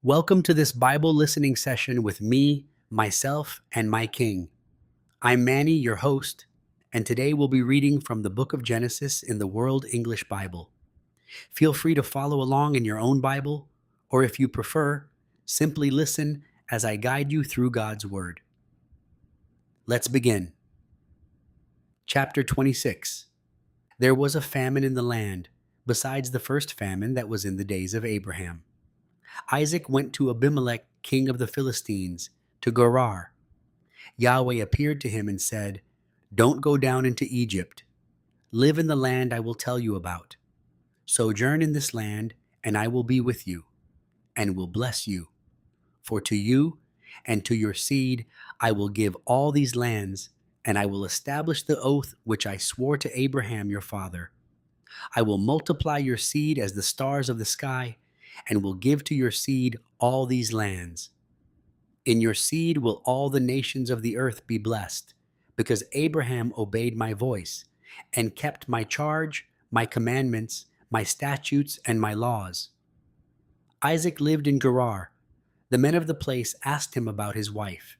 Welcome to this Bible listening session with me, myself, and my King. I'm Manny, your host, and today we'll be reading from the book of Genesis in the World English Bible. Feel free to follow along in your own Bible, or if you prefer, simply listen as I guide you through God's Word. Let's begin. Chapter 26. There was a famine in the land, besides the first famine that was in the days of Abraham. Isaac went to Abimelech, king of the Philistines, to Gerar. Yahweh appeared to him and said, "Don't go down into Egypt. Live in the land I will tell you about. Sojourn in this land, and I will be with you, and will bless you. For to you and to your seed I will give all these lands, and I will establish the oath which I swore to Abraham your father. I will multiply your seed as the stars of the sky, and will give to your seed all these lands. In your seed will all the nations of the earth be blessed, because Abraham obeyed my voice, and kept my charge, my commandments, my statutes, and my laws." Isaac lived in Gerar. The men of the place asked him about his wife.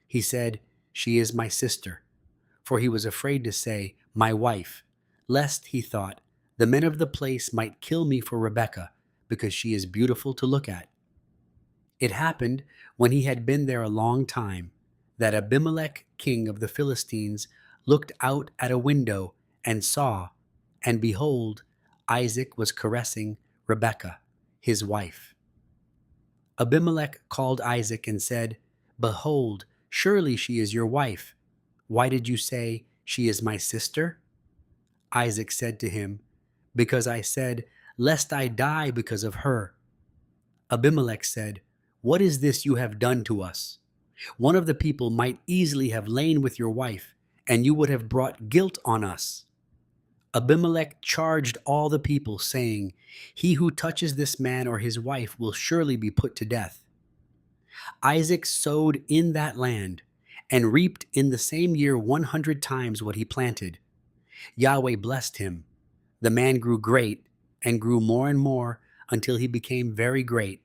He said, "She is my sister," for he was afraid to say, "my wife," lest, he thought, the men of the place might kill me for Rebekah, because she is beautiful to look at. It happened, when he had been there a long time, that Abimelech, king of the Philistines, looked out at a window and saw, and behold, Isaac was caressing Rebekah, his wife. Abimelech called Isaac and said, "Behold, surely she is your wife. Why did you say, 'She is my sister'?" Isaac said to him, "Because I said, 'Lest I die because of her.'" Abimelech said, "What is this you have done to us? One of the people might easily have lain with your wife, and you would have brought guilt on us." Abimelech charged all the people, saying, "He who touches this man or his wife will surely be put to death." Isaac sowed in that land, and reaped in the same year 100 times what he planted. Yahweh blessed him. The man grew great, and grew more and more, until he became very great.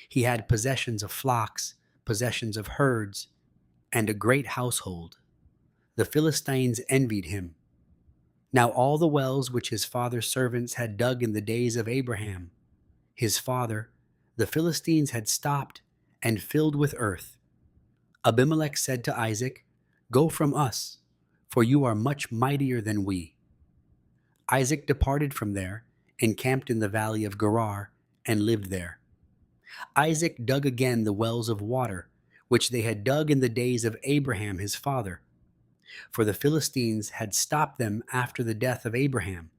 He had possessions of flocks, possessions of herds, and a great household. The Philistines envied him. Now all the wells which his father's servants had dug in the days of Abraham, his father, the Philistines had stopped and filled with earth. Abimelech said to Isaac, "Go from us, for you are much mightier than we." Isaac departed from there, encamped in the valley of Gerar, and lived there. Isaac dug again the wells of water, which they had dug in the days of Abraham his father, for the Philistines had stopped them after the death of Abraham.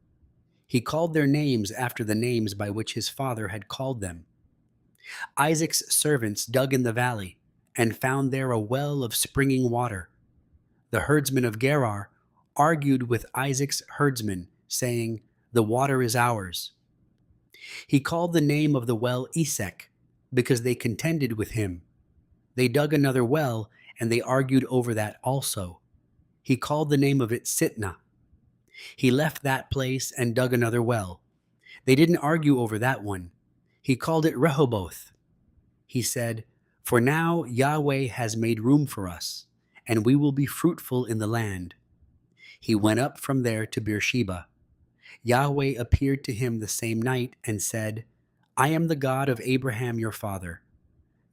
He called their names after the names by which his father had called them. Isaac's servants dug in the valley, and found there a well of springing water. The herdsmen of Gerar argued with Isaac's herdsmen, saying, "The water is ours." He called the name of the well Esek, because they contended with him. They dug another well, and they argued over that also. He called the name of it Sitnah. He left that place and dug another well. They didn't argue over that one. He called it Rehoboth. He said, "For now Yahweh has made room for us, and we will be fruitful in the land." He went up from there to Beersheba. Yahweh appeared to him the same night and said, "I am the God of Abraham your father.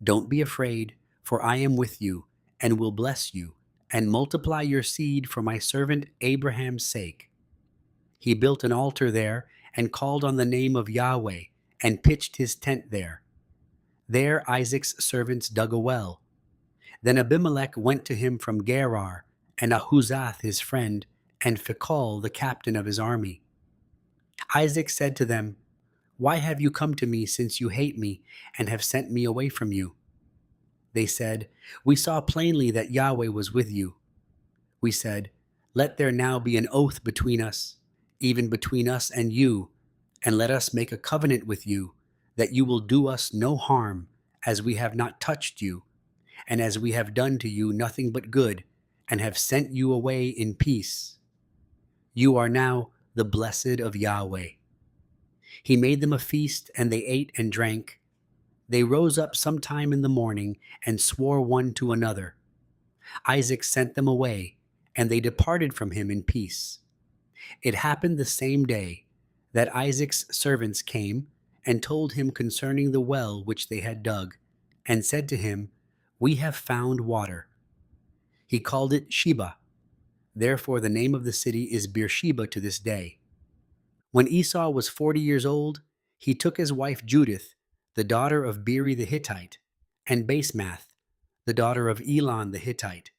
Don't be afraid, for I am with you, and will bless you, and multiply your seed for my servant Abraham's sake." He built an altar there, and called on the name of Yahweh, and pitched his tent there. There Isaac's servants dug a well. Then Abimelech went to him from Gerar, and Ahuzath his friend, and Phicol the captain of his army. Isaac said to them, "Why have you come to me, since you hate me, and have sent me away from you?" They said, "We saw plainly that Yahweh was with you." We said, "Let there now be an oath between us, even between us and you, and let us make a covenant with you, that you will do us no harm, as we have not touched you, and as we have done to you nothing but good, and have sent you away in peace. You are now the blessed of Yahweh." He made them a feast, and they ate and drank. They rose up sometime in the morning and swore one to another. Isaac sent them away, and they departed from him in peace. It happened the same day that Isaac's servants came and told him concerning the well which they had dug, and said to him, "We have found water." He called it Sheba. Therefore the name of the city is Beersheba to this day. When Esau was 40 years old, he took his wife Judith, the daughter of Beeri the Hittite, and Basemath, the daughter of Elon the Hittite.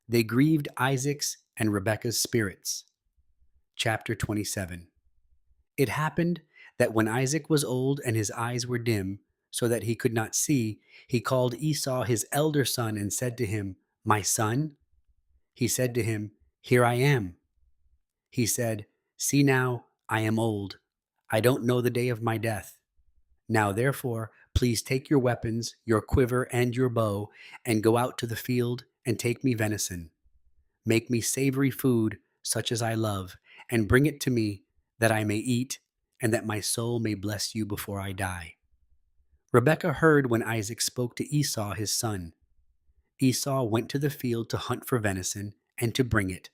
They grieved Isaac's and Rebekah's spirits. Chapter 27. It happened that when Isaac was old and his eyes were dim, so that he could not see, he called Esau his elder son and said to him, "My son?" He said to him, "Here I am." He said, "See now, I am old. I don't know the day of my death. Now therefore, please take your weapons, your quiver, and your bow, and go out to the field and take me venison. Make me savory food, such as I love, and bring it to me, that I may eat, and that my soul may bless you before I die." Rebekah heard when Isaac spoke to Esau his son. Esau went to the field to hunt for venison, and to bring it.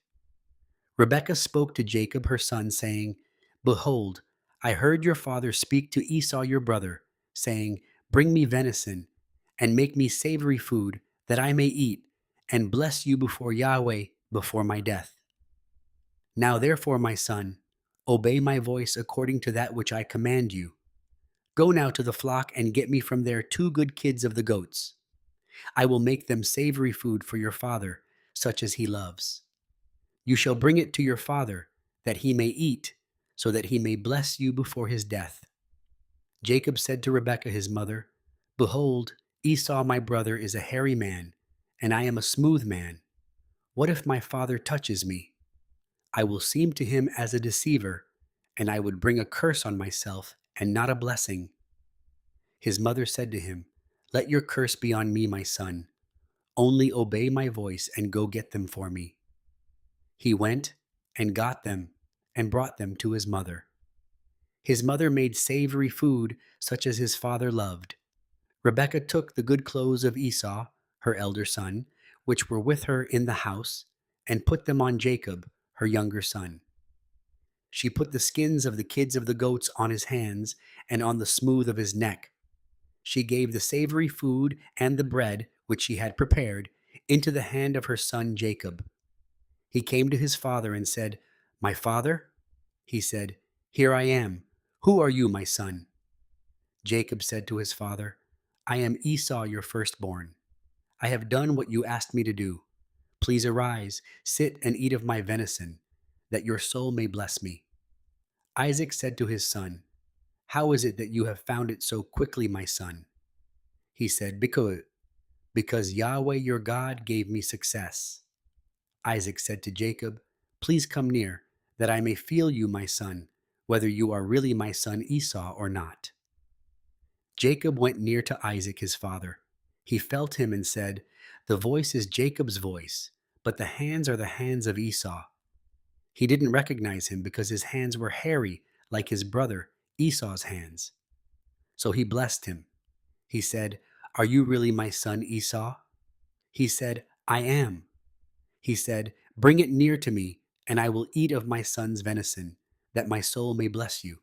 Rebekah spoke to Jacob her son, saying, "Behold, I heard your father speak to Esau your brother, saying, 'Bring me venison, and make me savory food, that I may eat, and bless you before Yahweh before my death.' Now therefore, my son, obey my voice according to that which I command you. Go now to the flock and get me from there 2 good kids of the goats. I will make them savory food for your father, such as he loves. You shall bring it to your father, that he may eat, so that he may bless you before his death." Jacob said to Rebekah his mother, "Behold, Esau my brother is a hairy man, and I am a smooth man. What if my father touches me? I will seem to him as a deceiver, and I would bring a curse on myself, and not a blessing." His mother said to him, "Let your curse be on me, my son. Only obey my voice and go get them for me." He went and got them and brought them to his mother. His mother made savory food such as his father loved. Rebekah took the good clothes of Esau, her elder son, which were with her in the house, and put them on Jacob, her younger son. She put the skins of the kids of the goats on his hands and on the smooth of his neck. She gave the savory food and the bread, which she had prepared, into the hand of her son Jacob. He came to his father and said, "My father?" He said, "Here I am. Who are you, my son?" Jacob said to his father, "I am Esau, your firstborn. I have done what you asked me to do. Please arise, sit and eat of my venison, that your soul may bless me." Isaac said to his son, "How is it that you have found it so quickly, my son?" He said, Because Yahweh your God gave me success." Isaac said to Jacob, "Please come near, that I may feel you, my son, whether you are really my son Esau or not." Jacob went near to Isaac his father. He felt him and said, "The voice is Jacob's voice, but the hands are the hands of Esau." He didn't recognize him because his hands were hairy like his brother Esau's hands. So he blessed him. He said, "Are you really my son Esau?" He said, "I am." He said, "Bring it near to me, and I will eat of my son's venison, that my soul may bless you."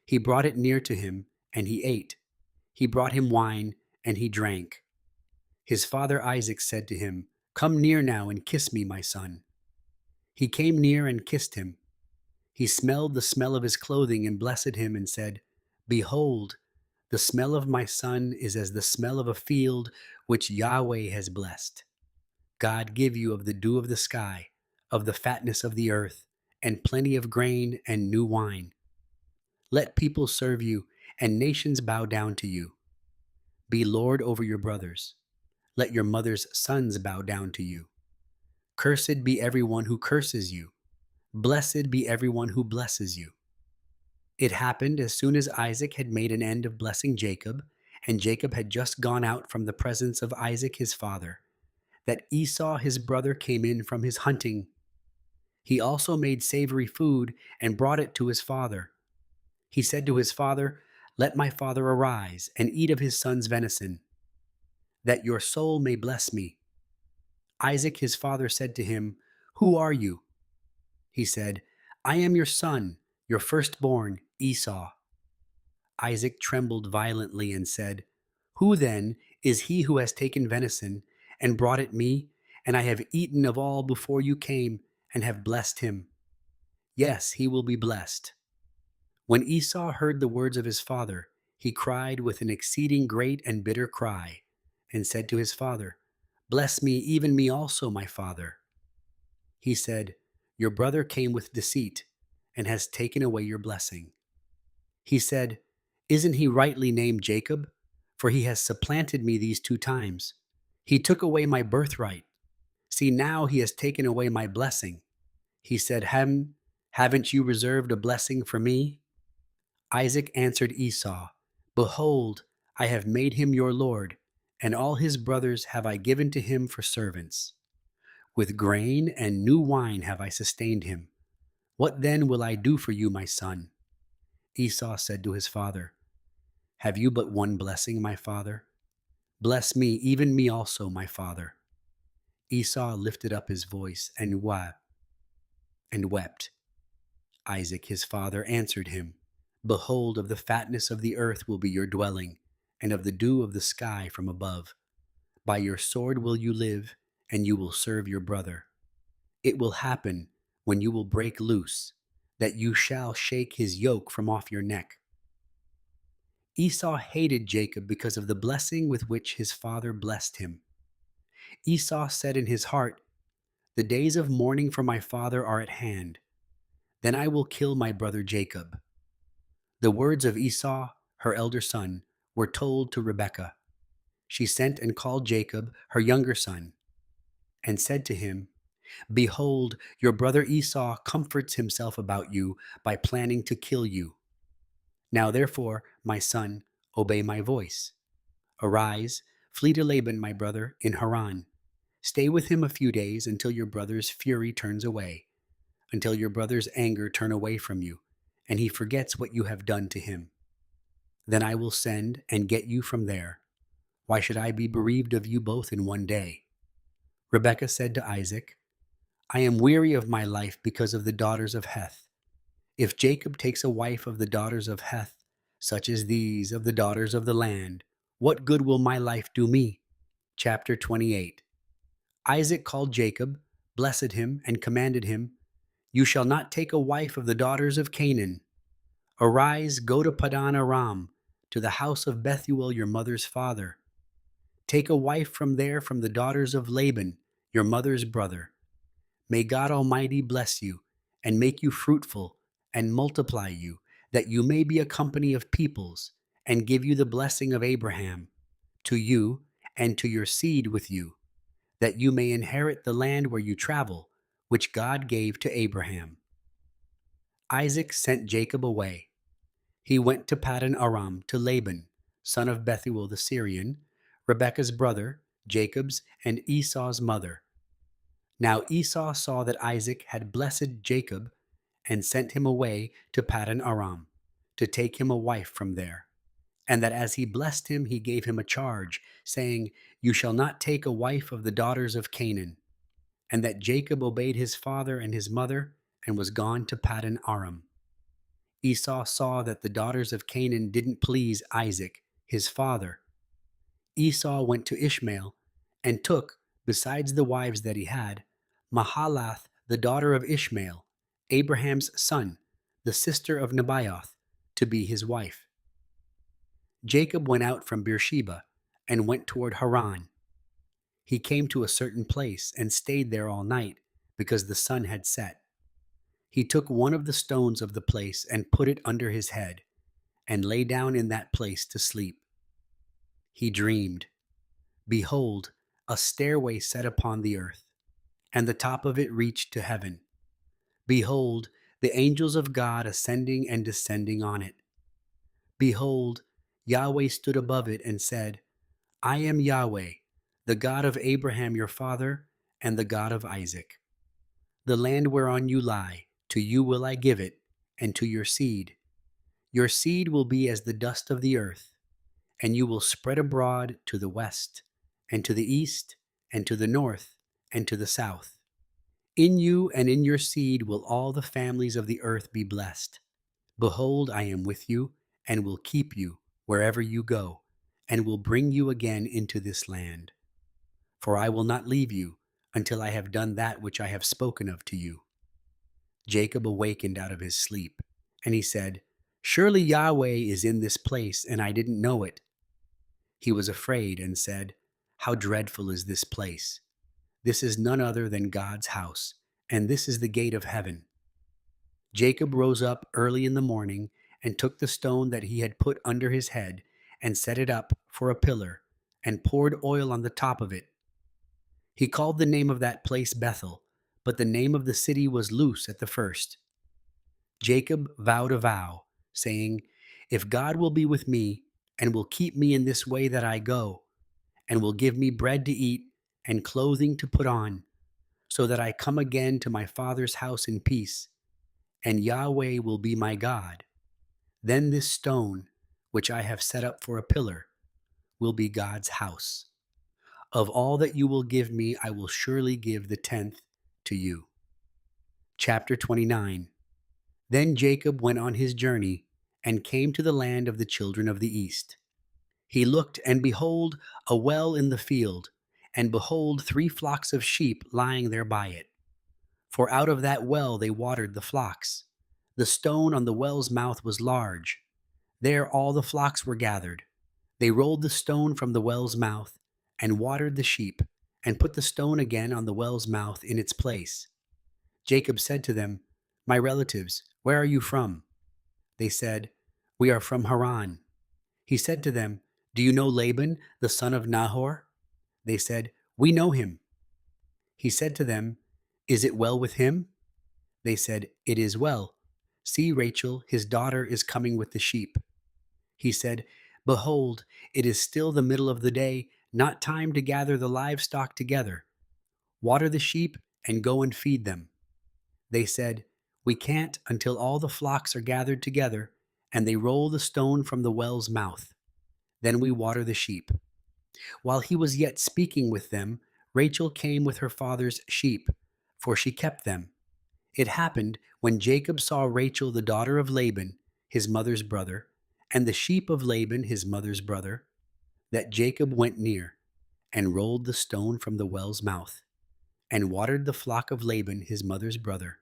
He brought it near to him, and he ate. He brought him wine, and he drank. His father Isaac said to him, "Come near now and kiss me, my son." He came near and kissed him. He smelled the smell of his clothing and blessed him and said, "Behold, the smell of my son is as the smell of a field which Yahweh has blessed. God give you of the dew of the sky, of the fatness of the earth, and plenty of grain and new wine. Let people serve you, and nations bow down to you. Be Lord over your brothers. Let your mother's sons bow down to you. Cursed be everyone who curses you. Blessed be everyone who blesses you." It happened as soon as Isaac had made an end of blessing Jacob, and Jacob had just gone out from the presence of Isaac his father, that Esau his brother came in from his hunting. He also made savory food and brought it to his father. He said to his father, Let my father arise and eat of his son's venison, that your soul may bless me. Isaac his father said to him, Who are you? He said, I am your son, your firstborn, Esau. Isaac trembled violently and said, Who then is he who has taken venison and brought it me, and I have eaten of all before you came, and have blessed him? Yes, he will be blessed. When Esau heard the words of his father, he cried with an exceeding great and bitter cry, and said to his father, Bless me, even me also, my father. He said, Your brother came with deceit, and has taken away your blessing. He said, Isn't he rightly named Jacob? For he has supplanted me these 2 times. He took away my birthright. See, now he has taken away my blessing. He said, Haven't you reserved a blessing for me? Isaac answered Esau, Behold, I have made him your lord, and all his brothers have I given to him for servants. With grain and new wine have I sustained him. What then will I do for you, my son? Esau said to his father, Have you but one blessing, my father? Bless me, even me also, my father. Esau lifted up his voice and wept. Isaac his father answered him, Behold, of the fatness of the earth will be your dwelling, and of the dew of the sky from above. By your sword will you live, and you will serve your brother. It will happen, when you will break loose, that you shall shake his yoke from off your neck. Esau hated Jacob because of the blessing with which his father blessed him. Esau said in his heart, The days of mourning for my father are at hand. Then I will kill my brother Jacob. The words of Esau, her elder son, were told to Rebekah. She sent and called Jacob, her younger son, and said to him, Behold, your brother Esau comforts himself about you by planning to kill you. Now therefore, my son, obey my voice. Arise, flee to Laban, my brother, in Haran. Stay with him a few days until your brother's fury turns away, until your brother's anger turn away from you, and he forgets what you have done to him. Then I will send and get you from there. Why should I be bereaved of you both in one day? Rebekah said to Isaac, I am weary of my life because of the daughters of Heth. If Jacob takes a wife of the daughters of Heth, such as these of the daughters of the land, what good will my life do me? Chapter 28. Isaac called Jacob, blessed him, and commanded him, You shall not take a wife of the daughters of Canaan. Arise, go to Padan Aram, to the house of Bethuel your mother's father. Take a wife from there from the daughters of Laban, your mother's brother. May God Almighty bless you, and make you fruitful, and multiply you, that you may be a company of peoples, and give you the blessing of Abraham, to you and to your seed with you, that you may inherit the land where you travel, which God gave to Abraham. Isaac sent Jacob away. He went to Paddan Aram to Laban, son of Bethuel the Syrian, Rebekah's brother, Jacob's and Esau's mother. Now Esau saw that Isaac had blessed Jacob, and sent him away to Paddan Aram, to take him a wife from there, and that as he blessed him he gave him a charge, saying, You shall not take a wife of the daughters of Canaan. And that Jacob obeyed his father and his mother, and was gone to Paddan Aram. Esau saw that the daughters of Canaan didn't please Isaac, his father. Esau went to Ishmael, and took, besides the wives that he had, Mahalath, the daughter of Ishmael, Abraham's son, the sister of Nebaioth, to be his wife. Jacob went out from Beersheba, and went toward Haran. He came to a certain place, and stayed there all night, because the sun had set. He took one of the stones of the place, and put it under his head, and lay down in that place to sleep. He dreamed, Behold, a stairway set upon the earth, and the top of it reached to heaven. Behold, the angels of God ascending and descending on it. Behold, Yahweh stood above it and said, I am Yahweh, the God of Abraham your father, and the God of Isaac. The land whereon you lie, to you will I give it, and to your seed. Your seed will be as the dust of the earth, and you will spread abroad to the west, and to the east, and to the north, and to the south. In you and in your seed will all the families of the earth be blessed. Behold, I am with you, and will keep you wherever you go, and will bring you again into this land. For I will not leave you until I have done that which I have spoken of to you. Jacob awakened out of his sleep, and he said, Surely Yahweh is in this place, and I didn't know it. He was afraid and said, How dreadful is this place! This is none other than God's house, and this is the gate of heaven. Jacob rose up early in the morning and took the stone that he had put under his head and set it up for a pillar and poured oil on the top of it. He called the name of that place Bethel, but the name of the city was Luz at the first. Jacob vowed a vow, saying, If God will be with me and will keep me in this way that I go, and will give me bread to eat and clothing to put on, so that I come again to my father's house in peace, and Yahweh will be my God, then this stone, which I have set up for a pillar, will be God's house. Of all that you will give me, I will surely give the tenth to you. Chapter 29. Then Jacob went on his journey and came to the land of the children of the east. He looked, and behold, a well in the field, and behold, 3 flocks of sheep lying there by it. For out of that well they watered the flocks. The stone on the well's mouth was large. There all the flocks were gathered. They rolled the stone from the well's mouth, and watered the sheep, and put the stone again on the well's mouth in its place. Jacob said to them, My relatives, where are you from? They said, We are from Haran. He said to them, Do you know Laban, the son of Nahor? They said, We know him. He said to them, Is it well with him? They said, It is well. See, Rachel, his daughter, is coming with the sheep. He said, Behold, it is still the middle of the day, not time to gather the livestock together. Water the sheep and go and feed them. They said, We can't until all the flocks are gathered together, and they roll the stone from the well's mouth. Then we water the sheep. While he was yet speaking with them, Rachel came with her father's sheep, for she kept them. It happened, when Jacob saw Rachel the daughter of Laban, his mother's brother, and the sheep of Laban his mother's brother, that Jacob went near, and rolled the stone from the well's mouth, and watered the flock of Laban his mother's brother.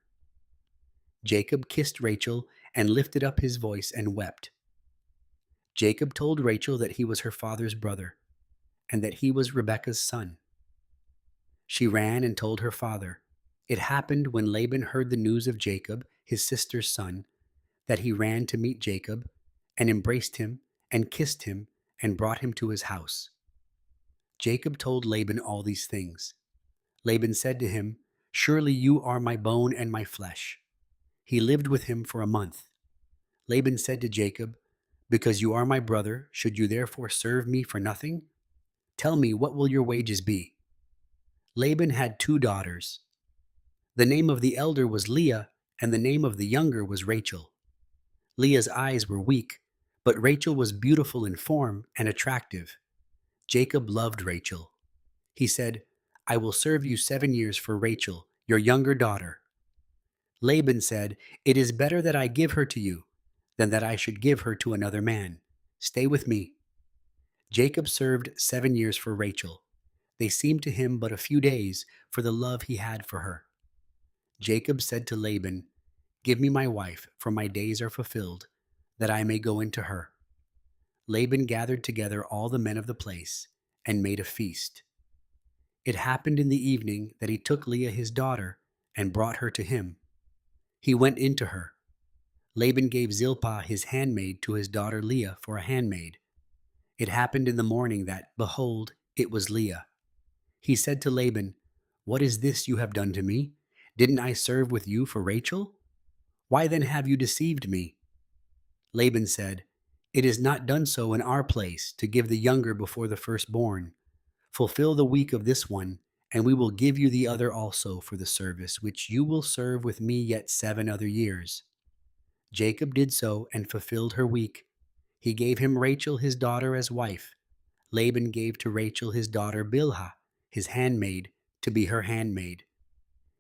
Jacob kissed Rachel, and lifted up his voice, and wept. Jacob told Rachel that he was her father's brother, and that he was Rebekah's son. She ran and told her father. It happened, when Laban heard the news of Jacob, his sister's son, that he ran to meet Jacob, and embraced him, and kissed him, and brought him to his house. Jacob told Laban all these things. Laban said to him, Surely you are my bone and my flesh. He lived with him for a month. Laban said to Jacob, Because you are my brother, should you therefore serve me for nothing? Tell me, what will your wages be? Laban had 2 daughters. The name of the elder was Leah, and the name of the younger was Rachel. Leah's eyes were weak, but Rachel was beautiful in form and attractive. Jacob loved Rachel. He said, I will serve you 7 years for Rachel, your younger daughter. Laban said, It is better that I give her to you than that I should give her to another man. Stay with me. Jacob served 7 years for Rachel. They seemed to him but a few days for the love he had for her. Jacob said to Laban, Give me my wife, for my days are fulfilled, that I may go into her. Laban gathered together all the men of the place and made a feast. It happened in the evening that he took Leah his daughter and brought her to him. He went into her. Laban gave Zilpah his handmaid to his daughter Leah for a handmaid. It happened in the morning that, behold, it was Leah. He said to Laban, What is this you have done to me? Didn't I serve with you for Rachel? Why then have you deceived me? Laban said, It is not done so in our place, to give the younger before the firstborn. Fulfill the week of this one, and we will give you the other also for the service, which you will serve with me yet 7 other years. Jacob did so and fulfilled her week. He gave him Rachel his daughter as wife. Laban gave to Rachel his daughter Bilhah, his handmaid, to be her handmaid.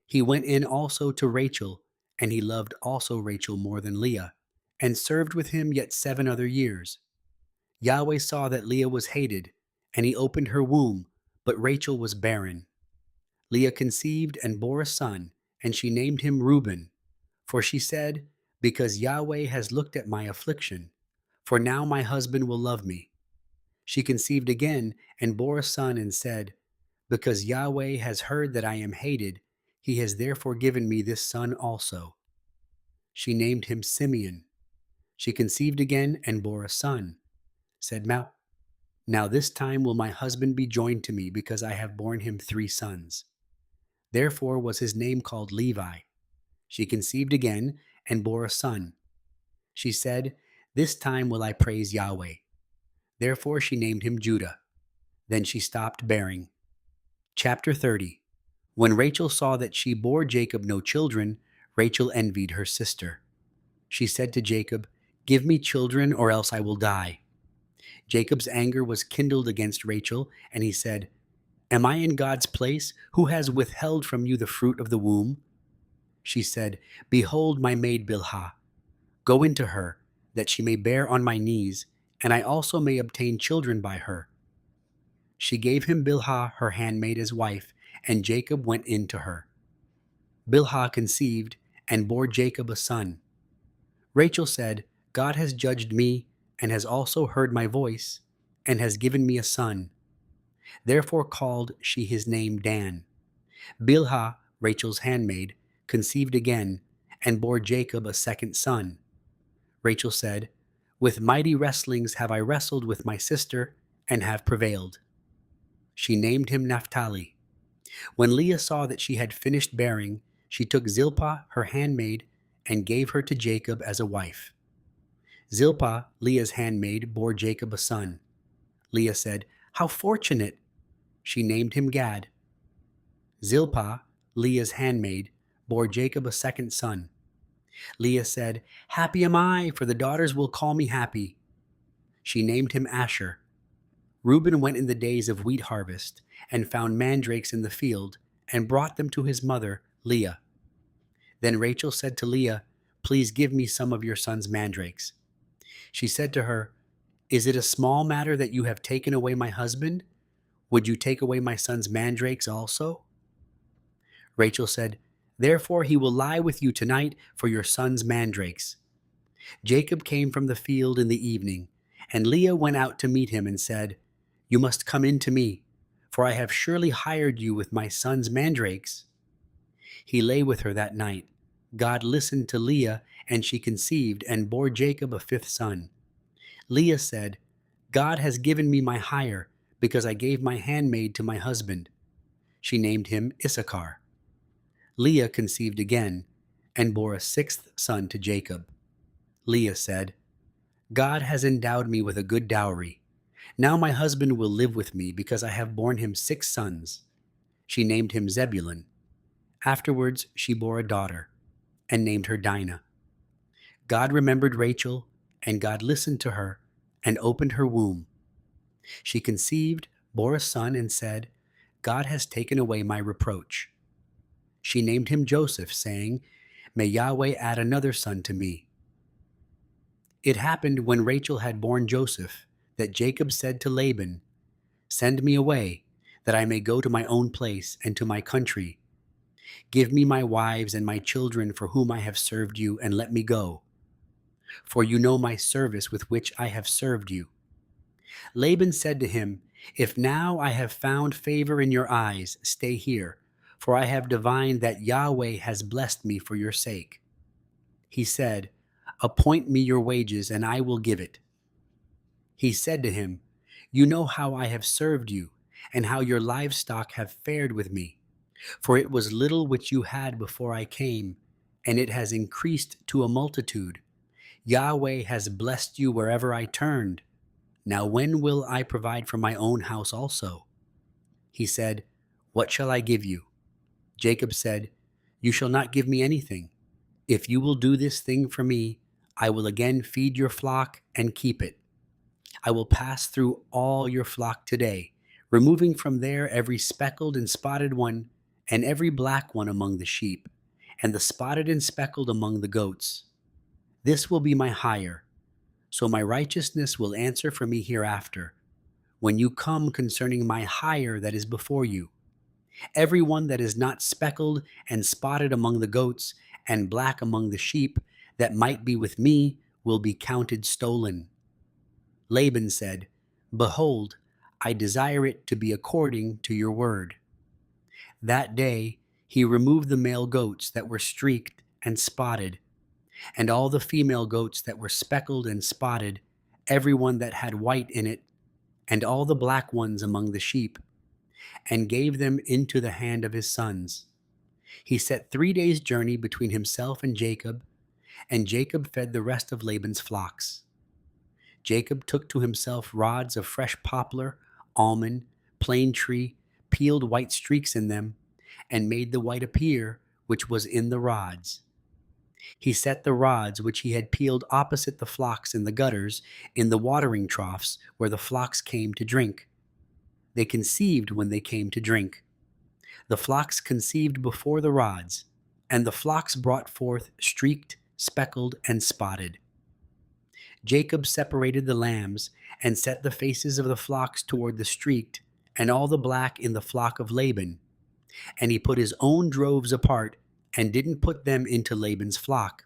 He went in also to Rachel, and he loved also Rachel more than Leah, and served with him yet 7 other years. Yahweh saw that Leah was hated, and he opened her womb, but Rachel was barren. Leah conceived and bore a son, and she named him Reuben. For she said, because Yahweh has looked at my affliction, for now my husband will love me. She conceived again and bore a son and said, because Yahweh has heard that I am hated, he has therefore given me this son also. She named him Simeon. She conceived again and bore a son, said, now this time will my husband be joined to me, because I have borne him 3 sons. Therefore was his name called Levi. She conceived again and bore a son. She said, this time will I praise Yahweh. Therefore she named him Judah. Then she stopped bearing. Chapter 30. When Rachel saw that she bore Jacob no children, Rachel envied her sister. She said to Jacob, give me children, or else I will die. Jacob's anger was kindled against Rachel, and he said, am I in God's place, who has withheld from you the fruit of the womb? She said, behold my maid Bilhah. Go into her, that she may bear on my knees, and I also may obtain children by her. She gave him Bilhah her handmaid as wife, and Jacob went in to her. Bilhah conceived and bore Jacob a son. Rachel said, God has judged me, and has also heard my voice, and has given me a son. Therefore called she his name Dan. Bilhah, Rachel's handmaid, conceived again, and bore Jacob a second son. Rachel said, with mighty wrestlings have I wrestled with my sister, and have prevailed. She named him Naphtali. When Leah saw that she had finished bearing, she took Zilpah, her handmaid, and gave her to Jacob as a wife. Zilpah, Leah's handmaid, bore Jacob a son. Leah said, how fortunate! She named him Gad. Zilpah, Leah's handmaid, bore Jacob a second son. Leah said, happy am I, for the daughters will call me happy. She named him Asher. Reuben went in the days of wheat harvest, and found mandrakes in the field, and brought them to his mother, Leah. Then Rachel said to Leah, please give me some of your son's mandrakes. She said to her, is it a small matter that you have taken away my husband? Would you take away my son's mandrakes also? Rachel said, therefore he will lie with you tonight for your son's mandrakes. Jacob came from the field in the evening, and Leah went out to meet him and said, you must come in to me, for I have surely hired you with my son's mandrakes. He lay with her that night. God listened to Leah, and she conceived and bore Jacob a 5th son. Leah said, God has given me my hire, because I gave my handmaid to my husband. She named him Issachar. Leah conceived again, and bore a 6th son to Jacob. Leah said, God has endowed me with a good dowry. Now my husband will live with me, because I have borne him 6 sons. She named him Zebulun. Afterwards she bore a daughter, and named her Dinah. God remembered Rachel, and God listened to her, and opened her womb. She conceived, bore a son, and said, God has taken away my reproach. She named him Joseph, saying, may Yahweh add another son to me. It happened when Rachel had borne Joseph, that Jacob said to Laban, send me away, that I may go to my own place and to my country. Give me my wives and my children for whom I have served you, and let me go. For you know my service with which I have served you. Laban said to him, if now I have found favor in your eyes, stay here, for I have divined that Yahweh has blessed me for your sake. He said, appoint me your wages, and I will give it. He said to him, you know how I have served you, and how your livestock have fared with me. For it was little which you had before I came, and it has increased to a multitude. Yahweh has blessed you wherever I turned. Now when will I provide for my own house also? He said, what shall I give you? Jacob said, you shall not give me anything. If you will do this thing for me, I will again feed your flock and keep it. I will pass through all your flock today, removing from there every speckled and spotted one, and every black one among the sheep, and the spotted and speckled among the goats. This will be my hire, so my righteousness will answer for me hereafter, when you come concerning my hire that is before you. Every one that is not speckled and spotted among the goats, and black among the sheep, that might be with me, will be counted stolen. Laban said, Behold, I desire it to be according to your word. That day he removed the male goats that were streaked and spotted, and all the female goats that were speckled and spotted, every one that had white in it, and all the black ones among the sheep, and gave them into the hand of his sons. He set 3 days' journey between himself and Jacob fed the rest of Laban's flocks. Jacob took to himself rods of fresh poplar, almond, plane tree, peeled white streaks in them, and made the white appear which was in the rods. He set the rods which he had peeled opposite the flocks in the gutters, in the watering troughs where the flocks came to drink. They conceived when they came to drink. The flocks conceived before the rods, and the flocks brought forth streaked, speckled, and spotted. Jacob separated the lambs and set the faces of the flocks toward the streaked, and all the black in the flock of Laban. And he put his own droves apart and didn't put them into Laban's flock.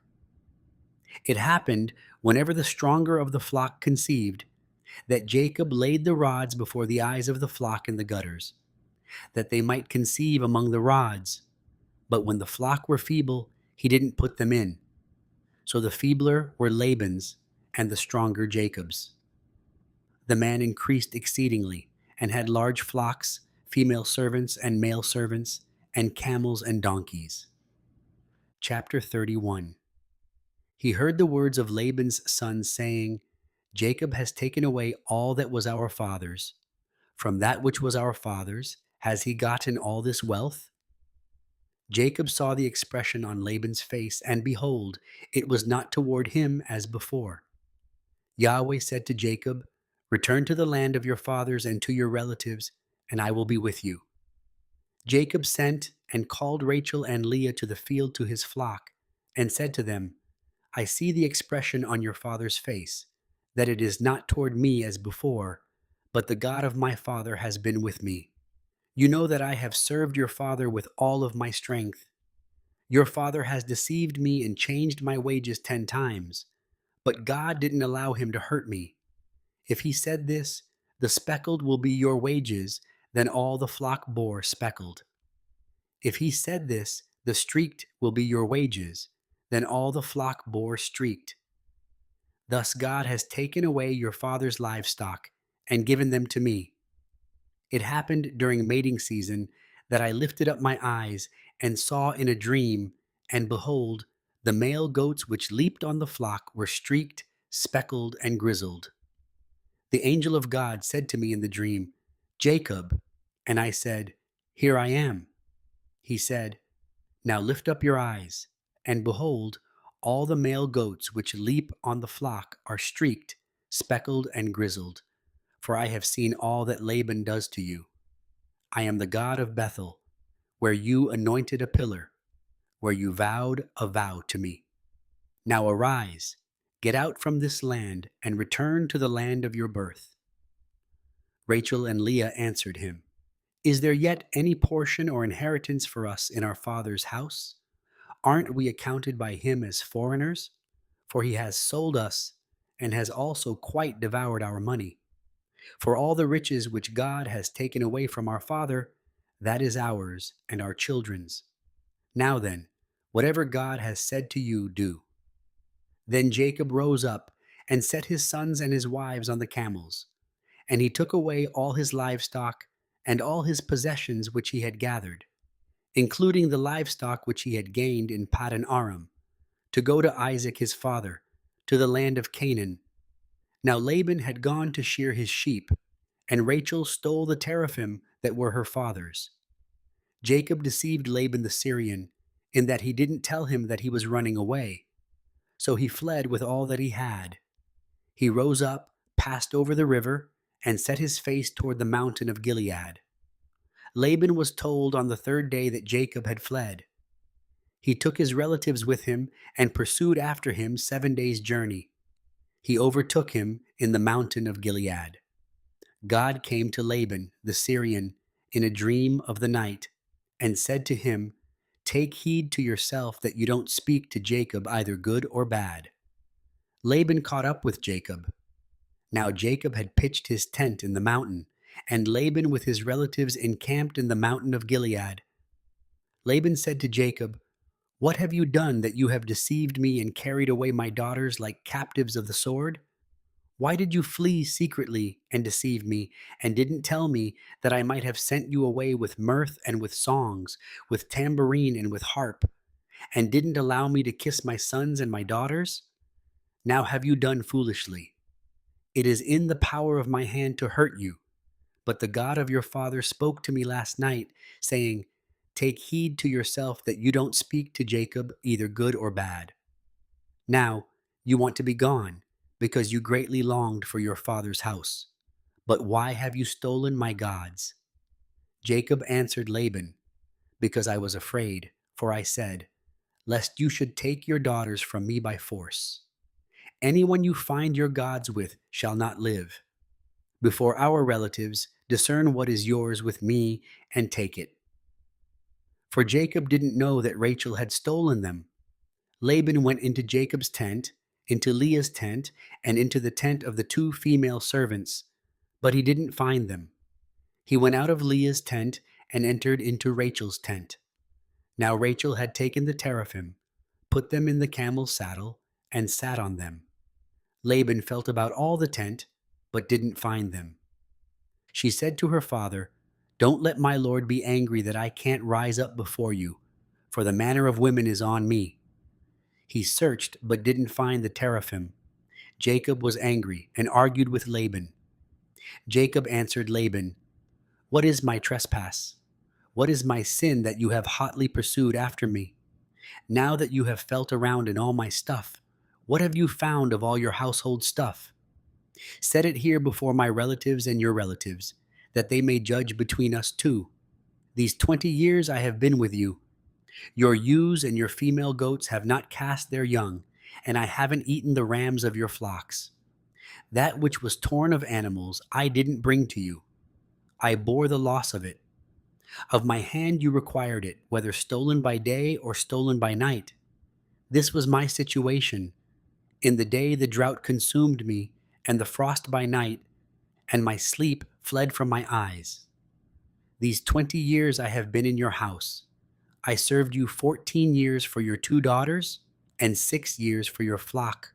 It happened, whenever the stronger of the flock conceived, that Jacob laid the rods before the eyes of the flock in the gutters, that they might conceive among the rods. But when the flock were feeble, he didn't put them in. So the feebler were Laban's, and the stronger Jacob's. The man increased exceedingly, and had large flocks, female servants and male servants, and camels and donkeys. Chapter 31. He heard the words of Laban's sons saying, Jacob has taken away all that was our father's. From that which was our father's, has he gotten all this wealth? Jacob saw the expression on Laban's face, and behold, it was not toward him as before. Yahweh said to Jacob, Return to the land of your fathers and to your relatives, and I will be with you. Jacob sent and called Rachel and Leah to the field to his flock, and said to them, I see the expression on your father's face, that it is not toward me as before, but the God of my father has been with me. You know that I have served your father with all of my strength. Your father has deceived me and changed my wages 10 times, but God didn't allow him to hurt me. If he said this, the speckled will be your wages, then all the flock bore speckled. If he said this, the streaked will be your wages, then all the flock bore streaked. Thus God has taken away your father's livestock and given them to me. It happened during mating season that I lifted up my eyes and saw in a dream, and behold, the male goats which leaped on the flock were streaked, speckled, and grizzled. The angel of God said to me in the dream, Jacob. And I said, Here I am. He said, Now lift up your eyes, and behold, all the male goats which leap on the flock are streaked, speckled, and grizzled. For I have seen all that Laban does to you. I am the God of Bethel, where you anointed a pillar, where you vowed a vow to me. Now arise, get out from this land, and return to the land of your birth. Rachel and Leah answered him, Is there yet any portion or inheritance for us in our father's house? Aren't we accounted by him as foreigners? For he has sold us, and has also quite devoured our money. For all the riches which God has taken away from our father, that is ours and our children's. Now then, whatever God has said to you, do. Then Jacob rose up and set his sons and his wives on the camels, and he took away all his livestock and all his possessions which he had gathered, including the livestock which he had gained in Paddan Aram, to go to Isaac his father, to the land of Canaan. Now Laban had gone to shear his sheep, and Rachel stole the teraphim that were her father's. Jacob deceived Laban the Syrian, in that he didn't tell him that he was running away. So he fled with all that he had. He rose up, passed over the river, and set his face toward the mountain of Gilead. Laban was told on the third day that Jacob had fled. He took his relatives with him and pursued after him 7 days' journey. He overtook him in the mountain of Gilead. God came to Laban, the Syrian, in a dream of the night, and said to him, "Take heed to yourself that you don't speak to Jacob either good or bad." Laban caught up with Jacob. Now Jacob had pitched his tent in the mountain, and Laban with his relatives encamped in the mountain of Gilead. Laban said to Jacob, "What have you done that you have deceived me and carried away my daughters like captives of the sword? Why did you flee secretly and deceive me, and didn't tell me that I might have sent you away with mirth and with songs, with tambourine and with harp, and didn't allow me to kiss my sons and my daughters? Now have you done foolishly. It is in the power of my hand to hurt you, but the God of your father spoke to me last night, saying, 'Take heed to yourself that you don't speak to Jacob either good or bad.' Now you want to be gone, because you greatly longed for your father's house. But why have you stolen my gods?" Jacob answered Laban, "Because I was afraid, for I said, 'Lest you should take your daughters from me by force.' Anyone you find your gods with shall not live. Before our relatives, discern what is yours with me and take it." For Jacob didn't know that Rachel had stolen them. Laban went into Jacob's tent, into Leah's tent, and into the tent of the two female servants, but he didn't find them. He went out of Leah's tent and entered into Rachel's tent. Now Rachel had taken the teraphim, put them in the camel's saddle, and sat on them. Laban felt about all the tent, but didn't find them. She said to her father, "Don't let my lord be angry that I can't rise up before you, for the manner of women is on me." He searched, but didn't find the teraphim. Jacob was angry and argued with Laban. Jacob answered Laban, "What is my trespass? What is my sin that you have hotly pursued after me? Now that you have felt around in all my stuff, what have you found of all your household stuff? Set it here before my relatives and your relatives, that they may judge between us two. These 20 years I have been with you. Your ewes and your female goats have not cast their young, and I haven't eaten the rams of your flocks. That which was torn of animals I didn't bring to you. I bore the loss of it. Of my hand you required it, whether stolen by day or stolen by night. This was my situation. In the day the drought consumed me, and the frost by night, and my sleep fled from my eyes. These 20 years I have been in your house. I served you 14 years for your 2 daughters, and 6 years for your flock,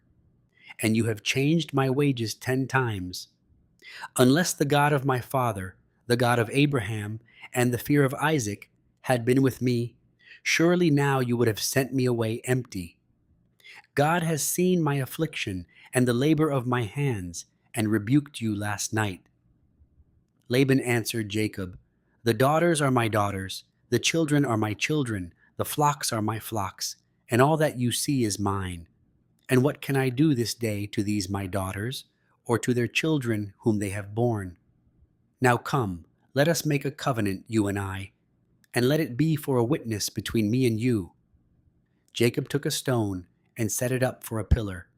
and you have changed my wages 10 times. Unless the God of my father, the God of Abraham, and the fear of Isaac had been with me, surely now you would have sent me away empty. God has seen my affliction and the labor of my hands, and rebuked you last night." Laban answered Jacob, "The daughters are my daughters, the children are my children, the flocks are my flocks, and all that you see is mine. And what can I do this day to these my daughters, or to their children whom they have borne? Now come, let us make a covenant, you and I, and let it be for a witness between me and you." Jacob took a stone and set it up for a pillar.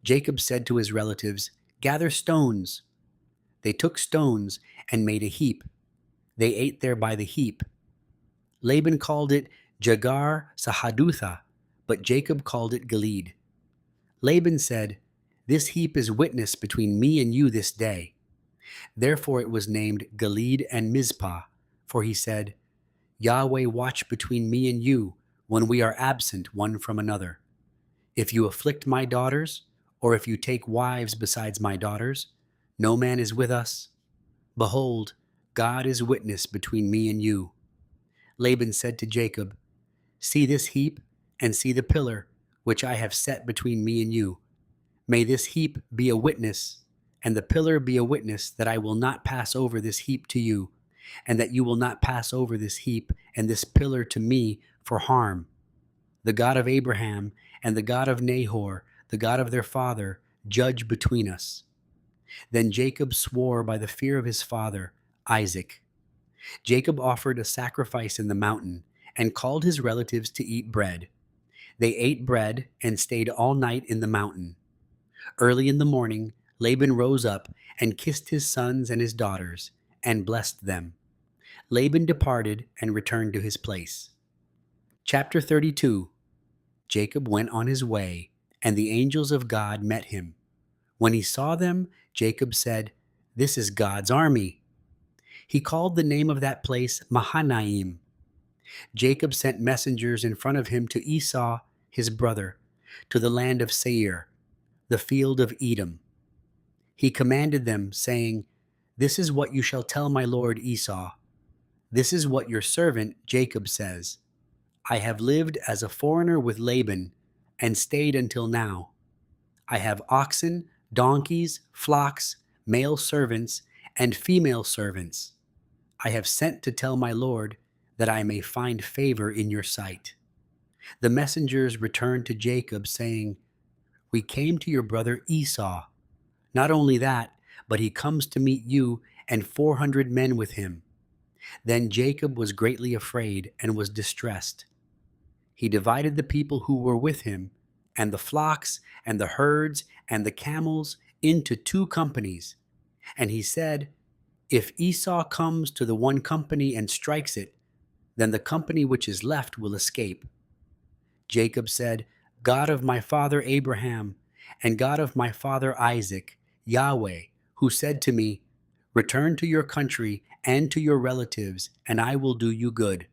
Jacob said to his relatives, "Gather stones." They took stones and made a heap. They ate there by the heap. Laban called it Jagar Sahadutha, but Jacob called it Gilead. Laban said, "This heap is witness between me and you this day." Therefore it was named Gilead and Mizpah, for he said, "Yahweh watch between me and you when we are absent one from another. If you afflict my daughters, or if you take wives besides my daughters, no man is with us. Behold, God is witness between me and you." Laban said to Jacob, "See this heap, and see the pillar, which I have set between me and you. May this heap be a witness, and the pillar be a witness that I will not pass over this heap to you, and that you will not pass over this heap and this pillar to me for harm." The God of Abraham and the God of Nahor, the God of their father, judge between us." Then Jacob swore by the fear of his father, Isaac. Jacob offered a sacrifice in the mountain and called his relatives to eat bread. They ate bread and stayed all night in the mountain. Early in the morning, Laban rose up and kissed his sons and his daughters and blessed them. Laban departed and returned to his place. Chapter 32. Jacob went on his way, and the angels of God met him. When he saw them, Jacob said, "This is God's army." He called the name of that place Mahanaim. Jacob sent messengers in front of him to Esau, his brother, to the land of Seir, the field of Edom. He commanded them, saying, "This is what you shall tell my lord Esau. This is what your servant Jacob says. I have lived as a foreigner with Laban and stayed until now. I have oxen, donkeys, flocks, male servants, and female servants. I have sent to tell my lord that I may find favor in your sight." The messengers returned to Jacob, saying, "We came to your brother Esau. Not only that, but he comes to meet you and 400 men with him." Then Jacob was greatly afraid and was distressed. He divided the people who were with him, and the flocks, and the herds, and the camels into 2 companies. And he said, "If Esau comes to the one company and strikes it, then the company which is left will escape." Jacob said, "God of my father Abraham, and God of my father Isaac, Yahweh, who said to me, 'Return to your country and to your relatives, and I will do you good.'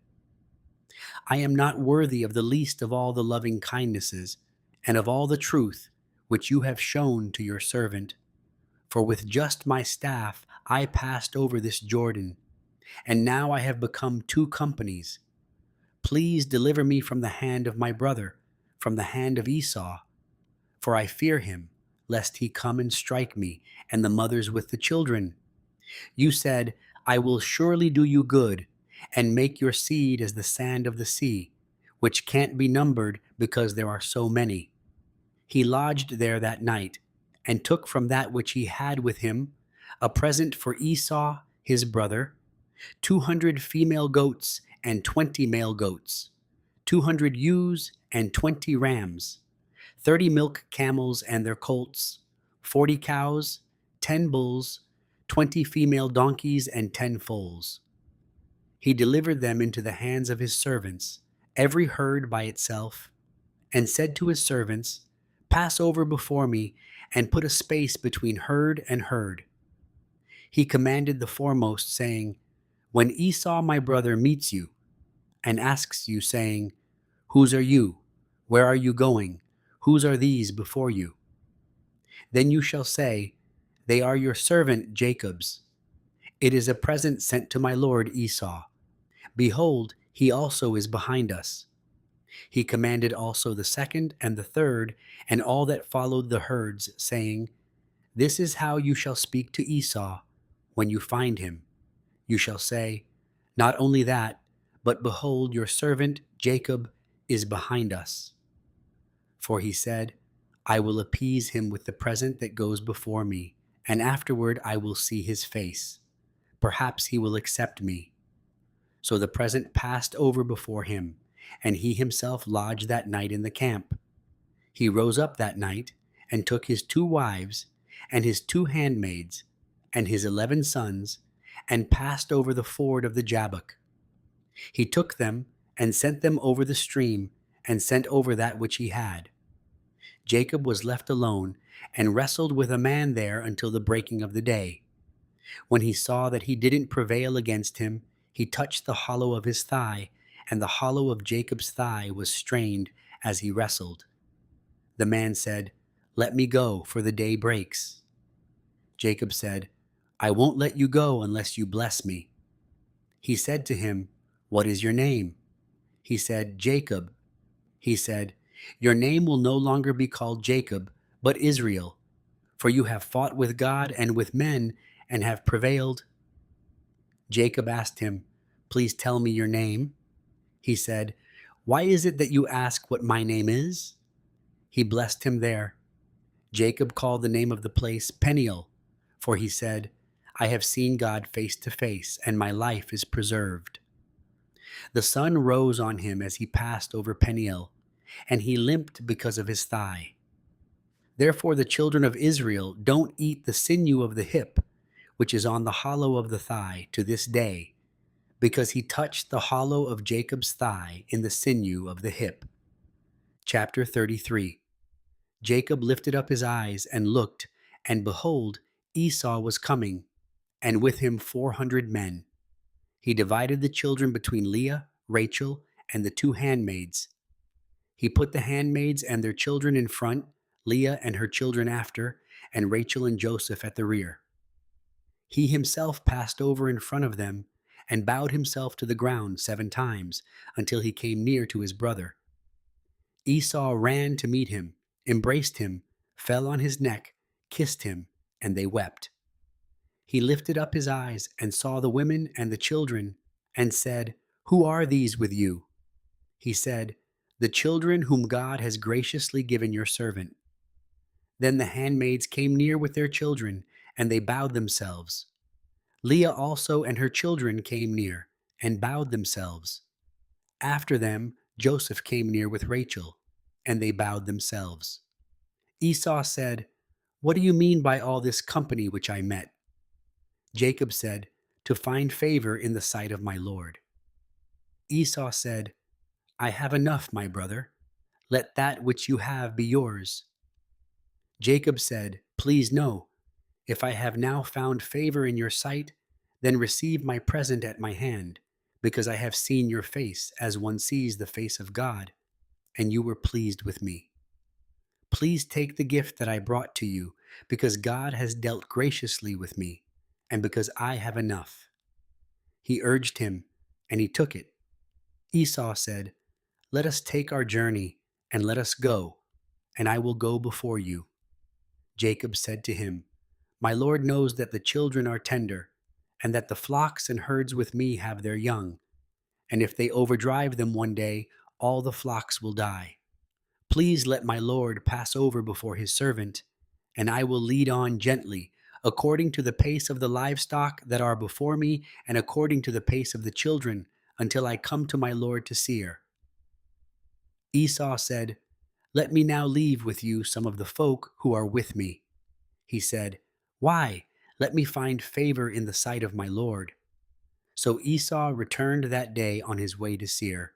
I am not worthy of the least of all the loving kindnesses and of all the truth which you have shown to your servant. For with just my staff I passed over this Jordan, and now I have become 2 companies. Please deliver me from the hand of my brother, from the hand of Esau, for I fear him, lest he come and strike me and the mothers with the children. You said, 'I will surely do you good and make your seed as the sand of the sea, which can't be numbered because there are so many.'" He lodged there that night and took from that which he had with him a present for Esau, his brother, 200 female goats and 20 male goats, 200 ewes and 20 rams, 30 milk camels and their colts, 40 cows, 10 bulls, 20 female donkeys, and 10 foals. He delivered them into the hands of his servants, every herd by itself, and said to his servants, "Pass over before me and put a space between herd and herd." He commanded the foremost, saying, "When Esau my brother meets you and asks you, saying, 'Whose are you? Where are you going? Whose are these before you?' Then you shall say, 'They are your servant Jacob's. It is a present sent to my lord Esau. Behold, he also is behind us.'" He commanded also the second and the third and all that followed the herds, saying, "This is how you shall speak to Esau when you find him. You shall say, 'Not only that, but behold, your servant Jacob is behind us.' For he said, 'I will appease him with the present that goes before me, and afterward I will see his face. Perhaps he will accept me.' So the present passed over before him, and he himself lodged that night in the camp. He rose up that night, and took his 2 wives, and his 2 handmaids, and his 11 sons, and passed over the ford of the Jabbok. He took them, and sent them over the stream, and sent over that which he had. Jacob was left alone, and wrestled with a man there until the breaking of the day. When he saw that he didn't prevail against him, he touched the hollow of his thigh, and the hollow of Jacob's thigh was strained as he wrestled. The man said, "Let me go, for the day breaks." Jacob said, "I won't let you go unless you bless me." He said to him, "What is your name?" He said, "Jacob." He said, "Your name will no longer be called Jacob, but Israel, for you have fought with God and with men and have prevailed." Jacob asked him, "Please tell me your name." He said, Why is it that you ask what my name is?" He blessed him there. Jacob called the name of the place Peniel, for he said, "I have seen God face to face, and my life is preserved." The sun rose on him as he passed over Peniel, and he limped because of his thigh. Therefore the children of Israel don't eat the sinew of the hip, which is on the hollow of the thigh, to this day, because he touched the hollow of Jacob's thigh in the sinew of the hip. Chapter 33. Jacob lifted up his eyes and looked, and behold, Esau was coming, and with him 400 men. He divided the children between Leah, Rachel, and the two handmaids. He put the handmaids and their children in front, Leah and her children after, and Rachel and Joseph at the rear. He himself passed over in front of them and bowed himself to the ground 7 times until he came near to his brother. Esau ran to meet him, embraced him, fell on his neck, kissed him, and they wept. He lifted up his eyes and saw the women and the children, and said, "Who are these with you?" He said, "The children whom God has graciously given your servant." Then the handmaids came near with their children, and they bowed themselves. Leah also and her children came near, and bowed themselves. After them Joseph came near with Rachel, and they bowed themselves. Esau said, "What do you mean by all this company which I met?" Jacob said, "To find favor in the sight of my Lord." Esau said, "I have enough, my brother. Let that which you have be yours." Jacob said, "Please no. If I have now found favor in your sight, then receive my present at my hand, because I have seen your face as one sees the face of God, and you were pleased with me. Please take the gift that I brought to you, because God has dealt graciously with me, and because I have enough." He urged him, and he took it. Esau said, "Let us take our journey, and let us go, and I will go before you." Jacob said to him, "My Lord knows that the children are tender, and that the flocks and herds with me have their young, and if they overdrive them one day, all the flocks will die. Please let my Lord pass over before his servant, and I will lead on gently, according to the pace of the livestock that are before me, and according to the pace of the children, until I come to my Lord to Seir." Esau said, "Let me now leave with you some of the folk who are with me." He said, "Why? Let me find favor in the sight of my Lord." So Esau returned that day on his way to Seir.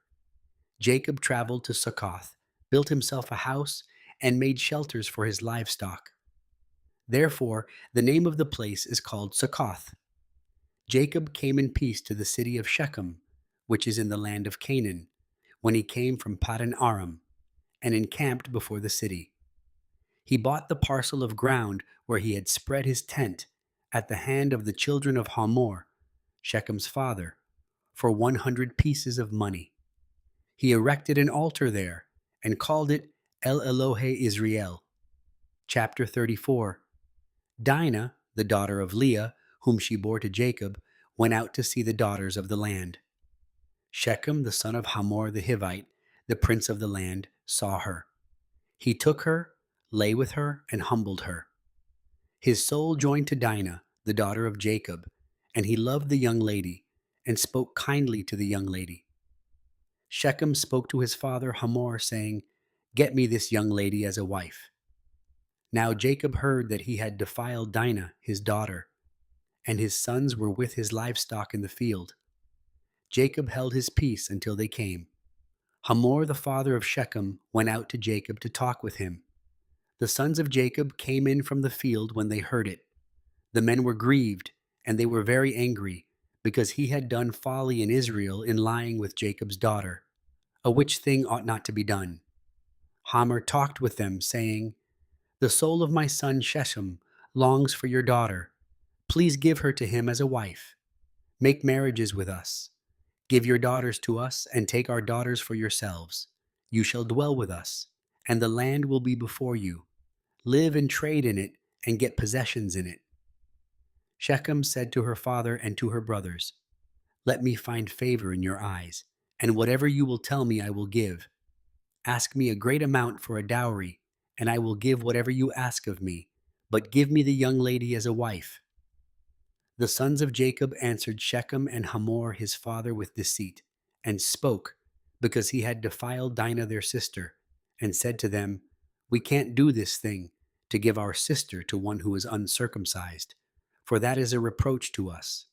Jacob traveled to Succoth, built himself a house, and made shelters for his livestock. Therefore, the name of the place is called Succoth. Jacob came in peace to the city of Shechem, which is in the land of Canaan, when he came from Paddan Aram, and encamped before the city. He bought the parcel of ground where he had spread his tent at the hand of the children of Hamor, Shechem's father, for 100 pieces of money. He erected an altar there and called it El Elohe Israel. Chapter 34. Dinah, the daughter of Leah, whom she bore to Jacob, went out to see the daughters of the land. Shechem, the son of Hamor the Hivite, the prince of the land, saw her. He took her, lay with her, and humbled her. His soul joined to Dinah, the daughter of Jacob, and he loved the young lady, and spoke kindly to the young lady. Shechem spoke to his father Hamor, saying, "Get me this young lady as a wife." Now Jacob heard that he had defiled Dinah, his daughter, and his sons were with his livestock in the field. Jacob held his peace until they came. Hamor, the father of Shechem, went out to Jacob to talk with him. The sons of Jacob came in from the field when they heard it. The men were grieved, and they were very angry, because he had done folly in Israel in lying with Jacob's daughter, a which thing ought not to be done. Hamor talked with them, saying, "The soul of my son Shechem longs for your daughter. Please give her to him as a wife. Make marriages with us. Give your daughters to us, and take our daughters for yourselves. You shall dwell with us, and the land will be before you. Live and trade in it, and get possessions in it." Shechem said to her father and to her brothers, "Let me find favor in your eyes, and whatever you will tell me I will give. Ask me a great amount for a dowry, and I will give whatever you ask of me, but give me the young lady as a wife." The sons of Jacob answered Shechem and Hamor his father with deceit, and spoke, because he had defiled Dinah their sister, and said to them, "We can't do this thing, to give our sister to one who is uncircumcised, for that is a reproach to us.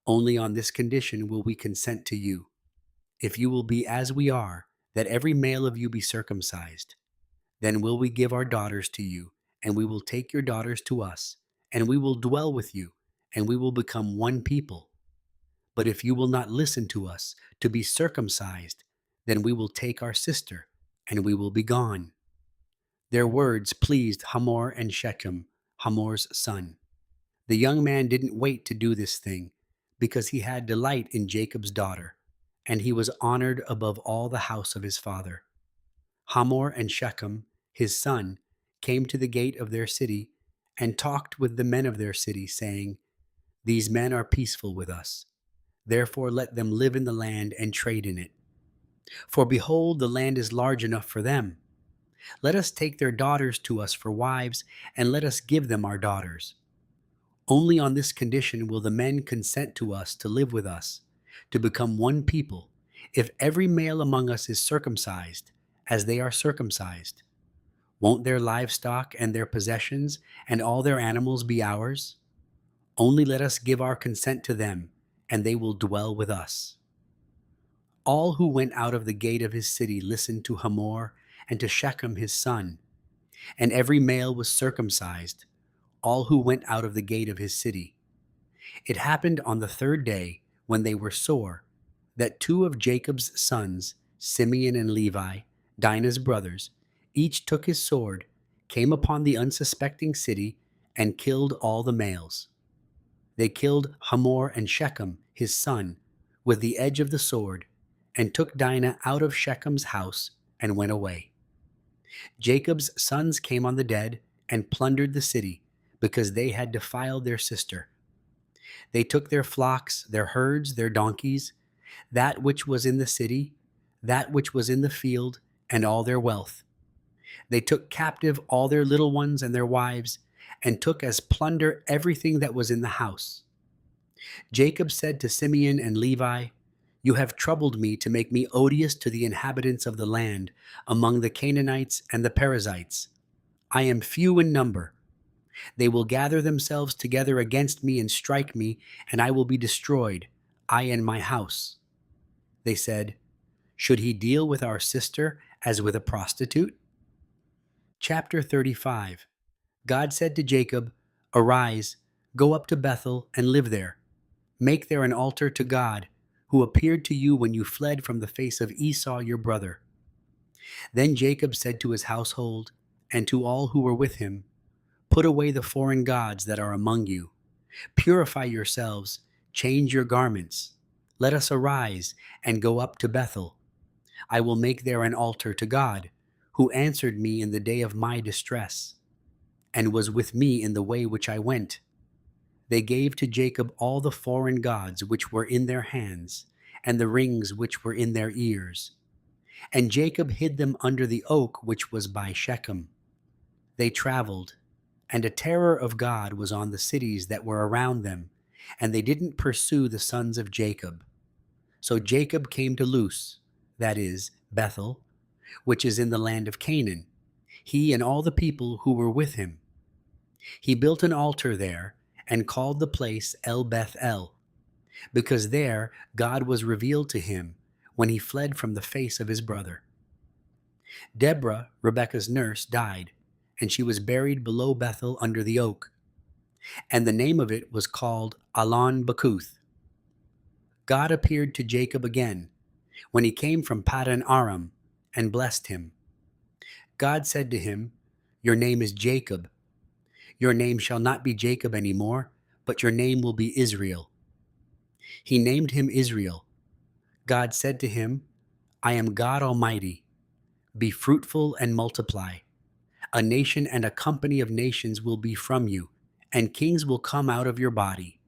Only on this condition will we consent to you, if you will be as we are, that every male of you be circumcised. Then will we give our daughters to you, and we will take your daughters to us, and we will dwell with you, and we will become one people. But if you will not listen to us to be circumcised, then we will take our sister, and we will be gone." Their words pleased Hamor and Shechem, Hamor's son. The young man didn't wait to do this thing, because he had delight in Jacob's daughter, and he was honored above all the house of his father. Hamor and Shechem, his son, came to the gate of their city and talked with the men of their city, saying, "These men are peaceful with us. Therefore let them live in the land and trade in it. For behold, the land is large enough for them. Let us take their daughters to us for wives, and let us give them our daughters. Only on this condition will the men consent to us to live with us, to become one people, if every male among us is circumcised, as they are circumcised. Won't their livestock and their possessions and all their animals be ours? Only let us give our consent to them, and they will dwell with us." All who went out of the gate of his city listened to Hamor and to Shechem his son, and every male was circumcised, all who went out of the gate of his city. It happened on the third day, when they were sore, that two of Jacob's sons, Simeon and Levi, Dinah's brothers, each took his sword, came upon the unsuspecting city, and killed all the males. They killed Hamor and Shechem, his son, with the edge of the sword, and took Dinah out of Shechem's house and went away. Jacob's sons came on the dead and plundered the city, because they had defiled their sister. They took their flocks, their herds, their donkeys, that which was in the city, that which was in the field, and all their wealth. They took captive all their little ones and their wives, and took as plunder everything that was in the house. Jacob said to Simeon and Levi, "You have troubled me to make me odious to the inhabitants of the land, among the Canaanites and the Perizzites. I am few in number. They will gather themselves together against me and strike me, and I will be destroyed, I and my house." They said, "Should he deal with our sister as with a prostitute?" Chapter 35. God said to Jacob, "Arise, go up to Bethel and live there. Make there an altar to God, who appeared to you when you fled from the face of Esau your brother." Then Jacob said to his household and to all who were with him, "Put away the foreign gods that are among you. Purify yourselves, change your garments. Let us arise and go up to Bethel. I will make there an altar to God, who answered me in the day of my distress, and was with me in the way which I went." They gave to Jacob all the foreign gods which were in their hands, and the rings which were in their ears. And Jacob hid them under the oak which was by Shechem. They traveled, and a terror of God was on the cities that were around them, and they didn't pursue the sons of Jacob. So Jacob came to Luz, that is, Bethel, which is in the land of Canaan, he and all the people who were with him. He built an altar there and called the place El Beth El, because there God was revealed to him when he fled from the face of his brother. Deborah, Rebekah's nurse, died, and she was buried below Bethel under the oak, and the name of it was called Alon Bakuth. God appeared to Jacob again when he came from Paddan Aram and blessed him. God said to him, "Your name is Jacob. Your name shall not be Jacob anymore, but your name will be Israel." He named him Israel. God said to him, "I am God Almighty. Be fruitful and multiply. A nation and a company of nations will be from you, and kings will come out of your body.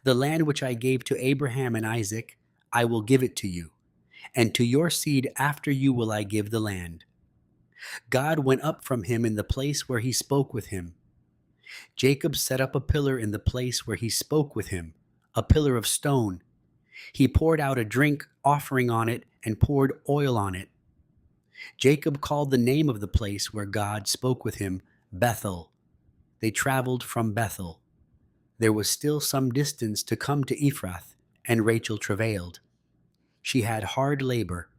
The land which I gave to Abraham and Isaac, I will give it to you. and to your seed after you will I give the land. God went up from him in the place where he spoke with him. Jacob set up a pillar in the place where he spoke with him, a pillar of stone. He poured out a drink offering on it and poured oil on it. Jacob called the name of the place where God spoke with him Bethel. They traveled from Bethel. There was still some distance to come to Ephrath, and Rachel travailed. She had hard labor.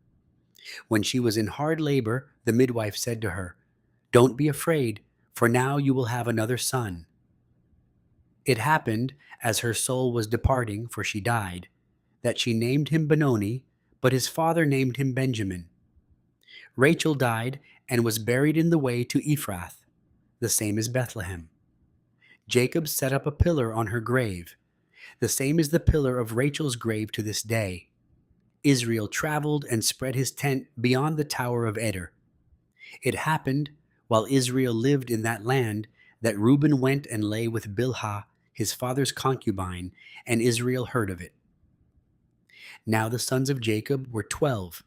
When she was in hard labor, the midwife said to her, "Don't be afraid, for now you will have another son." It happened, as her soul was departing, for she died, that she named him Benoni, but his father named him Benjamin. Rachel died and was buried in the way to Ephrath, the same as Bethlehem. Jacob set up a pillar on her grave. The same is the pillar of Rachel's grave to this day. Israel traveled and spread his tent beyond the Tower of Eder. It happened, while Israel lived in that land, that Reuben went and lay with Bilhah, his father's concubine, and Israel heard of it. Now the sons of Jacob were 12.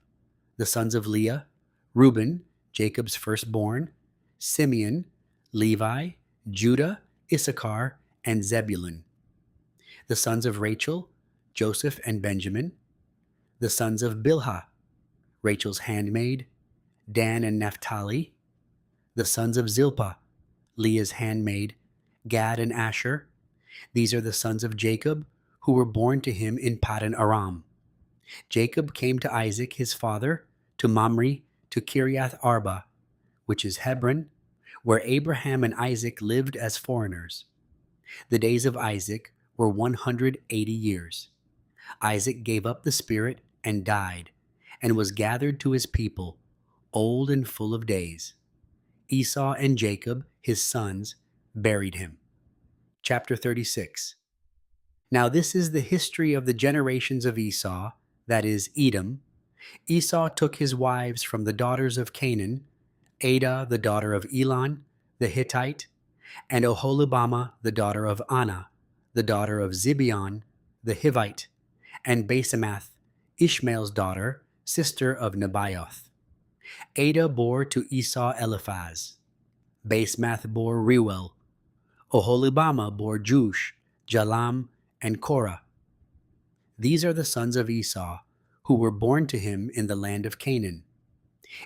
The sons of Leah, Reuben, Jacob's firstborn, Simeon, Levi, Judah, Issachar, and Zebulun. The sons of Rachel, Joseph and Benjamin. The sons of Bilhah, Rachel's handmaid, Dan and Naphtali. The sons of Zilpah, Leah's handmaid, Gad and Asher. These are the sons of Jacob, who were born to him in Paddan Aram. Jacob came to Isaac his father, to Mamre, to Kiriath Arba, which is Hebron, where Abraham and Isaac lived as foreigners. The days of Isaac were 180 years. Isaac gave up the spirit and died, and was gathered to his people, old and full of days. Esau and Jacob, his sons, buried him. Chapter 36. Now this is the history of the generations of Esau, that is, Edom. Esau took his wives from the daughters of Canaan, Adah the daughter of Elon, the Hittite, and Oholibamah the daughter of Anah, the daughter of Zibeon, the Hivite, and Basemath, Ishmael's daughter, sister of Nebaioth. Adah bore to Esau Eliphaz. Basemath bore Reuel. Oholibamah bore Jush, Jalam, and Korah. These are the sons of Esau, who were born to him in the land of Canaan.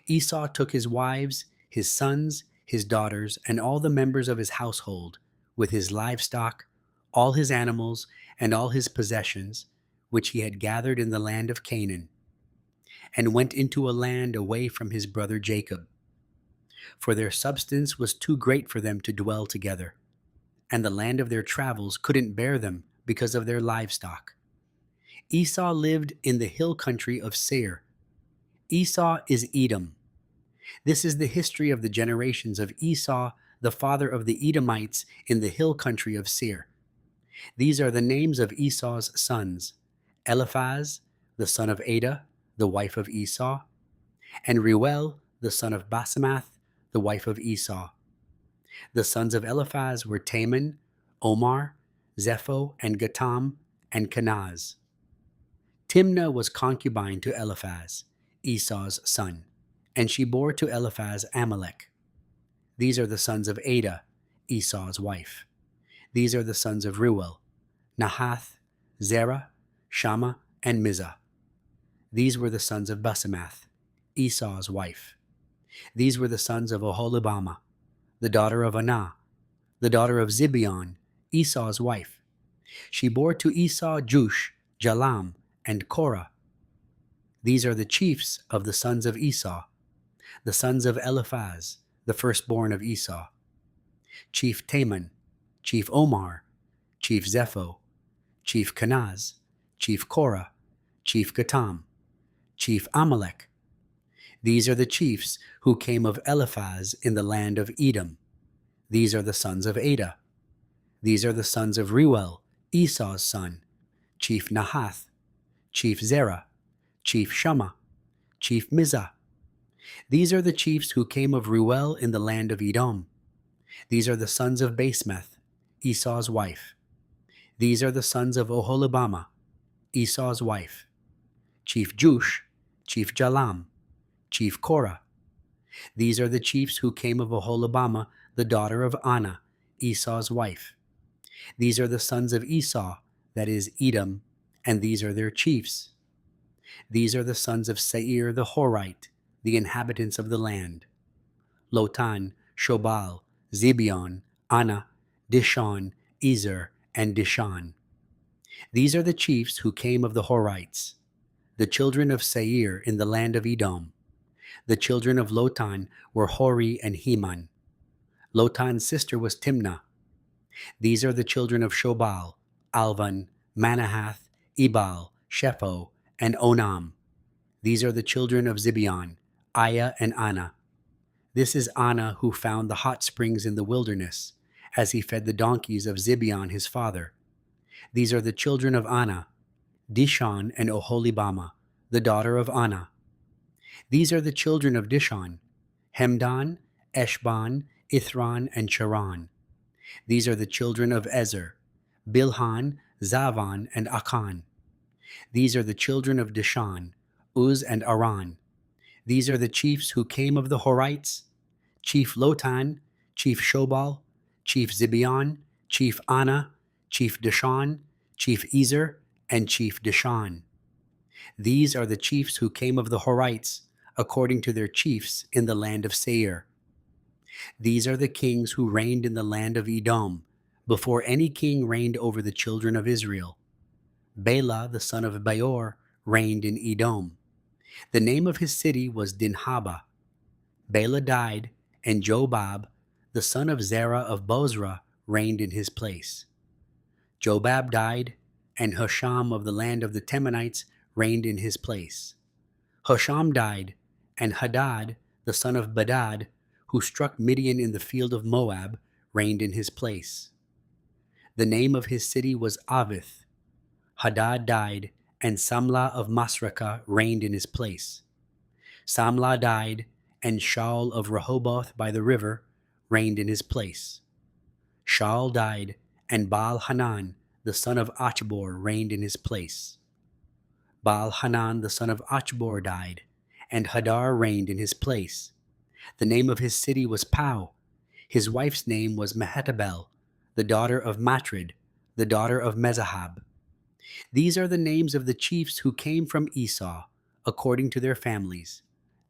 Esau took his wives, his sons, his daughters, and all the members of his household, with his livestock, all his animals, and all his possessions, which he had gathered in the land of Canaan, and went into a land away from his brother Jacob. For their substance was too great for them to dwell together, and the land of their travels couldn't bear them because of their livestock. Esau lived in the hill country of Seir. Esau is Edom. This is the history of the generations of Esau, the father of the Edomites in the hill country of Seir. These are the names of Esau's sons: Eliphaz, the son of Adah, the wife of Esau, and Reuel, the son of Basemath, the wife of Esau. The sons of Eliphaz were Taman, Omar, Zepho, and Gatam, and Kenaz. Timnah was concubine to Eliphaz, Esau's son, and she bore to Eliphaz Amalek. These are the sons of Adah, Esau's wife. These are the sons of Reuel: Nahath, Zerah, Shammah, and Mizah. These were the sons of Basemath, Esau's wife. These were the sons of Oholibamah, the daughter of Anah, the daughter of Zibeon, Esau's wife. She bore to Esau Jush, Jalam, and Korah. These are the chiefs of the sons of Esau, the sons of Eliphaz, the firstborn of Esau: Chief Taman, Chief Omar, Chief Zepho, Chief Kenaz, Chief Korah, Chief Gatam, Chief Amalek. These are the chiefs who came of Eliphaz in the land of Edom. These are the sons of Adah. These are the sons of Reuel, Esau's son: Chief Nahath, Chief Zerah, Chief Shammah, Chief Mizah. These are the chiefs who came of Reuel in the land of Edom. These are the sons of Basemath, Esau's wife. These are the sons of Oholibamah, Esau's wife: Chief Jush, Chief Jalam, Chief Korah. These are the chiefs who came of Oholibamah, the daughter of Anah, Esau's wife. These are the sons of Esau, that is, Edom, and these are their chiefs. These are the sons of Seir the Horite, the inhabitants of the land: Lotan, Shobal, Zibeon, Anah, Dishon, Ezer, and Dishan. These are the chiefs who came of the Horites, the children of Seir in the land of Edom. The children of Lotan were Hori and Heman. Lotan's sister was Timnah. These are the children of Shobal: Alvan, Manahath, Ebal, Shepho, and Onam. These are the children of Zibeon: Aya and Anah. This is Anah who found the hot springs in the wilderness, as he fed the donkeys of Zibeon his father. These are the children of Anah: Dishon and Oholibamah, the daughter of Anah. These are the children of Dishon: Hemdan, Eshban, Ithran, and Charan. These are the children of Ezer: Bilhan, Zavan, and Akan. These are the children of Dishan: Uz and Aran. These are the chiefs who came of the Horites: Chief Lotan, Chief Shobal, Chief Zibeon, Chief Anah, Chief Dishan, Chief Ezer, and Chief Dishan. These are the chiefs who came of the Horites, according to their chiefs in the land of Seir. These are the kings who reigned in the land of Edom, before any king reigned over the children of Israel. Bela, the son of Beor, reigned in Edom. The name of his city was Dinhaba. Bela died, and Jobab, the son of Zerah of Bozrah, reigned in his place. Jobab died, and Husham of the land of the Temanites reigned in his place. Husham died, and Hadad, the son of Bedad, who struck Midian in the field of Moab, reigned in his place. The name of his city was Avith. Hadad died, and Samlah of Masrekah reigned in his place. Samlah died, and Shaul of Rehoboth by the river reigned in his place. Shaul died, and Baal-Hanan, the son of Achbor, reigned in his place. Baal-Hanan, the son of Achbor, died, and Hadar reigned in his place. The name of his city was Pau. His wife's name was Mehetabel, the daughter of Matred, the daughter of Mezahab. These are the names of the chiefs who came from Esau, according to their families,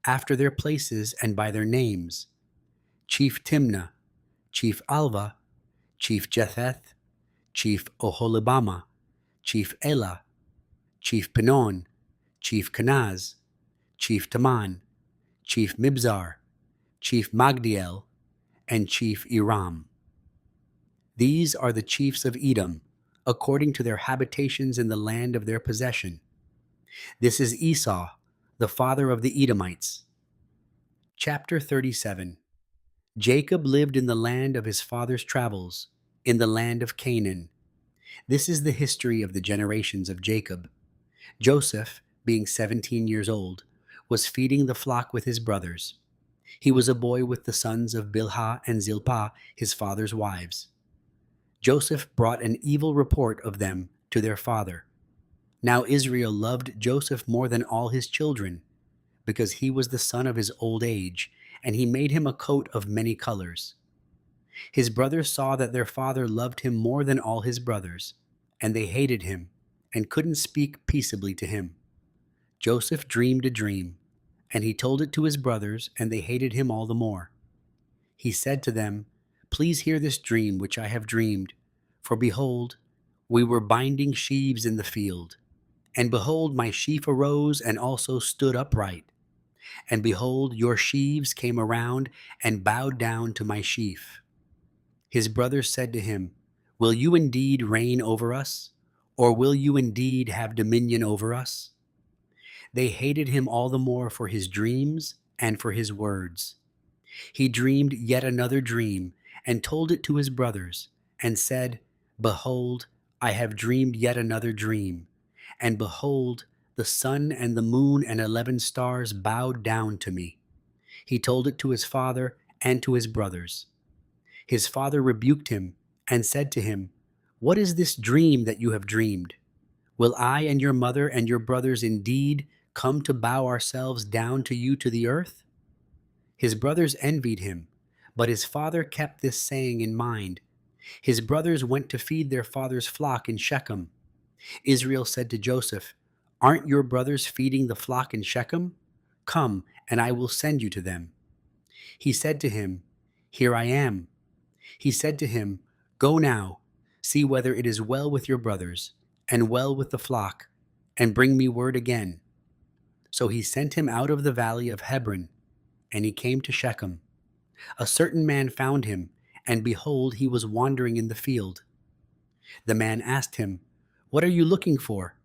after their places and by their names: Chief Timnah, Chief Alva, Chief Jetheth, Chief Oholibamah, Chief Elah, Chief Pinon, Chief Kenaz, Chief Taman, Chief Mibzar, Chief Magdiel, and Chief Iram. These are the chiefs of Edom, according to their habitations in the land of their possession. This is Esau, the father of the Edomites. Chapter 37. Jacob lived in the land of his father's travels, in the land of Canaan. This is the history of the generations of Jacob. Joseph, being 17 years old, was feeding the flock with his brothers. He was a boy with the sons of Bilhah and Zilpah, his father's wives. Joseph brought an evil report of them to their father. Now Israel loved Joseph more than all his children, because he was the son of his old age, and he made him a coat of many colors. His brothers saw that their father loved him more than all his brothers, and they hated him, and couldn't speak peaceably to him. Joseph dreamed a dream, and he told it to his brothers, and they hated him all the more. He said to them, "Please hear this dream which I have dreamed. For behold, we were binding sheaves in the field. And behold, my sheaf arose and also stood upright. And behold, your sheaves came around and bowed down to my sheaf." His brothers said to him, "Will you indeed reign over us? Or will you indeed have dominion over us?" They hated him all the more for his dreams and for his words. He dreamed yet another dream and told it to his brothers, and said, "Behold, I have dreamed yet another dream. And behold, the sun and the moon and 11 stars bowed down to me." He told it to his father and to his brothers. His father rebuked him and said to him, "What is this dream that you have dreamed? Will I and your mother and your brothers indeed come to bow ourselves down to you to the earth? His brothers envied him, but his father kept this saying in mind. His brothers went to feed their father's flock in Shechem. Israel said to Joseph, "Aren't your brothers feeding the flock in Shechem? Come, and I will send you to them." He said to him, "Here I am." He said to him, "Go now, see whether it is well with your brothers, and well with the flock, and bring me word again." So he sent him out of the valley of Hebron, and he came to Shechem. A certain man found him, and behold, he was wandering in the field. The man asked him, "What are you looking for?"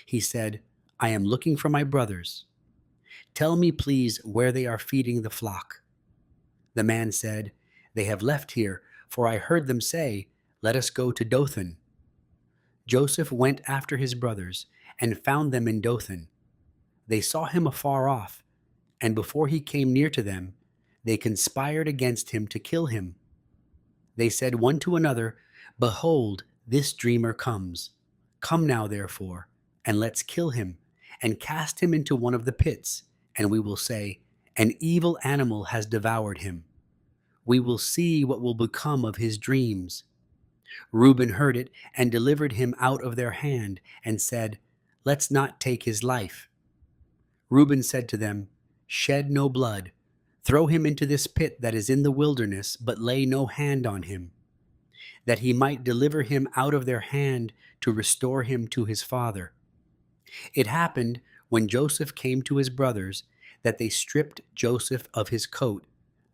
He said, "I am looking for my brothers. Tell me, please, where they are feeding the flock." The man said, "They have left here, for I heard them say, 'Let us go to Dothan.'" Joseph went after his brothers and found them in Dothan. They saw him afar off, and before he came near to them, they conspired against him to kill him. They said one to another, "Behold, this dreamer comes. Come now, therefore, and let's kill him, and cast him into one of the pits, and we will say, 'An evil animal has devoured him.' We will see what will become of his dreams." Reuben heard it and delivered him out of their hand, and said, "Let's not take his life." Reuben said to them, "Shed no blood. Throw him into this pit that is in the wilderness, but lay no hand on him, that he might deliver him out of their hand to restore him to his father." It happened, when Joseph came to his brothers, that they stripped Joseph of his coat,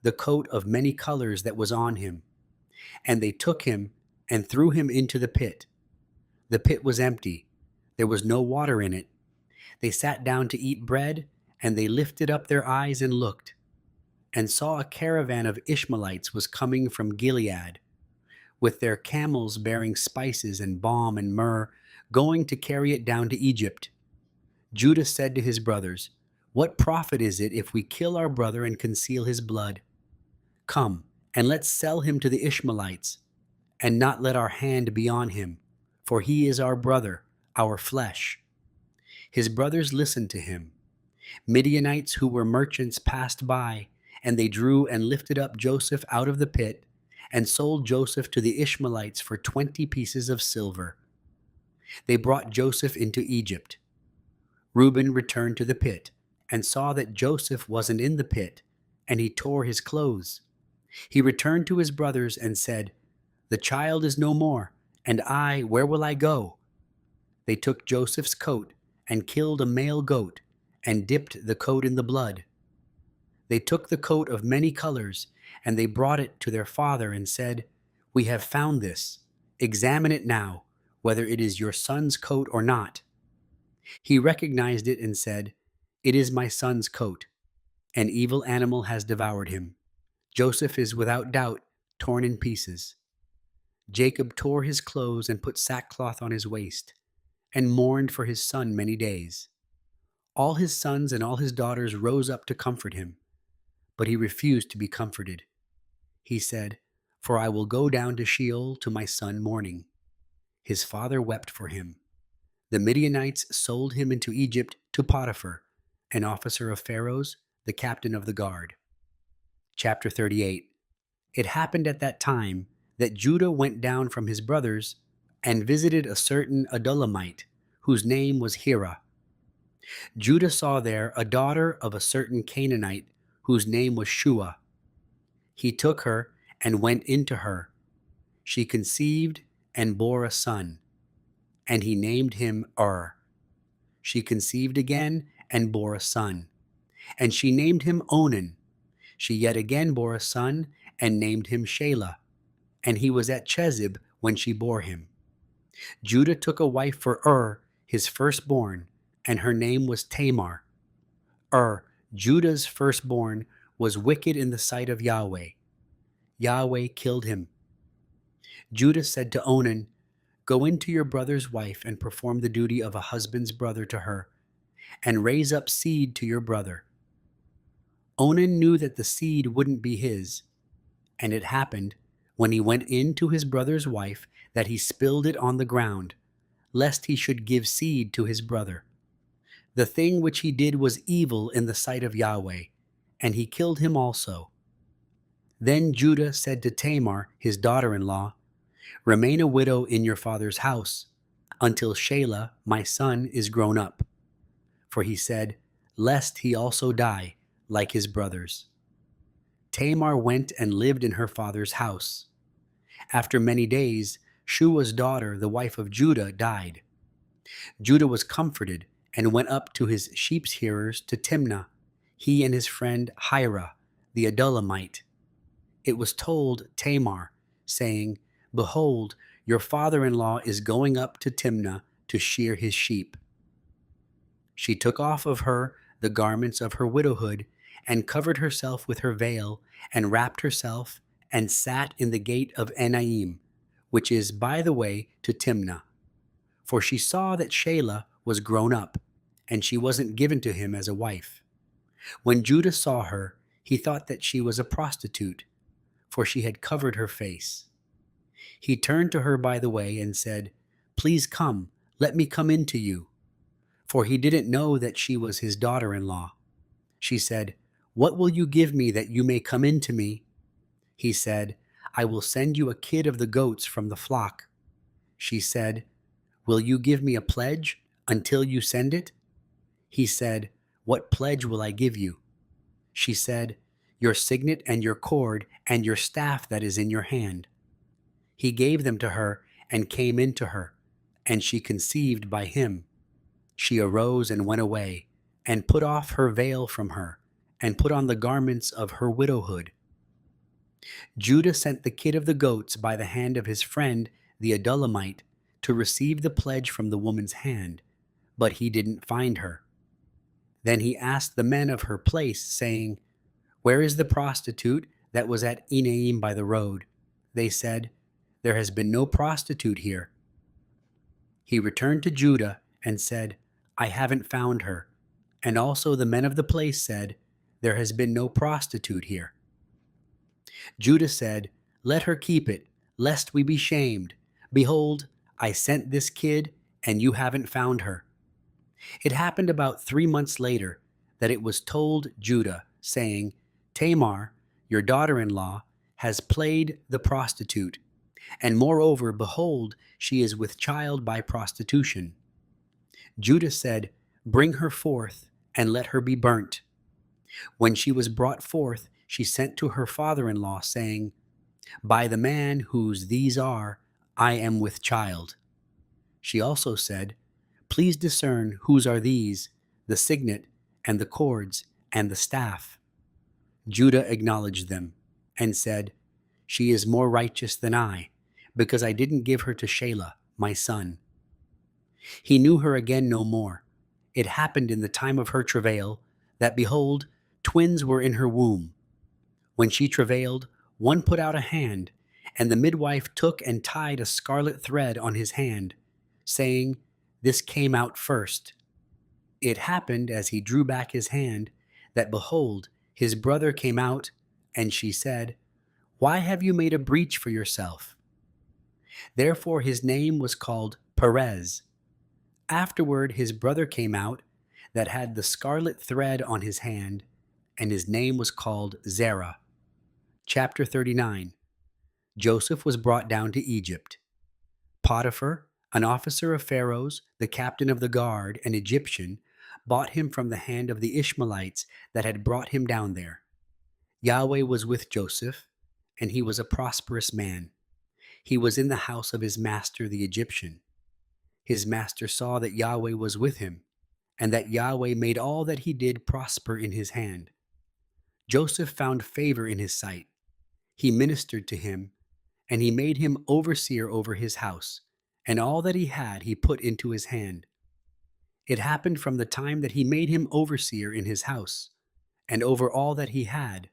the coat of many colors that was on him, and they took him and threw him into the pit. The pit was empty. There was no water in it. They sat down to eat bread, and they lifted up their eyes and looked, and saw a caravan of Ishmaelites was coming from Gilead, with their camels bearing spices and balm and myrrh, going to carry it down to Egypt. Judah said to his brothers, "What profit is it if we kill our brother and conceal his blood? Come, and let's sell him to the Ishmaelites, and not let our hand be on him, for he is our brother, our flesh." His brothers listened to him. Midianites who were merchants passed by, and they drew and lifted up Joseph out of the pit, and sold Joseph to the Ishmaelites for 20 pieces of silver. They brought Joseph into Egypt. Reuben returned to the pit, and saw that Joseph wasn't in the pit, and he tore his clothes. He returned to his brothers and said, "The child is no more, and I, where will I go?" They took Joseph's coat, and killed a male goat, and dipped the coat in the blood. They took the coat of many colors, and they brought it to their father and said, "We have found this. Examine it now, whether it is your son's coat or not." He recognized it and said, "It is my son's coat. An evil animal has devoured him. Joseph is without doubt torn in pieces." Jacob tore his clothes and put sackcloth on his waist, and mourned for his son many days. All his sons and all his daughters rose up to comfort him, but he refused to be comforted. He said, "For I will go down to Sheol to my son mourning." His father wept for him. The Midianites sold him into Egypt to Potiphar, an officer of Pharaoh's, the captain of the guard. Chapter 38. It happened at that time that Judah went down from his brothers and visited a certain Adullamite, whose name was Hira. Judah saw there a daughter of a certain Canaanite, whose name was Shua. He took her and went into her. She conceived and bore a son, and he named him She conceived again and bore a son, and she named him Onan. She yet again bore a son, and named him Shelah, and he was at Chezib when she bore him. Judah took a wife for his firstborn, and her name was Tamar. Judah's firstborn, was wicked in the sight of Yahweh. Yahweh killed him. Judah said to Onan, "Go into your brother's wife and perform the duty of a husband's brother to her, and raise up seed to your brother." Onan knew that the seed wouldn't be his, and it happened, when he went in to his brother's wife, that he spilled it on the ground, lest he should give seed to his brother. The thing which he did was evil in the sight of Yahweh, and he killed him also. Then Judah said to Tamar, his daughter-in-law, "Remain a widow in your father's house, until Shelah, my son, is grown up." For he said, "Lest he also die, like his brothers." Tamar went and lived in her father's house. After many days, Shua's daughter, the wife of Judah, died. Judah was comforted and went up to his sheep-shearers to Timnah, he and his friend Hira, the Adullamite. It was told Tamar, saying, "Behold, your father-in-law is going up to Timnah to shear his sheep." She took off of her the garments of her widowhood, and covered herself with her veil, and wrapped herself, and sat in the gate of Enaim, which is by the way to Timnah. For she saw that Shelah was grown up, and she wasn't given to him as a wife. When Judah saw her, he thought that she was a prostitute, for she had covered her face. He turned to her by the way and said, "Please come, let me come in to you." For he didn't know that she was his daughter-in-law. She said, "What will you give me that you may come in to me?" He said, "I will send you a kid of the goats from the flock." She said, "Will you give me a pledge until you send it?" He said, "What pledge will I give you?" She said, "Your signet and your cord and your staff that is in your hand." He gave them to her and came in to her, and she conceived by him. She arose and went away, and put off her veil from her, and put on the garments of her widowhood. Judah sent the kid of the goats by the hand of his friend the Adullamite to receive the pledge from the woman's hand, but he didn't find her. Then he asked the men of her place, saying, "Where is the prostitute that was at Enaim by the road?" They said, "There has been no prostitute here." He returned to Judah and said, "I haven't found her." And also the men of the place said, "There has been no prostitute here." Judah said, "Let her keep it, lest we be shamed. Behold, I sent this kid, and you haven't found her." It happened about 3 months later that it was told Judah, saying, "Tamar, your daughter-in-law, has played the prostitute, and moreover, behold, she is with child by prostitution." Judah said, "Bring her forth, and let her be burnt." When she was brought forth, she sent to her father-in-law, saying, "By the man whose these are, I am with child." She also said, "Please discern whose are these, the signet, and the cords, and the staff." Judah acknowledged them, and said, "She is more righteous than I, because I didn't give her to Shelah, my son." He knew her again no more. It happened in the time of her travail, that, behold, twins were in her womb. When she travailed, one put out a hand, and the midwife took and tied a scarlet thread on his hand, saying, "This came out first." It happened, as he drew back his hand, that, behold, his brother came out, and she said, "Why have you made a breach for yourself?" Therefore his name was called Perez. Afterward his brother came out, that had the scarlet thread on his hand, and his name was called Zerah. Chapter 39. Joseph was brought down to Egypt. Potiphar, an officer of Pharaoh's, the captain of the guard, an Egyptian, bought him from the hand of the Ishmaelites that had brought him down there. Yahweh was with Joseph, and he was a prosperous man. He was in the house of his master the Egyptian. His master saw that Yahweh was with him, and that Yahweh made all that he did prosper in his hand. Joseph found favor in his sight. He ministered to him, and he made him overseer over his house, and all that he had he put into his hand. It happened from the time that he made him overseer in his house, and over all that he had,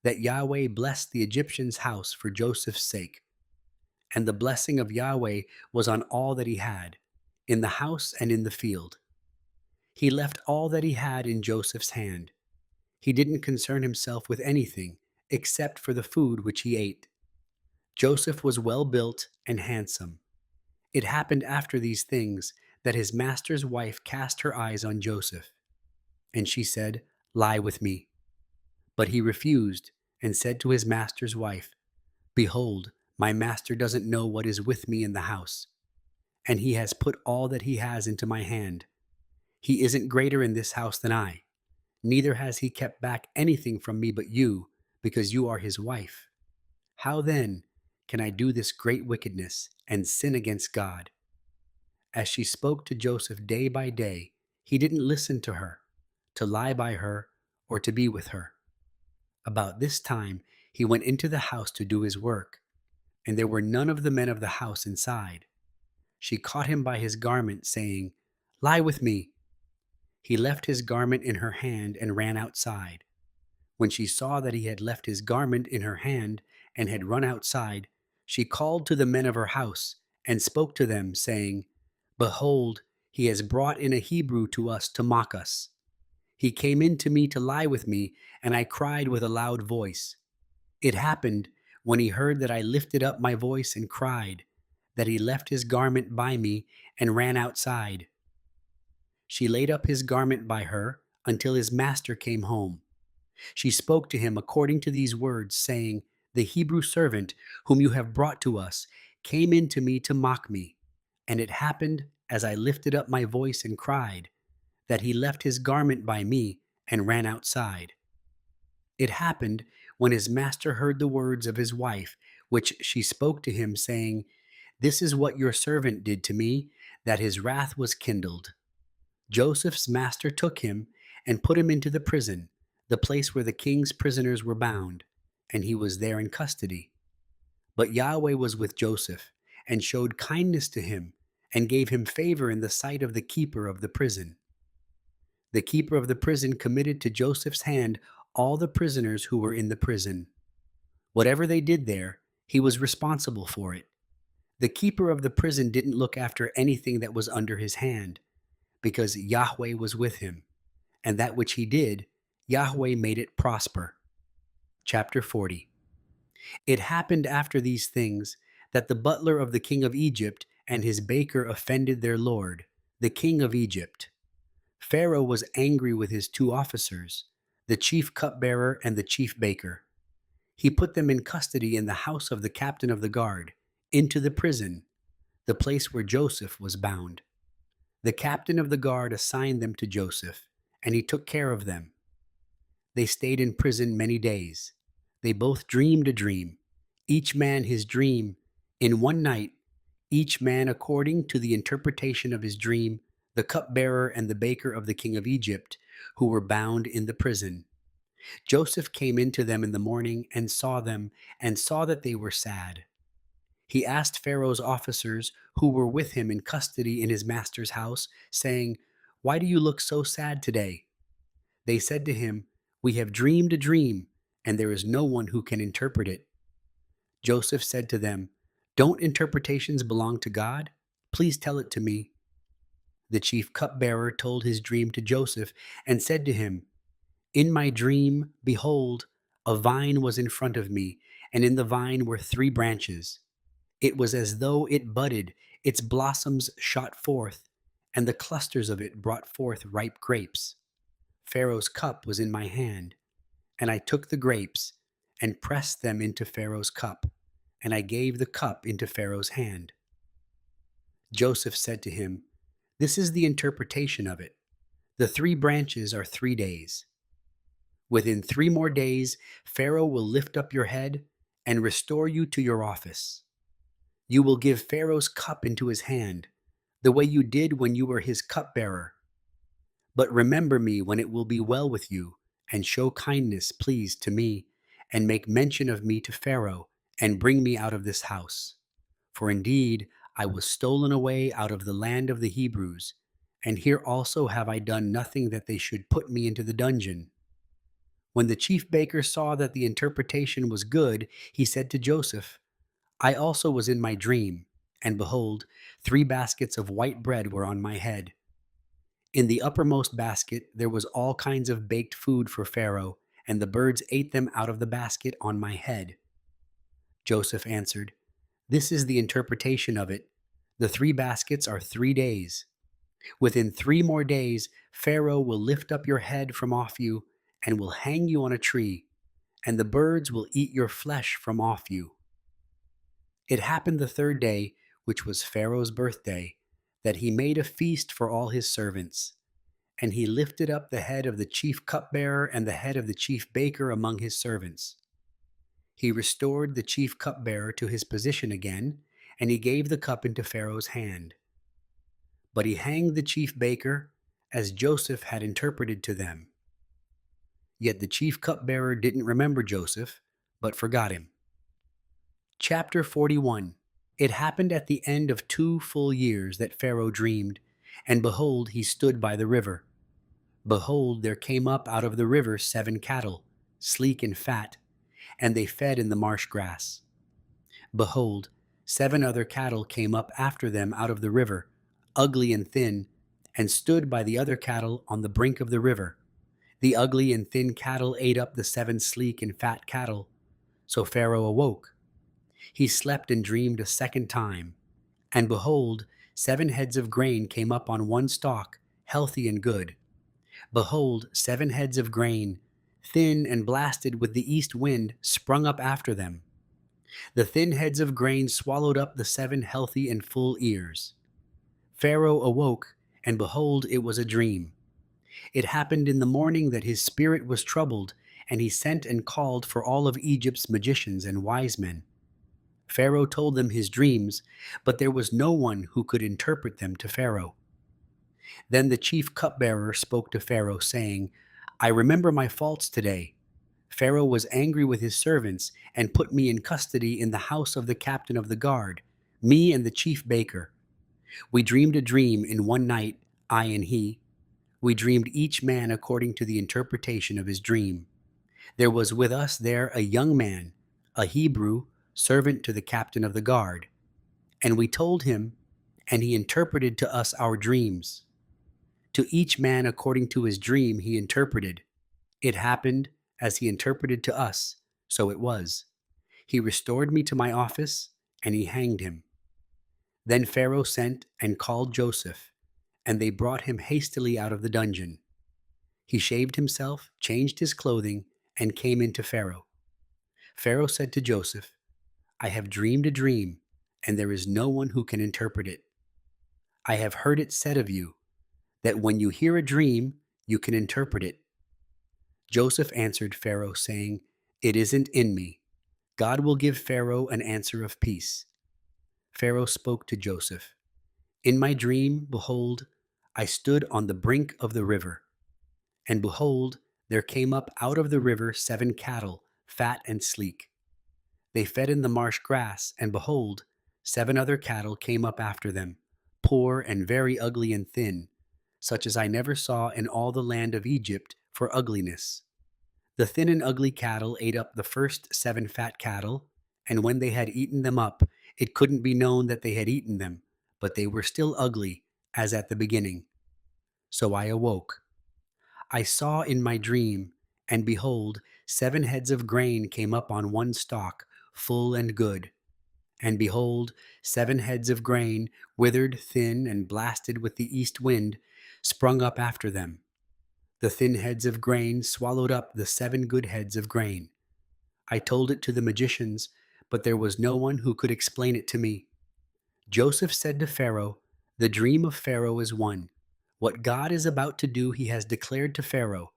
that Yahweh blessed the Egyptian's house for Joseph's sake. And the blessing of Yahweh was on all that he had, in the house and in the field. He left all that he had in Joseph's hand. He didn't concern himself with anything except for the food which he ate. Joseph was well built and handsome. It happened after these things that his master's wife cast her eyes on Joseph, and she said, "Lie with me." But he refused and said to his master's wife, "Behold, my master doesn't know what is with me in the house, and he has put all that he has into my hand. He isn't greater in this house than I, neither has he kept back anything from me but you, because you are his wife. How then can I do this great wickedness and sin against God?" As she spoke to Joseph day by day, he didn't listen to her, to lie by her, or to be with her. About this time he went into the house to do his work, and there were none of the men of the house inside. She caught him by his garment, saying, "Lie with me." He left his garment in her hand and ran outside. When she saw that he had left his garment in her hand and had run outside, she called to the men of her house and spoke to them, saying, "Behold, he has brought in a Hebrew to us to mock us. He came in to me to lie with me, and I cried with a loud voice. It happened, when he heard that I lifted up my voice and cried, that he left his garment by me and ran outside." She laid up his garment by her until his master came home. She spoke to him according to these words, saying, "The Hebrew servant whom you have brought to us came in to me to mock me. And it happened, as I lifted up my voice and cried, that he left his garment by me and ran outside." It happened, when his master heard the words of his wife, which she spoke to him, saying, "This is what your servant did to me," that his wrath was kindled. Joseph's master took him and put him into the prison, the place where the king's prisoners were bound, and he was there in custody. But Yahweh was with Joseph, and showed kindness to him, and gave him favor in the sight of the keeper of the prison. The keeper of the prison committed to Joseph's hand all the prisoners who were in the prison. Whatever they did there, he was responsible for it. The keeper of the prison didn't look after anything that was under his hand, because Yahweh was with him, and that which he did, Yahweh made it prosper. Chapter 40. It happened after these things that the butler of the king of Egypt and his baker offended their lord, the king of Egypt. Pharaoh was angry with his two officers, the chief cupbearer and the chief baker. He put them in custody in the house of the captain of the guard, into the prison, the place where Joseph was bound. The captain of the guard assigned them to Joseph, and he took care of them. They stayed in prison many days. They both dreamed a dream, each man his dream, in one night, each man according to the interpretation of his dream, the cupbearer and the baker of the king of Egypt, who were bound in the prison. Joseph came in to them in the morning and saw them, and saw that they were sad. He asked Pharaoh's officers who were with him in custody in his master's house, saying, "Why do you look so sad today?" They said to him, "We have dreamed a dream, and there is no one who can interpret it." Joseph said to them, "Don't interpretations belong to God? Please tell it to me." The chief cupbearer told his dream to Joseph and said to him, "In my dream, behold, a vine was in front of me, and in the vine were 3 branches. It was as though it budded, its blossoms shot forth, and the clusters of it brought forth ripe grapes. Pharaoh's cup was in my hand, and I took the grapes and pressed them into Pharaoh's cup, and I gave the cup into Pharaoh's hand." Joseph said to him, "This is the interpretation of it. The 3 branches are 3 days. Within 3 more days, Pharaoh will lift up your head and restore you to your office. You will give Pharaoh's cup into his hand, the way you did when you were his cupbearer. But remember me when it will be well with you, and show kindness, please, to me, and make mention of me to Pharaoh, and bring me out of this house. For indeed, I was stolen away out of the land of the Hebrews, and here also have I done nothing that they should put me into the dungeon." When the chief baker saw that the interpretation was good, he said to Joseph, "I also was in my dream, and behold, 3 baskets of white bread were on my head. In the uppermost basket there was all kinds of baked food for Pharaoh, and the birds ate them out of the basket on my head." Joseph answered, "This is the interpretation of it. The 3 baskets are 3 days. Within 3 more days, Pharaoh will lift up your head from off you and will hang you on a tree, and the birds will eat your flesh from off you. It happened the third day, which was Pharaoh's birthday, that he made a feast for all his servants. And he lifted up the head of the chief cupbearer and the head of the chief baker among his servants. He restored the chief cupbearer to his position again, and he gave the cup into Pharaoh's hand. But he hanged the chief baker, as Joseph had interpreted to them. Yet the chief cupbearer didn't remember Joseph, but forgot him. Chapter 41. It happened at the end of 2 full years that Pharaoh dreamed, and behold, he stood by the river. Behold, there came up out of the river 7 cattle, sleek and fat, and they fed in the marsh grass. Behold, 7 other cattle came up after them out of the river, ugly and thin, and stood by the other cattle on the brink of the river. The ugly and thin cattle ate up the 7 sleek and fat cattle. So Pharaoh awoke. He slept and dreamed a second time. And behold, 7 heads of grain came up on one stalk, healthy and good. Behold, 7 heads of grain, thin and blasted with the east wind, sprung up after them. The thin heads of grain swallowed up the 7 healthy and full ears. Pharaoh awoke, and behold, it was a dream. It happened in the morning that his spirit was troubled, and he sent and called for all of Egypt's magicians and wise men. Pharaoh told them his dreams, but there was no one who could interpret them to Pharaoh. Then the chief cupbearer spoke to Pharaoh, saying, I remember my faults today. Pharaoh was angry with his servants and put me in custody in the house of the captain of the guard, me and the chief baker. We dreamed a dream in one night, I and he. We dreamed each man according to the interpretation of his dream. There was with us there a young man, a Hebrew, servant to the captain of the guard. And we told him, and he interpreted to us our dreams. To each man according to his dream he interpreted. It happened as he interpreted to us, so it was. He restored me to my office, and he hanged him. Then Pharaoh sent and called Joseph, and they brought him hastily out of the dungeon. He shaved himself, changed his clothing, and came into Pharaoh. Pharaoh said to Joseph, I have dreamed a dream, and there is no one who can interpret it. I have heard it said of you, that when you hear a dream, you can interpret it. Joseph answered Pharaoh, saying, It isn't in me. God will give Pharaoh an answer of peace. Pharaoh spoke to Joseph, In my dream, behold, I stood on the brink of the river. And behold, there came up out of the river 7 cattle, fat and sleek. They fed in the marsh grass, and behold, 7 other cattle came up after them, poor and very ugly and thin, such as I never saw in all the land of Egypt for ugliness. The thin and ugly cattle ate up the first 7 fat cattle, and when they had eaten them up, it couldn't be known that they had eaten them, but they were still ugly, as at the beginning. So I awoke. I saw in my dream, and behold, 7 heads of grain came up on one stalk, full and good. And behold, 7 heads of grain, withered, thin, and blasted with the east wind, sprung up after them. The thin heads of grain swallowed up the 7 good heads of grain. I told it to the magicians, but there was no one who could explain it to me. Joseph said to Pharaoh, The dream of Pharaoh is one. What God is about to do he has declared to Pharaoh.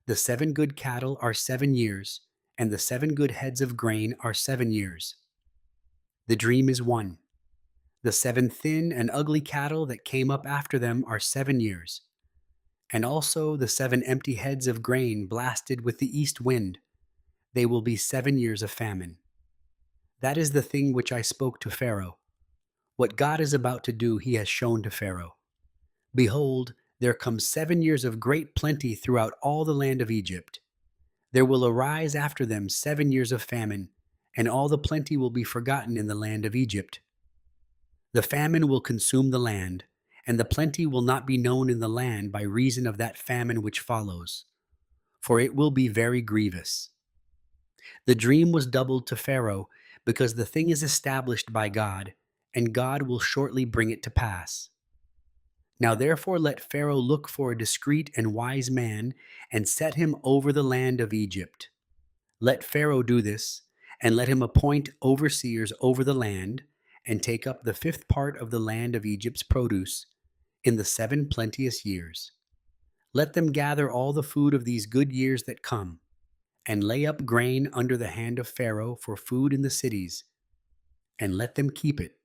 The 7 good cattle are 7 years, and the 7 good heads of grain are 7 years. The dream is one. The 7 thin and ugly cattle that came up after them are 7 years. And also the 7 empty heads of grain blasted with the east wind. They will be 7 years of famine. That is the thing which I spoke to Pharaoh. What God is about to do he has shown to Pharaoh. Behold, there come 7 years of great plenty throughout all the land of Egypt. There will arise after them 7 years of famine, and all the plenty will be forgotten in the land of Egypt. The famine will consume the land, and the plenty will not be known in the land by reason of that famine which follows, for it will be very grievous. The dream was doubled to Pharaoh, because the thing is established by God, and God will shortly bring it to pass. Now therefore let Pharaoh look for a discreet and wise man, and set him over the land of Egypt. Let Pharaoh do this, and let him appoint overseers over the land, and take up the fifth part of the land of Egypt's produce in the 7 plenteous years. Let them gather all the food of these good years that come, and lay up grain under the hand of Pharaoh for food in the cities, and let them keep it.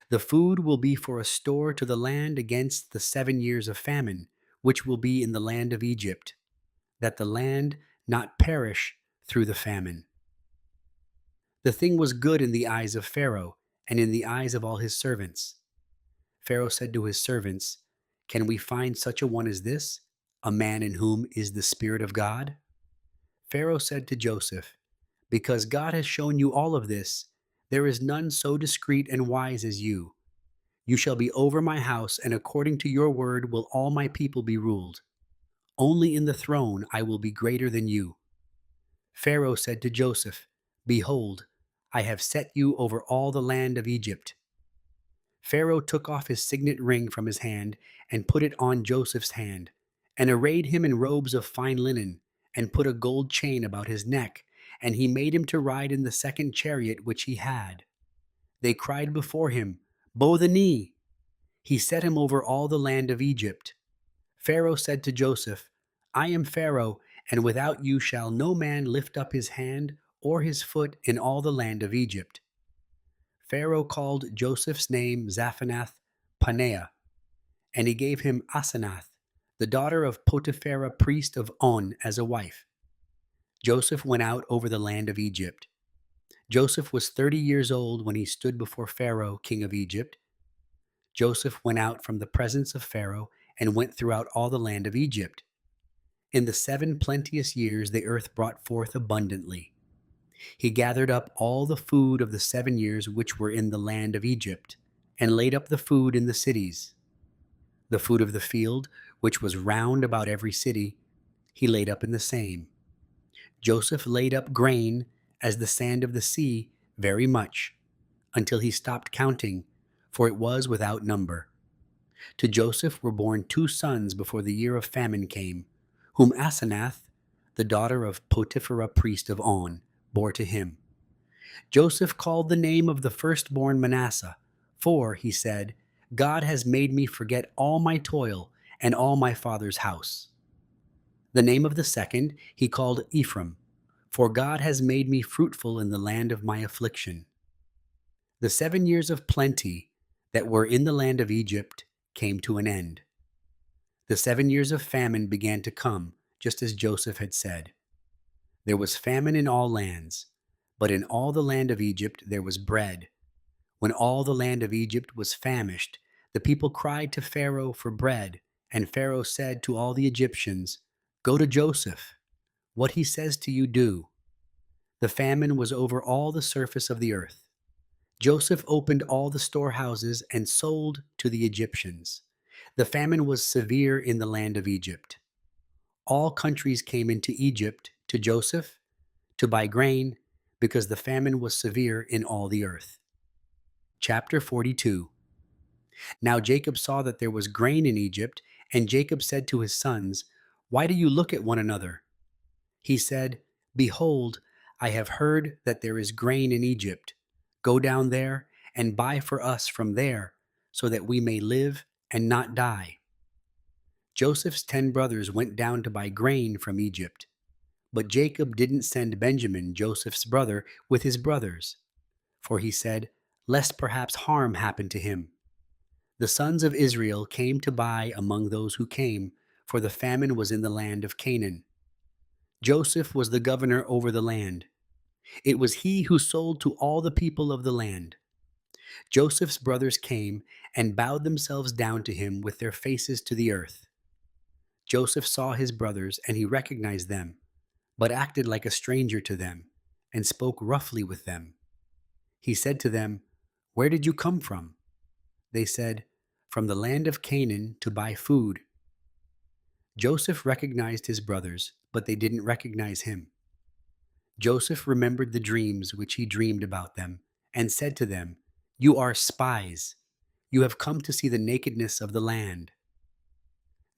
The food will be for a store to the land against the 7 years of famine, which will be in the land of Egypt, that the land not perish through the famine. The thing was good in the eyes of Pharaoh, and in the eyes of all his servants. Pharaoh said to his servants, "Can we find such a one as this, a man in whom is the Spirit of God?" Pharaoh said to Joseph, "Because God has shown you all of this, there is none so discreet and wise as you. You shall be over my house, and according to your word will all my people be ruled. Only in the throne I will be greater than you." Pharaoh said to Joseph, "Behold, I have set you over all the land of Egypt." Pharaoh took off his signet ring from his hand and put it on Joseph's hand, and arrayed him in robes of fine linen, and put a gold chain about his neck, and he made him to ride in the second chariot which he had. They cried before him, "Bow the knee." He set him over all the land of Egypt. Pharaoh said to Joseph, "I am Pharaoh, and without you shall no man lift up his hand or his foot in all the land of Egypt." Pharaoh called Joseph's name Zaphanath Paneah, and he gave him Asenath, the daughter of Potiphera priest of On, as a wife. Joseph went out over the land of Egypt. Joseph was 30 years old when he stood before Pharaoh, king of Egypt. Joseph went out from the presence of Pharaoh and went throughout all the land of Egypt. In the 7 plenteous years the earth brought forth abundantly. He gathered up all the food of the 7 years which were in the land of Egypt, and laid up the food in the cities. The food of the field, which was round about every city, he laid up in the same. Joseph laid up grain as the sand of the sea, very much, until he stopped counting, for it was without number. To Joseph were born 2 sons before the year of famine came, whom Asenath, the daughter of Potiphera priest of On, bore to him. Joseph called the name of the firstborn Manasseh, for, he said, God has made me forget all my toil and all my father's house. The name of the second he called Ephraim, for God has made me fruitful in the land of my affliction. The 7 years of plenty that were in the land of Egypt came to an end. The 7 years of famine began to come, just as Joseph had said. There was famine in all lands, but in all the land of Egypt there was bread. When all the land of Egypt was famished, the people cried to Pharaoh for bread, and Pharaoh said to all the Egyptians, "Go to Joseph. What he says to you, do." The famine was over all the surface of the earth. Joseph opened all the storehouses and sold to the Egyptians. The famine was severe in the land of Egypt. All countries came into Egypt to Joseph to buy grain, because the famine was severe in all the earth. Chapter 42. Now Jacob saw that there was grain in Egypt, and Jacob said to his sons, "Why do you look at one another?" He said, "Behold, I have heard that there is grain in Egypt. Go down there and buy for us from there, so that we may live and not die." Joseph's 10 brothers went down to buy grain from Egypt. But Jacob didn't send Benjamin, Joseph's brother, with his brothers, for he said, "Lest perhaps harm happen to him." The sons of Israel came to buy among those who came, for the famine was in the land of Canaan. Joseph was the governor over the land. It was he who sold to all the people of the land. Joseph's brothers came and bowed themselves down to him with their faces to the earth. Joseph saw his brothers, and he recognized them, but acted like a stranger to them, and spoke roughly with them. He said to them, "Where did you come from?" They said, "From the land of Canaan to buy food." Joseph recognized his brothers, but they didn't recognize him. Joseph remembered the dreams which he dreamed about them, and said to them, "You are spies. You have come to see the nakedness of the land.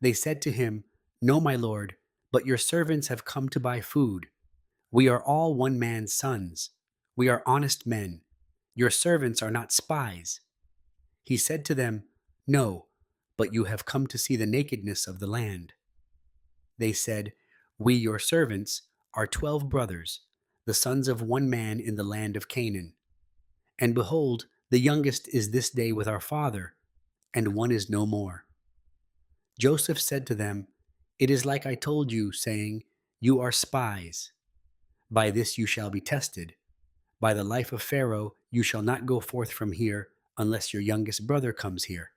They said to him, No, my lord, but your servants have come to buy food. We are all one man's sons. We are honest men. Your servants are not spies. He said to them, No, but you have come to see the nakedness of the land. They said, We, your servants, are 12 brothers, the sons of one man in the land of Canaan. And behold, the youngest is this day with our father, and one is no more. Joseph said to them, It is like I told you, saying, You are spies. By this you shall be tested. By the life of Pharaoh, you shall not go forth from here unless your youngest brother comes here.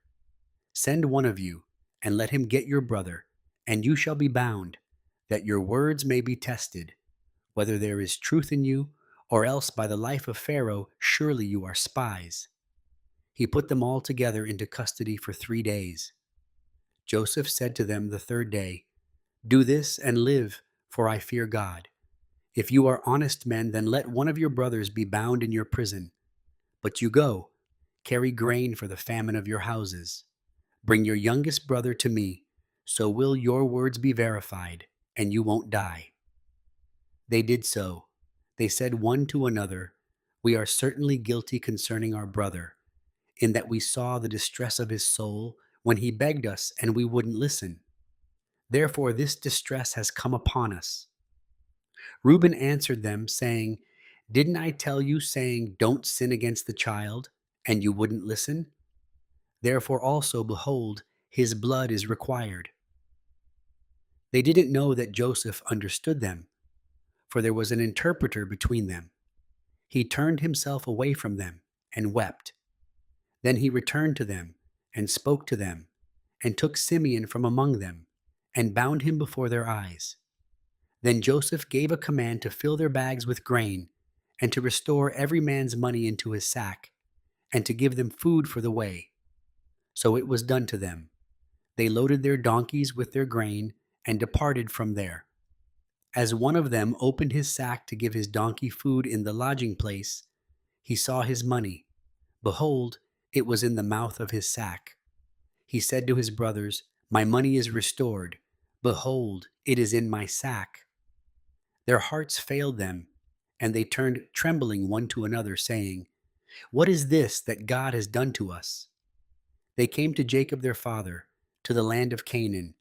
Send one of you, and let him get your brother, and you shall be bound, that your words may be tested, whether there is truth in you, or else by the life of Pharaoh, surely you are spies. He put them all together into custody for 3 days. Joseph said to them the third day, Do this and live, for I fear God. If you are honest men, then let one of your brothers be bound in your prison. But you go, carry grain for the famine of your houses. Bring your youngest brother to me, so will your words be verified, and you won't die. They did so. They said one to another, We are certainly guilty concerning our brother, in that we saw the distress of his soul when he begged us and we wouldn't listen. Therefore this distress has come upon us. Reuben answered them, saying, Didn't I tell you, saying, Don't sin against the child, and you wouldn't listen? Therefore also, behold, his blood is required. They didn't know that Joseph understood them, for there was an interpreter between them. He turned himself away from them and wept. Then he returned to them and spoke to them, and took Simeon from among them, and bound him before their eyes. Then Joseph gave a command to fill their bags with grain, and to restore every man's money into his sack, and to give them food for the way. So it was done to them. They loaded their donkeys with their grain, and departed from there. As one of them opened his sack to give his donkey food in the lodging place, he saw his money. Behold, it was in the mouth of his sack. He said to his brothers, My money is restored. Behold, it is in my sack. Their hearts failed them, and they turned trembling one to another, saying, What is this that God has done to us? They came to Jacob their father, to the land of Canaan,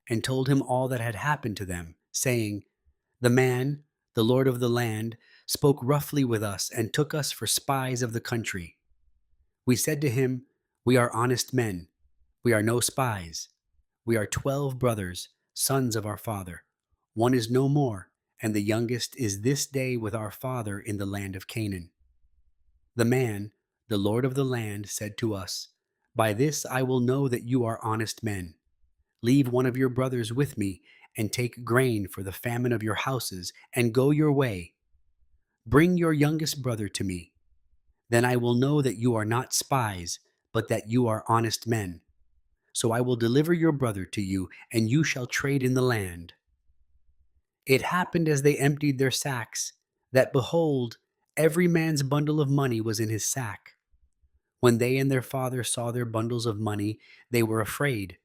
and told him all that had happened to them, saying, The man, the Lord of the land, spoke roughly with us and took us for spies of the country. We said to him, We are honest men. We are no spies. We are 12 brothers, sons of our father. One is no more, and the youngest is this day with our father in the land of Canaan. The man, the Lord of the land, said to us, By this I will know that you are honest men. Leave one of your brothers with me, and take grain for the famine of your houses, and go your way. Bring your youngest brother to me. Then I will know that you are not spies, but that you are honest men. So I will deliver your brother to you, and you shall trade in the land. It happened as they emptied their sacks, that behold, every man's bundle of money was in his sack. When they and their father saw their bundles of money, they were afraid.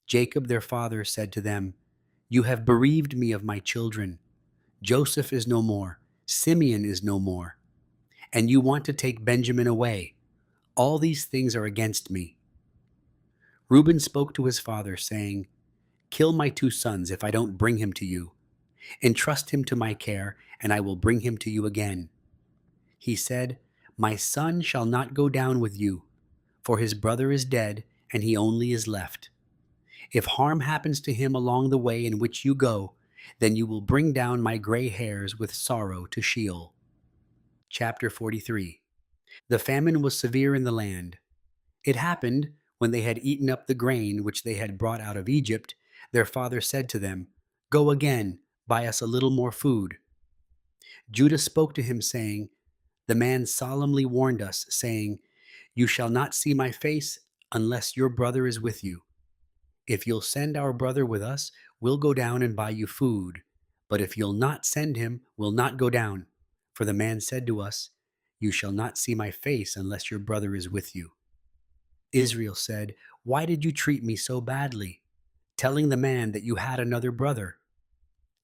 Jacob their father said to them, You have bereaved me of my children. Joseph is no more, Simeon is no more, and you want to take Benjamin away. All these things are against me. Reuben spoke to his father, saying, Kill my 2 sons if I don't bring him to you. Entrust him to my care, and I will bring him to you again. He said, My son shall not go down with you, for his brother is dead, and he only is left. If harm happens to him along the way in which you go, then you will bring down my gray hairs with sorrow to Sheol. Chapter 43. The famine was severe in the land. It happened, when they had eaten up the grain which they had brought out of Egypt, their father said to them, Go again, buy us a little more food. Judah spoke to him, saying, The man solemnly warned us, saying, You shall not see my face unless your brother is with you. If you'll send our brother with us, we'll go down and buy you food. But if you'll not send him, we'll not go down. For the man said to us, You shall not see my face unless your brother is with you. Israel said, "Why did you treat me so badly, telling the man that you had another brother?"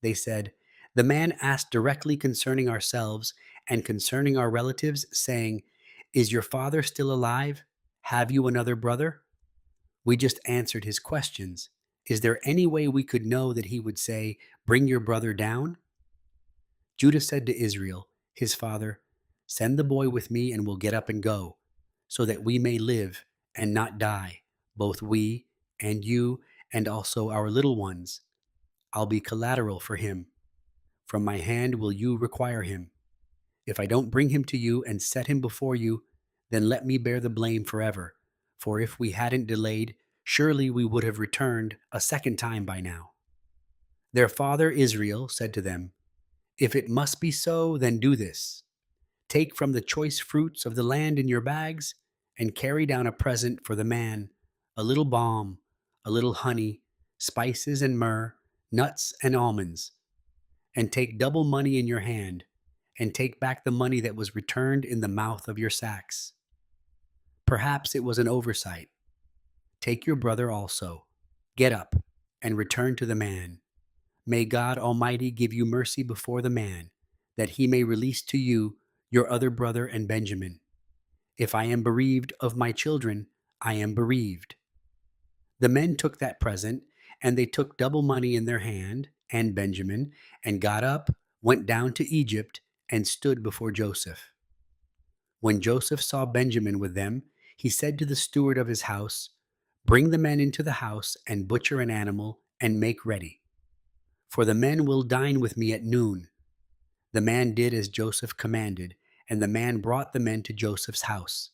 They said, "The man asked directly concerning ourselves and concerning our relatives, saying, 'Is your father still alive? Have you another brother?' We just answered his questions. Is there any way we could know that he would say, 'Bring your brother down'?" Judah said to Israel, his father, "Send the boy with me and we'll get up and go, so that we may live and not die, both we and you and also our little ones. I'll be collateral for him. From my hand will you require him. If I don't bring him to you and set him before you, then let me bear the blame forever. For if we hadn't delayed, surely we would have returned a second time by now." Their father Israel said to them, "If it must be so, then do this. Take from the choice fruits of the land in your bags, and carry down a present for the man, a little balm, a little honey, spices and myrrh, nuts and almonds. And take double money in your hand, and take back the money that was returned in the mouth of your sacks. Perhaps it was an oversight. Take your brother also. Get up, and return to the man. May God Almighty give you mercy before the man, that he may release to you your other brother and Benjamin. If I am bereaved of my children, I am bereaved." The men took that present, and they took double money in their hand, and Benjamin, and got up, went down to Egypt, and stood before Joseph. When Joseph saw Benjamin with them, he said to the steward of his house, "Bring the men into the house, and butcher an animal, and make ready. For the men will dine with me at noon." The man did as Joseph commanded, and the man brought the men to Joseph's house.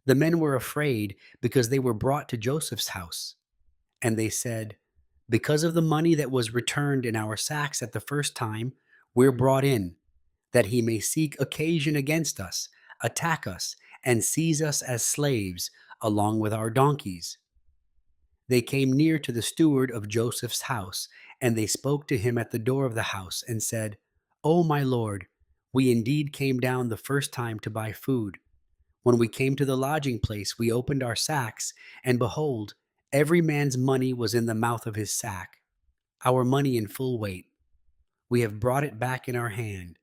The men were afraid because they were brought to Joseph's house. And they said, "Because of the money that was returned in our sacks at the first time, we're brought in, that he may seek occasion against us, attack us, and seize us as slaves, along with our donkeys." They came near to the steward of Joseph's house, and they spoke to him at the door of the house, and said, "O my lord, we indeed came down the first time to buy food. When we came to the lodging place, we opened our sacks, and behold, every man's money was in the mouth of his sack, our money in full weight. We have brought it back in our hand.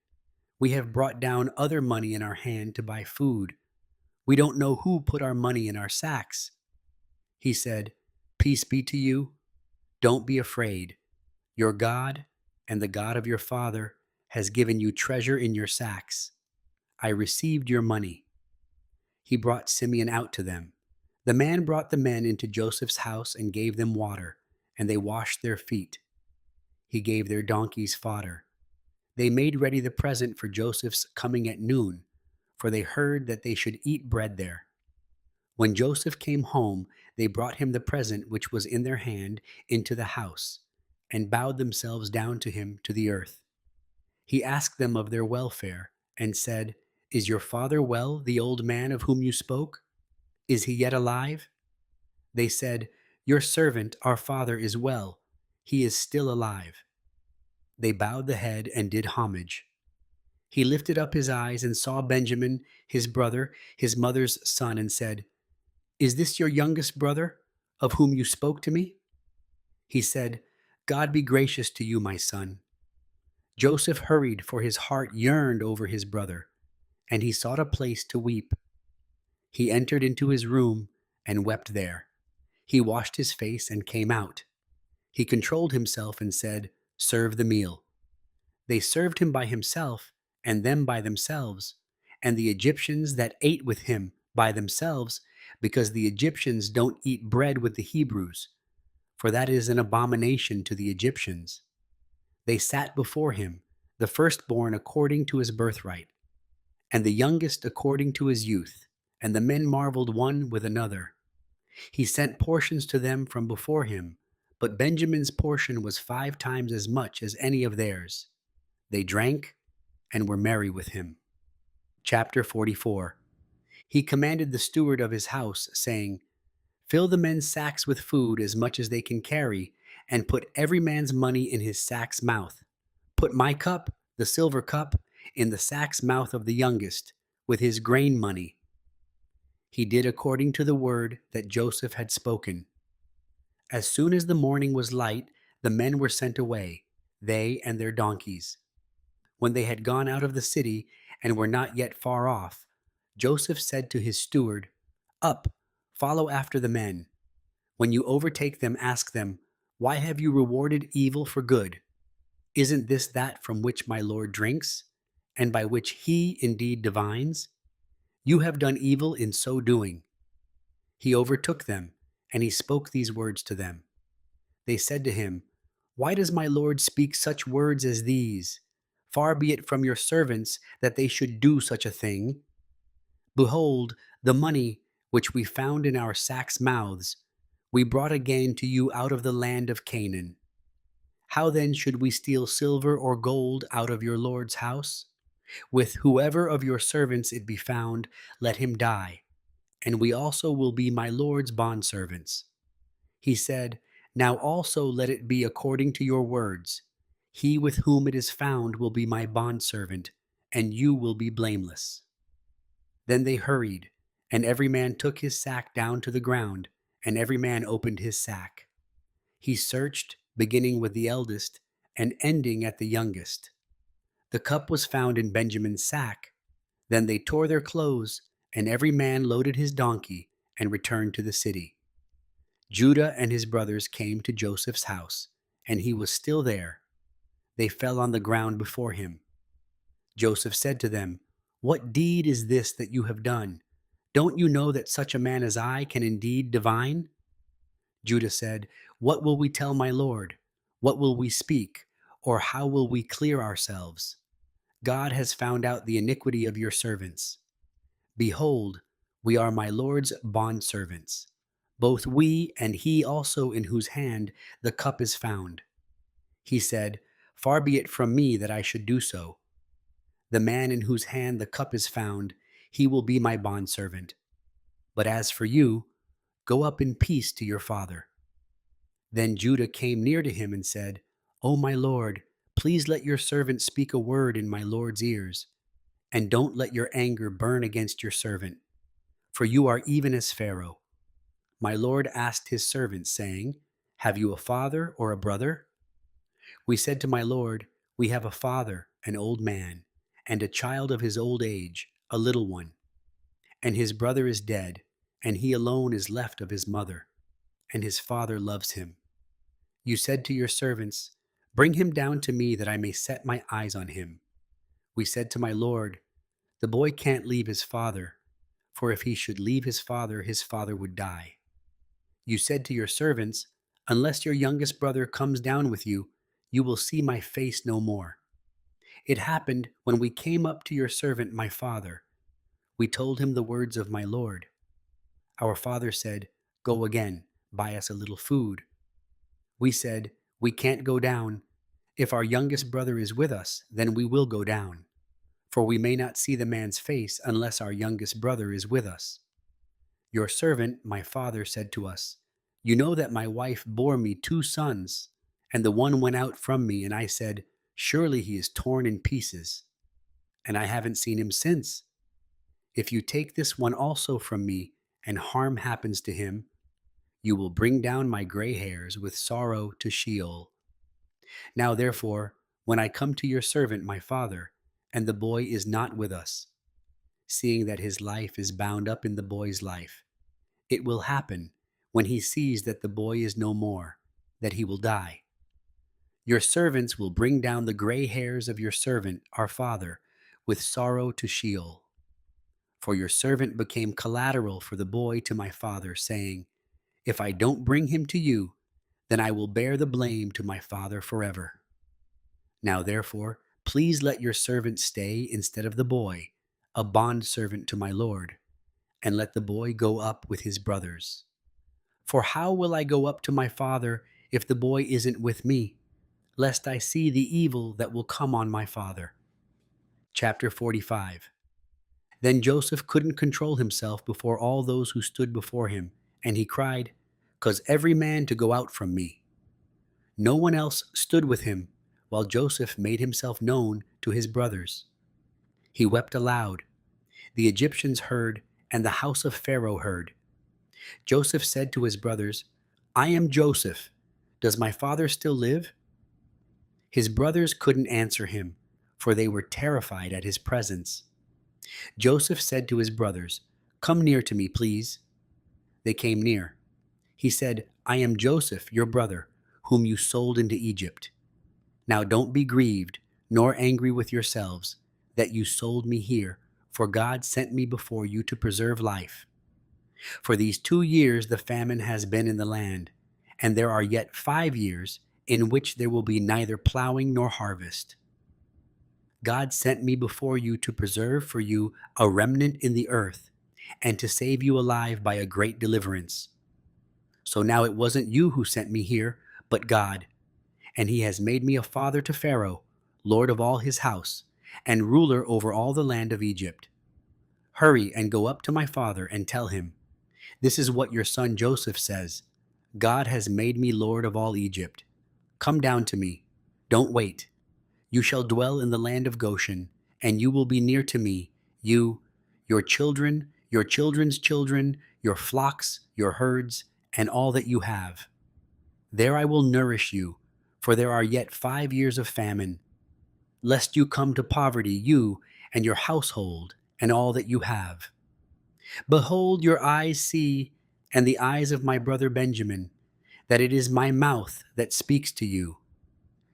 We have brought down other money in our hand to buy food. We don't know who put our money in our sacks." He said, "Peace be to you. Don't be afraid. Your God and the God of your father has given you treasure in your sacks. I received your money." He brought Simeon out to them. The man brought the men into Joseph's house and gave them water, and they washed their feet. He gave their donkeys fodder. They made ready the present for Joseph's coming at noon, for they heard that they should eat bread there. When Joseph came home, they brought him the present which was in their hand into the house, and bowed themselves down to him to the earth. He asked them of their welfare, and said, "Is your father well, the old man of whom you spoke? Is he yet alive?" They said, "Your servant, our father, is well. He is still alive." They bowed the head and did homage. He lifted up his eyes and saw Benjamin, his brother, his mother's son, and said, "Is this your youngest brother, of whom you spoke to me?" He said, "God be gracious to you, my son." Joseph hurried, for his heart yearned over his brother, and he sought a place to weep. He entered into his room and wept there. He washed his face and came out. He controlled himself and said, "Serve the meal." They served him by himself, and them by themselves, and the Egyptians that ate with him by themselves, because the Egyptians don't eat bread with the Hebrews, for that is an abomination to the Egyptians. They sat before him, the firstborn according to his birthright, and the youngest according to his youth, and the men marveled one with another. He sent portions to them from before him, but Benjamin's portion was 5 times as much as any of theirs. They drank and were merry with him. Chapter 44. He commanded the steward of his house, saying, "Fill the men's sacks with food as much as they can carry, and put every man's money in his sack's mouth. Put my cup, the silver cup, in the sack's mouth of the youngest, with his grain money." He did according to the word that Joseph had spoken. As soon as the morning was light, the men were sent away, they and their donkeys. When they had gone out of the city and were not yet far off, Joseph said to his steward, "Up, follow after the men. When you overtake them, ask them, 'Why have you rewarded evil for good? Isn't this that from which my Lord drinks, and by which he indeed divines? You have done evil in so doing.' He overtook them, and he spoke these words to them. They said to him, 'Why does my Lord speak such words as these? Far be it from your servants that they should do such a thing. Behold, the money which we found in our sacks' mouths, we brought again to you out of the land of Canaan. How then should we steal silver or gold out of your Lord's house? With whoever of your servants it be found, let him die, and we also will be my Lord's bondservants.' He said, 'Now also let it be according to your words. He with whom it is found will be my bondservant, and you will be blameless.' Then they hurried, and every man took his sack down to the ground, and every man opened his sack. He searched, beginning with the eldest, and ending at the youngest. The cup was found in Benjamin's sack. Then they tore their clothes, and every man loaded his donkey, and returned to the city. Judah and his brothers came to Joseph's house, and he was still there. They fell on the ground before him. Joseph said to them, 'What deed is this that you have done? Don't you know that such a man as I can indeed divine?' Judah said, 'What will we tell my Lord? What will we speak? Or how will we clear ourselves? God has found out the iniquity of your servants. Behold, we are my Lord's bondservants, both we and he also in whose hand the cup is found.' He said, 'Far be it from me that I should do so. The man in whose hand the cup is found, he will be my bondservant. But as for you, go up in peace to your father.' Then Judah came near to him and said, 'O my Lord, please let your servant speak a word in my Lord's ears, and don't let your anger burn against your servant, for you are even as Pharaoh.' My Lord asked his servants, saying, 'Have you a father or a brother?' We said to my Lord, 'We have a father, an old man, and a child of his old age, a little one. And his brother is dead, and he alone is left of his mother, and his father loves him. You said to your servants, Bring him down to me that I may set my eyes on him.' We said to my Lord, 'The boy can't leave his father, for if he should leave his father would die.' You said to your servants, 'Unless your youngest brother comes down with you, you will see my face no more.' It happened when we came up to your servant my father, we told him the words of my Lord. Our father said, 'Go again, buy us a little food.' We said, 'We can't go down. If our youngest brother is with us, then we will go down. For we may not see the man's face unless our youngest brother is with us.' Your servant, my father, said to us, 'You know that my wife bore me 2 sons, and the one went out from me, and I said, Surely he is torn in pieces. And I haven't seen him since. If you take this one also from me, and harm happens to him, you will bring down my gray hairs with sorrow to Sheol. Now therefore, when I come to your servant my father, and the boy is not with us, seeing that his life is bound up in the boy's life, it will happen, when he sees that the boy is no more, that he will die. Your servants will bring down the gray hairs of your servant, our father, with sorrow to Sheol. For your servant became collateral for the boy to my father, saying, If I don't bring him to you, then I will bear the blame to my father forever. Now therefore, please let your servant stay instead of the boy, a bondservant to my Lord, and let the boy go up with his brothers. For how will I go up to my father if the boy isn't with me, lest I see the evil that will come on my father?" Chapter 45. Then Joseph couldn't control himself before all those who stood before him, and he cried, "'Cause every man to go out from me." No one else stood with him, while Joseph made himself known to his brothers. He wept aloud. The Egyptians heard, and the house of Pharaoh heard. Joseph said to his brothers, I am Joseph. Does my father still live? His brothers couldn't answer him, for they were terrified at his presence. Joseph said to his brothers, Come near to me, please. They came near. He said, I am Joseph, your brother, whom you sold into Egypt. Now don't be grieved, nor angry with yourselves, that you sold me here, for God sent me before you to preserve life. For these 2 years the famine has been in the land, and there are yet 5 years in which there will be neither plowing nor harvest. God sent me before you to preserve for you a remnant in the earth, and to save you alive by a great deliverance. So now it wasn't you who sent me here, but God, and he has made me a father to Pharaoh, lord of all his house, and ruler over all the land of Egypt. Hurry and go up to my father and tell him, This is what your son Joseph says. God has made me lord of all Egypt. Come down to me. Don't wait. You shall dwell in the land of Goshen, and you will be near to me, you, your children, your children's children, your flocks, your herds, and all that you have. There I will nourish you, for there are yet 5 years of famine, lest you come to poverty, you and your household, and all that you have. Behold, your eyes see, and the eyes of my brother Benjamin, that it is my mouth that speaks to you.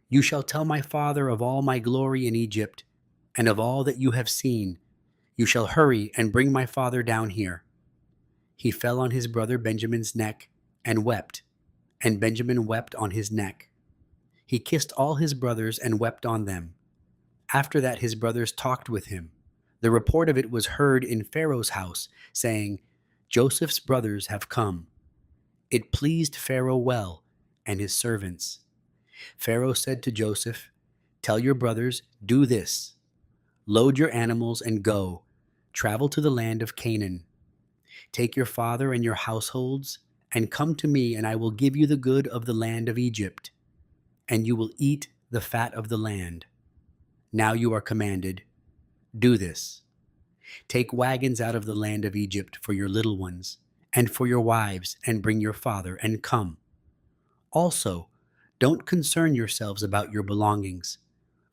You shall tell my father of all my glory in Egypt, and of all that you have seen. You shall hurry and bring my father down here. He fell on his brother Benjamin's neck and wept, and Benjamin wept on his neck. He kissed all his brothers and wept on them. After that his brothers talked with him. The report of it was heard in Pharaoh's house, saying, Joseph's brothers have come. It pleased Pharaoh well, and his servants. Pharaoh said to Joseph, Tell your brothers, do this. Load your animals and go. Travel to the land of Canaan. Take your father and your households, and come to me, and I will give you the good of the land of Egypt, and you will eat the fat of the land. Now you are commanded, do this. Take wagons out of the land of Egypt for your little ones, and for your wives, and bring your father, and come. Also, don't concern yourselves about your belongings,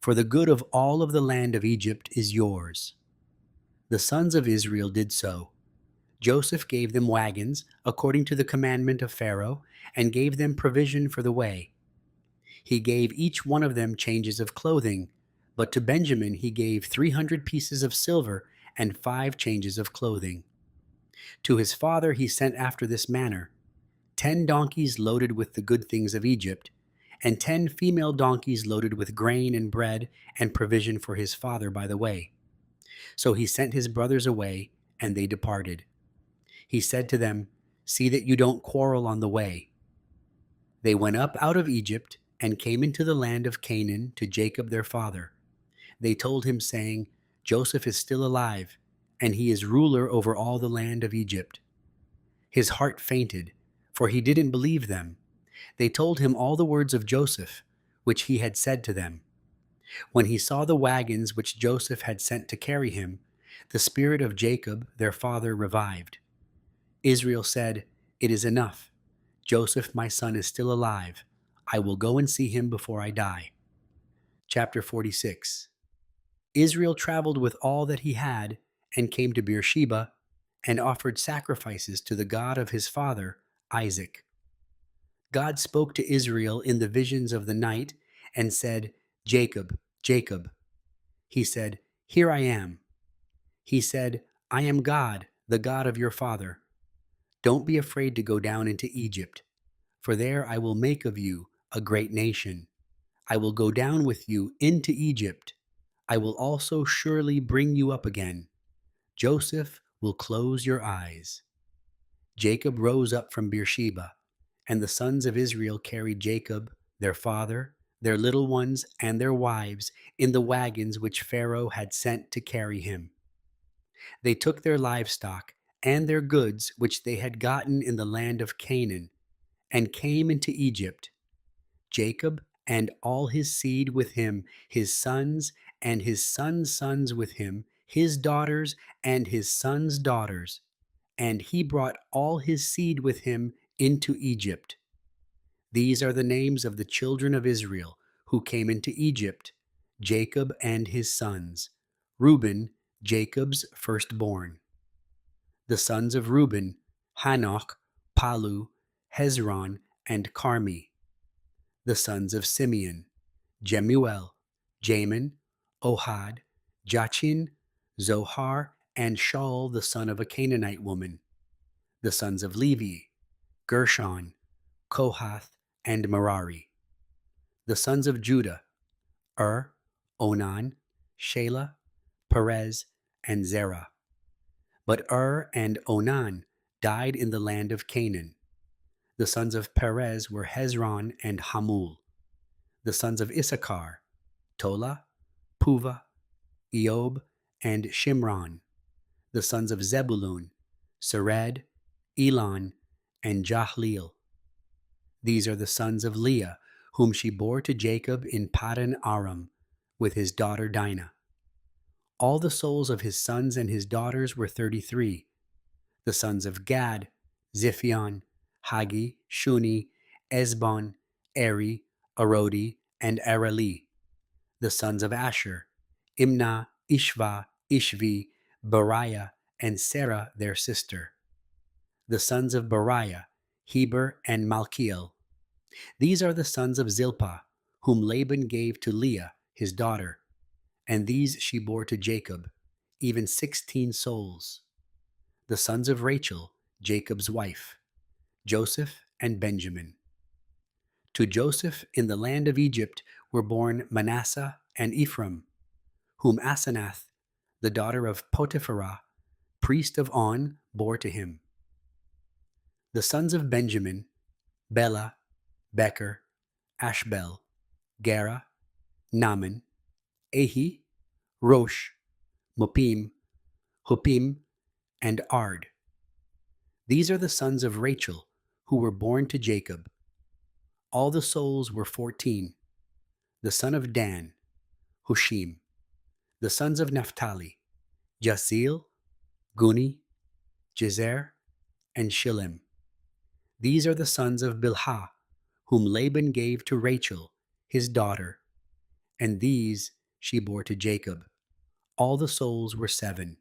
for the good of all of the land of Egypt is yours. The sons of Israel did so. Joseph gave them wagons, according to the commandment of Pharaoh, and gave them provision for the way. He gave each one of them changes of clothing, but to Benjamin he gave 300 pieces of silver and 5 changes of clothing. To his father he sent after this manner: 10 donkeys loaded with the good things of Egypt, and 10 female donkeys loaded with grain and bread and provision for his father by the way. So he sent his brothers away, and they departed. He said to them, See that you don't quarrel on the way. They went up out of Egypt and came into the land of Canaan to Jacob their father. They told him, saying, Joseph is still alive, and he is ruler over all the land of Egypt. His heart fainted, for he didn't believe them. They told him all the words of Joseph, which he had said to them. When he saw the wagons which Joseph had sent to carry him, the spirit of Jacob their father revived. Israel said, It is enough. Joseph my son is still alive. I will go and see him before I die. Chapter 46. Israel traveled with all that he had, and came to Beersheba, and offered sacrifices to the God of his father, Isaac. God spoke to Israel in the visions of the night, and said, Jacob, Jacob. He said, Here I am. He said, I am God, the God of your father. Don't be afraid to go down into Egypt, for there I will make of you a great nation. I will go down with you into Egypt. I will also surely bring you up again. Joseph will close your eyes. Jacob rose up from Beersheba, and the sons of Israel carried Jacob, their father, their little ones, and their wives in the wagons which Pharaoh had sent to carry him. They took their livestock and their goods which they had gotten in the land of Canaan, and came into Egypt. Jacob and all his seed with him, his sons and his sons' sons with him, his daughters and his sons' daughters, and he brought all his seed with him into Egypt. These are the names of the children of Israel who came into Egypt: Jacob and his sons. Reuben, Jacob's firstborn. The sons of Reuben: Hanoch, Palu, Hezron, and Carmi. The sons of Simeon: Jemuel, Jamin, Ohad, Jachin, Zohar, and Shaul the son of a Canaanite woman. The sons of Levi: Gershon, Kohath, and Merari. The sons of Judah: Onan, Shelah, Perez, and Zerah. But and Onan died in the land of Canaan. The sons of Perez were Hezron and Hamul. The sons of Issachar: Tola, Puva, Eob, and Shimron. The sons of Zebulun: Sered, Elon, and Jahleel. These are the sons of Leah, whom she bore to Jacob in Paddan Aram, with his daughter Dinah. All the souls of his sons and his daughters were 33. The sons of Gad: Ziphion, Hagi, Shuni, Esbon, Eri, Arodi, and Areli. The sons of Asher: Imnah, Ishva, Ishvi, Beriah, and Sarah their sister. The sons of Beriah: Heber and Malkiel. These are the sons of Zilpah, whom Laban gave to Leah his daughter, and these she bore to Jacob, even 16 souls. The sons of Rachel, Jacob's wife: Joseph and Benjamin. To Joseph in the land of Egypt were born Manasseh and Ephraim, whom Asenath, the daughter of Potipharah, priest of On, bore to him. The sons of Benjamin: Bela, Becher, Ashbel, Gera, Naaman, Ahi, Rosh, Mupim, Hupim, and Ard. These are the sons of Rachel, who were born to Jacob. All the souls were 14. The son of Dan: Hushim. The sons of Naphtali: Jasil, Guni, Jezer, and Shillem. These are the sons of Bilhah, whom Laban gave to Rachel, his daughter, and these she bore to Jacob. All the souls were 7.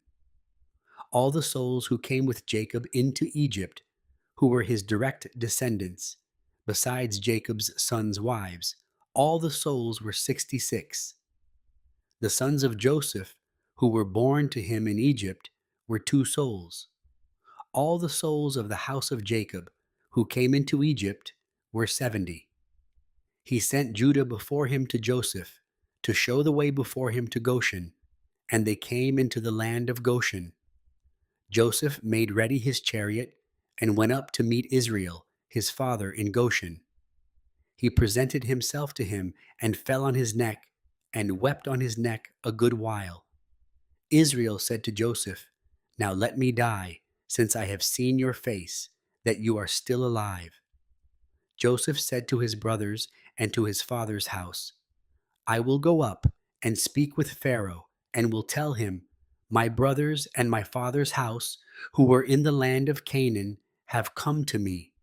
All the souls who came with Jacob into Egypt, who were his direct descendants, besides Jacob's sons' wives, all the souls were 66. The sons of Joseph, who were born to him in Egypt, were 2 souls. All the souls of the house of Jacob, who came into Egypt, were 70. He sent Judah before him to Joseph, to show the way before him to Goshen, and they came into the land of Goshen. Joseph made ready his chariot and went up to meet Israel, his father, in Goshen. He presented himself to him and fell on his neck and wept on his neck a good while. Israel said to Joseph, "Now let me die, since I have seen your face, that you are still alive." Joseph said to his brothers and to his father's house, "I will go up and speak with Pharaoh, and will tell him, 'My brothers and my father's house, who were in the land of Canaan, have come to me.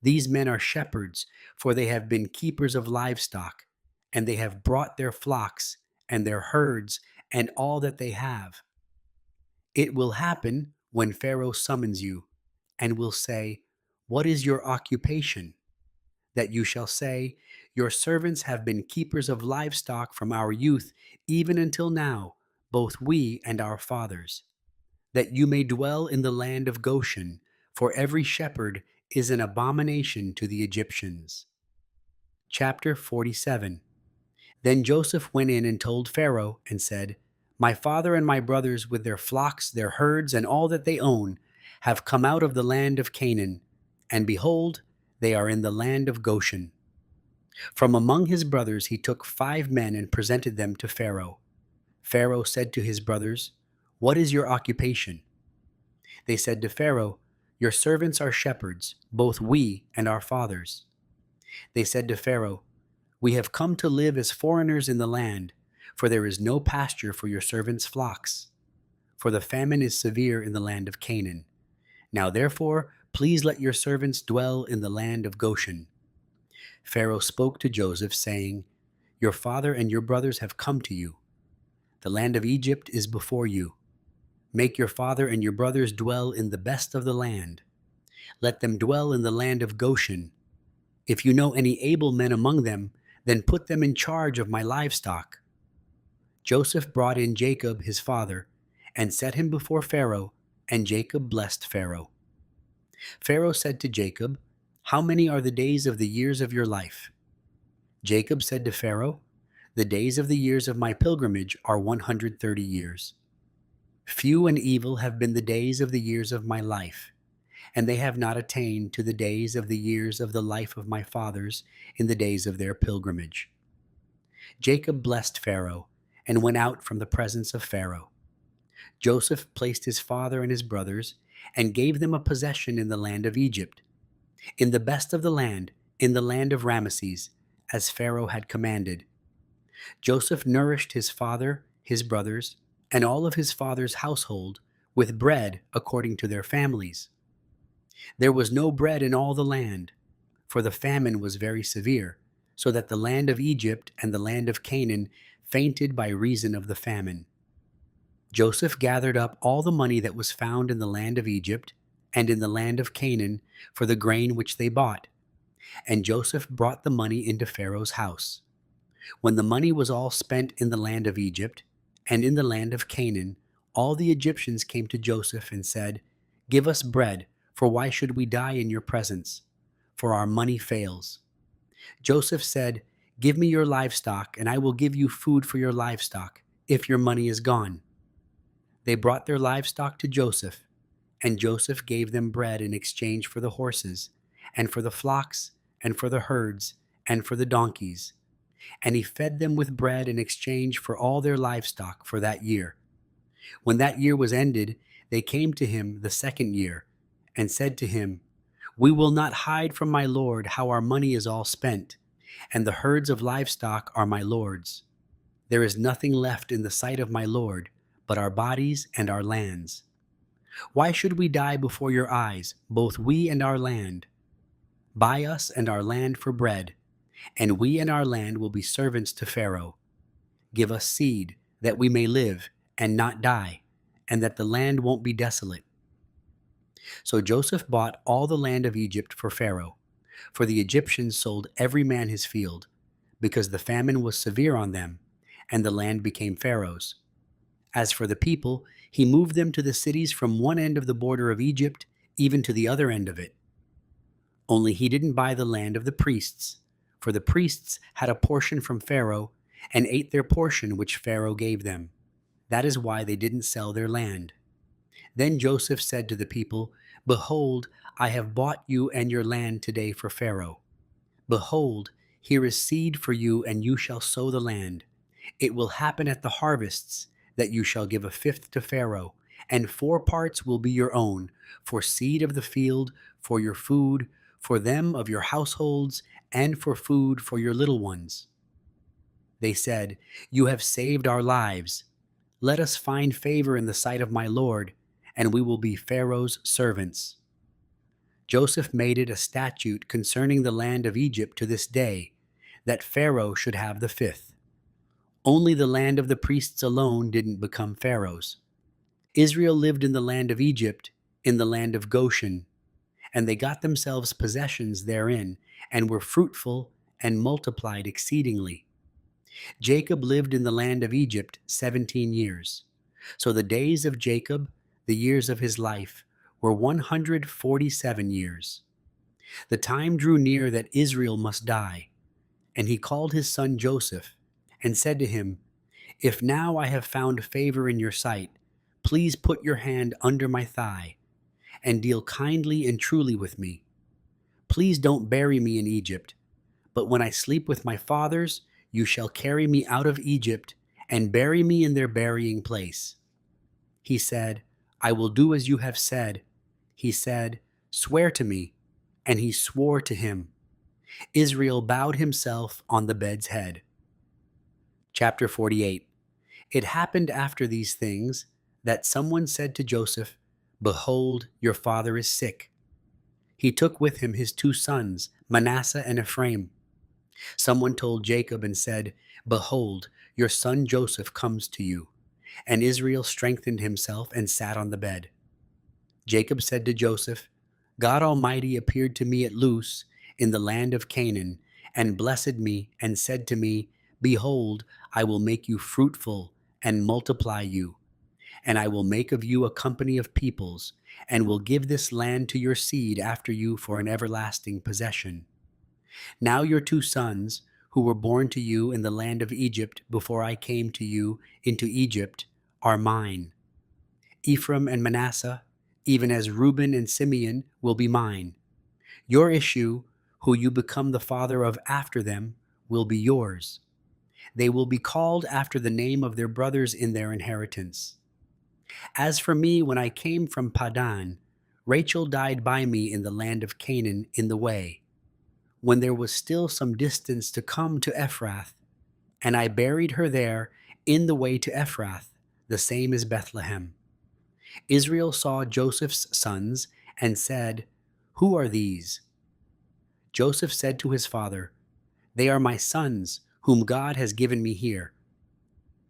These men are shepherds, for they have been keepers of livestock, and they have brought their flocks and their herds and all that they have.' It will happen when Pharaoh summons you, and will say, 'What is your occupation?' that you shall say, 'Your servants have been keepers of livestock from our youth even until now, both we and our fathers,' that you may dwell in the land of Goshen, for every shepherd is an abomination to the Egyptians." Chapter 47. Then Joseph went in and told Pharaoh and said, "My father and my brothers with their flocks, their herds, and all that they own, have come out of the land of Canaan, and behold, they are in the land of Goshen." From among his brothers he took 5 men and presented them to Pharaoh. Pharaoh said to his brothers, "What is your occupation?" They said to Pharaoh, "Your servants are shepherds, both we and our fathers." They said to Pharaoh, "We have come to live as foreigners in the land, for there is no pasture for your servants' flocks. For the famine is severe in the land of Canaan, Now therefore, please let your servants dwell in the land of Goshen. Pharaoh spoke to Joseph, saying, Your father and your brothers have come to you. The land of Egypt is before you. Make your father and your brothers dwell in the best of the land. Let them dwell in the land of Goshen. If you know any able men among them, then put them in charge of my livestock. Joseph brought in Jacob his father, and set him before Pharaoh, and Jacob blessed Pharaoh. Pharaoh said to Jacob, How many are the days of the years of your life? Jacob said to Pharaoh, The days of the years of my pilgrimage are 130 years. Few and evil have been the days of the years of my life, and they have not attained to the days of the years of the life of my fathers in the days of their pilgrimage. Jacob blessed Pharaoh, and went out from the presence of Pharaoh. Joseph placed his father and his brothers, and gave them a possession in the land of Egypt, in the best of the land, in the land of Ramesses, as Pharaoh had commanded. Joseph nourished his father, his brothers, and all of his father's household with bread according to their families. There was no bread in all the land, for the famine was very severe, so that the land of Egypt and the land of Canaan fainted by reason of the famine. Joseph gathered up all the money that was found in the land of Egypt and in the land of Canaan for the grain which they bought, and Joseph brought the money into Pharaoh's house. When the money was all spent in the land of Egypt and in the land of Canaan, all the Egyptians came to Joseph and said, Give us bread, for why should we die in your presence? For our money fails. Joseph said, Give me your livestock, and I will give you food for your livestock, if your money is gone. They brought their livestock to Joseph, and Joseph gave them bread in exchange for the horses, and for the flocks, and for the herds, and for the donkeys. And he fed them with bread in exchange for all their livestock for that year. When that year was ended, they came to him the second year, and said to him, We will not hide from my lord how our money is all spent, and the herds of livestock are my lord's. There is nothing left in the sight of my lord, but our bodies and our lands. Why should we die before your eyes, both we and our land? Buy us and our land for bread, and we and our land will be servants to Pharaoh. Give us seed, that we may live and not die, and that the land won't be desolate. So Joseph bought all the land of Egypt for Pharaoh, for the Egyptians sold every man his field, because the famine was severe on them, and the land became Pharaoh's. As for the people, he moved them to the cities from one end of the border of Egypt even to the other end of it. Only he didn't buy the land of the priests, for the priests had a portion from Pharaoh and ate their portion which Pharaoh gave them. That is why they didn't sell their land. Then Joseph said to the people, Behold, I have bought you and your land today for Pharaoh. Behold, here is seed for you, and you shall sow the land. It will happen at the harvests that you shall give a fifth to Pharaoh, and 4 parts will be your own, for seed of the field, for your food, for them of your households, and for food for your little ones. They said, You have saved our lives. Let us find favor in the sight of my lord, and we will be Pharaoh's servants. Joseph made it a statute concerning the land of Egypt to this day, that Pharaoh should have the fifth. Only the land of the priests alone didn't become Pharaoh's. Israel lived in the land of Egypt, in the land of Goshen, and they got themselves possessions therein, and were fruitful and multiplied exceedingly. Jacob lived in the land of Egypt 17 years. So the days of Jacob, the years of his life, were 147 years. The time drew near that Israel must die, and he called his son Joseph, and said to him, If now I have found favor in your sight, please put your hand under my thigh, and deal kindly and truly with me. Please don't bury me in Egypt, but when I sleep with my fathers, you shall carry me out of Egypt, and bury me in their burying place. He said, I will do as you have said. He said, Swear to me. And he swore to him. Israel bowed himself on the bed's head. Chapter 48. It happened after these things that someone said to Joseph, Behold, your father is sick. He took with him his two sons, Manasseh and Ephraim. Someone told Jacob and said, Behold, your son Joseph comes to you. And Israel strengthened himself and sat on the bed. Jacob said to Joseph, God Almighty appeared to me at Luz in the land of Canaan, and blessed me, and said to me, Behold, I will make you fruitful and multiply you, and I will make of you a company of peoples, and will give this land to your seed after you for an everlasting possession. Now your two sons, who were born to you in the land of Egypt before I came to you into Egypt, are mine. Ephraim and Manasseh, even as Reuben and Simeon, will be mine. Your issue, who you become the father of after them, will be yours. They will be called after the name of their brothers in their inheritance. As for me, when I came from Padan, Rachel died by me in the land of Canaan in the way, when there was still some distance to come to Ephrath, and I buried her there in the way to Ephrath, the same as Bethlehem. Israel saw Joseph's sons and said, Who are these? Joseph said to his father, They are my sons, whom God has given me here.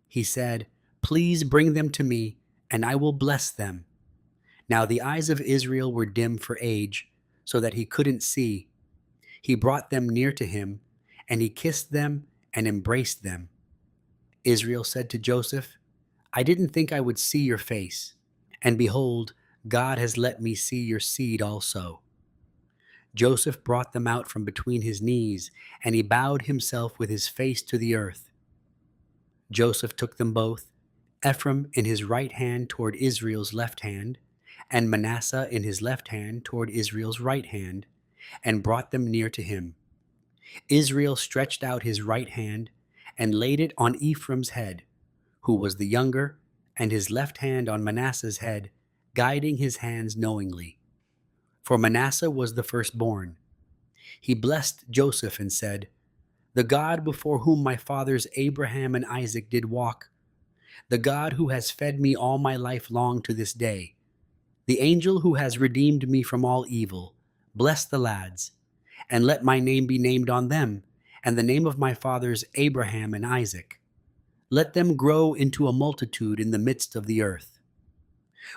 He said, Please bring them to me, and I will bless them. Now the eyes of Israel were dim for age, so that he couldn't see. He brought them near to him, and he kissed them and embraced them. Israel said to Joseph, I didn't think I would see your face, and behold, God has let me see your seed also. Joseph brought them out from between his knees, and he bowed himself with his face to the earth. Joseph took them both, Ephraim in his right hand toward Israel's left hand, and Manasseh in his left hand toward Israel's right hand, and brought them near to him. Israel stretched out his right hand and laid it on Ephraim's head, who was the younger, and his left hand on Manasseh's head, guiding his hands knowingly. For Manasseh was the firstborn. He blessed Joseph and said, The God before whom my fathers Abraham and Isaac did walk, the God who has fed me all my life long to this day, the angel who has redeemed me from all evil, bless the lads, and let my name be named on them, and the name of my fathers Abraham and Isaac. Let them grow into a multitude in the midst of the earth.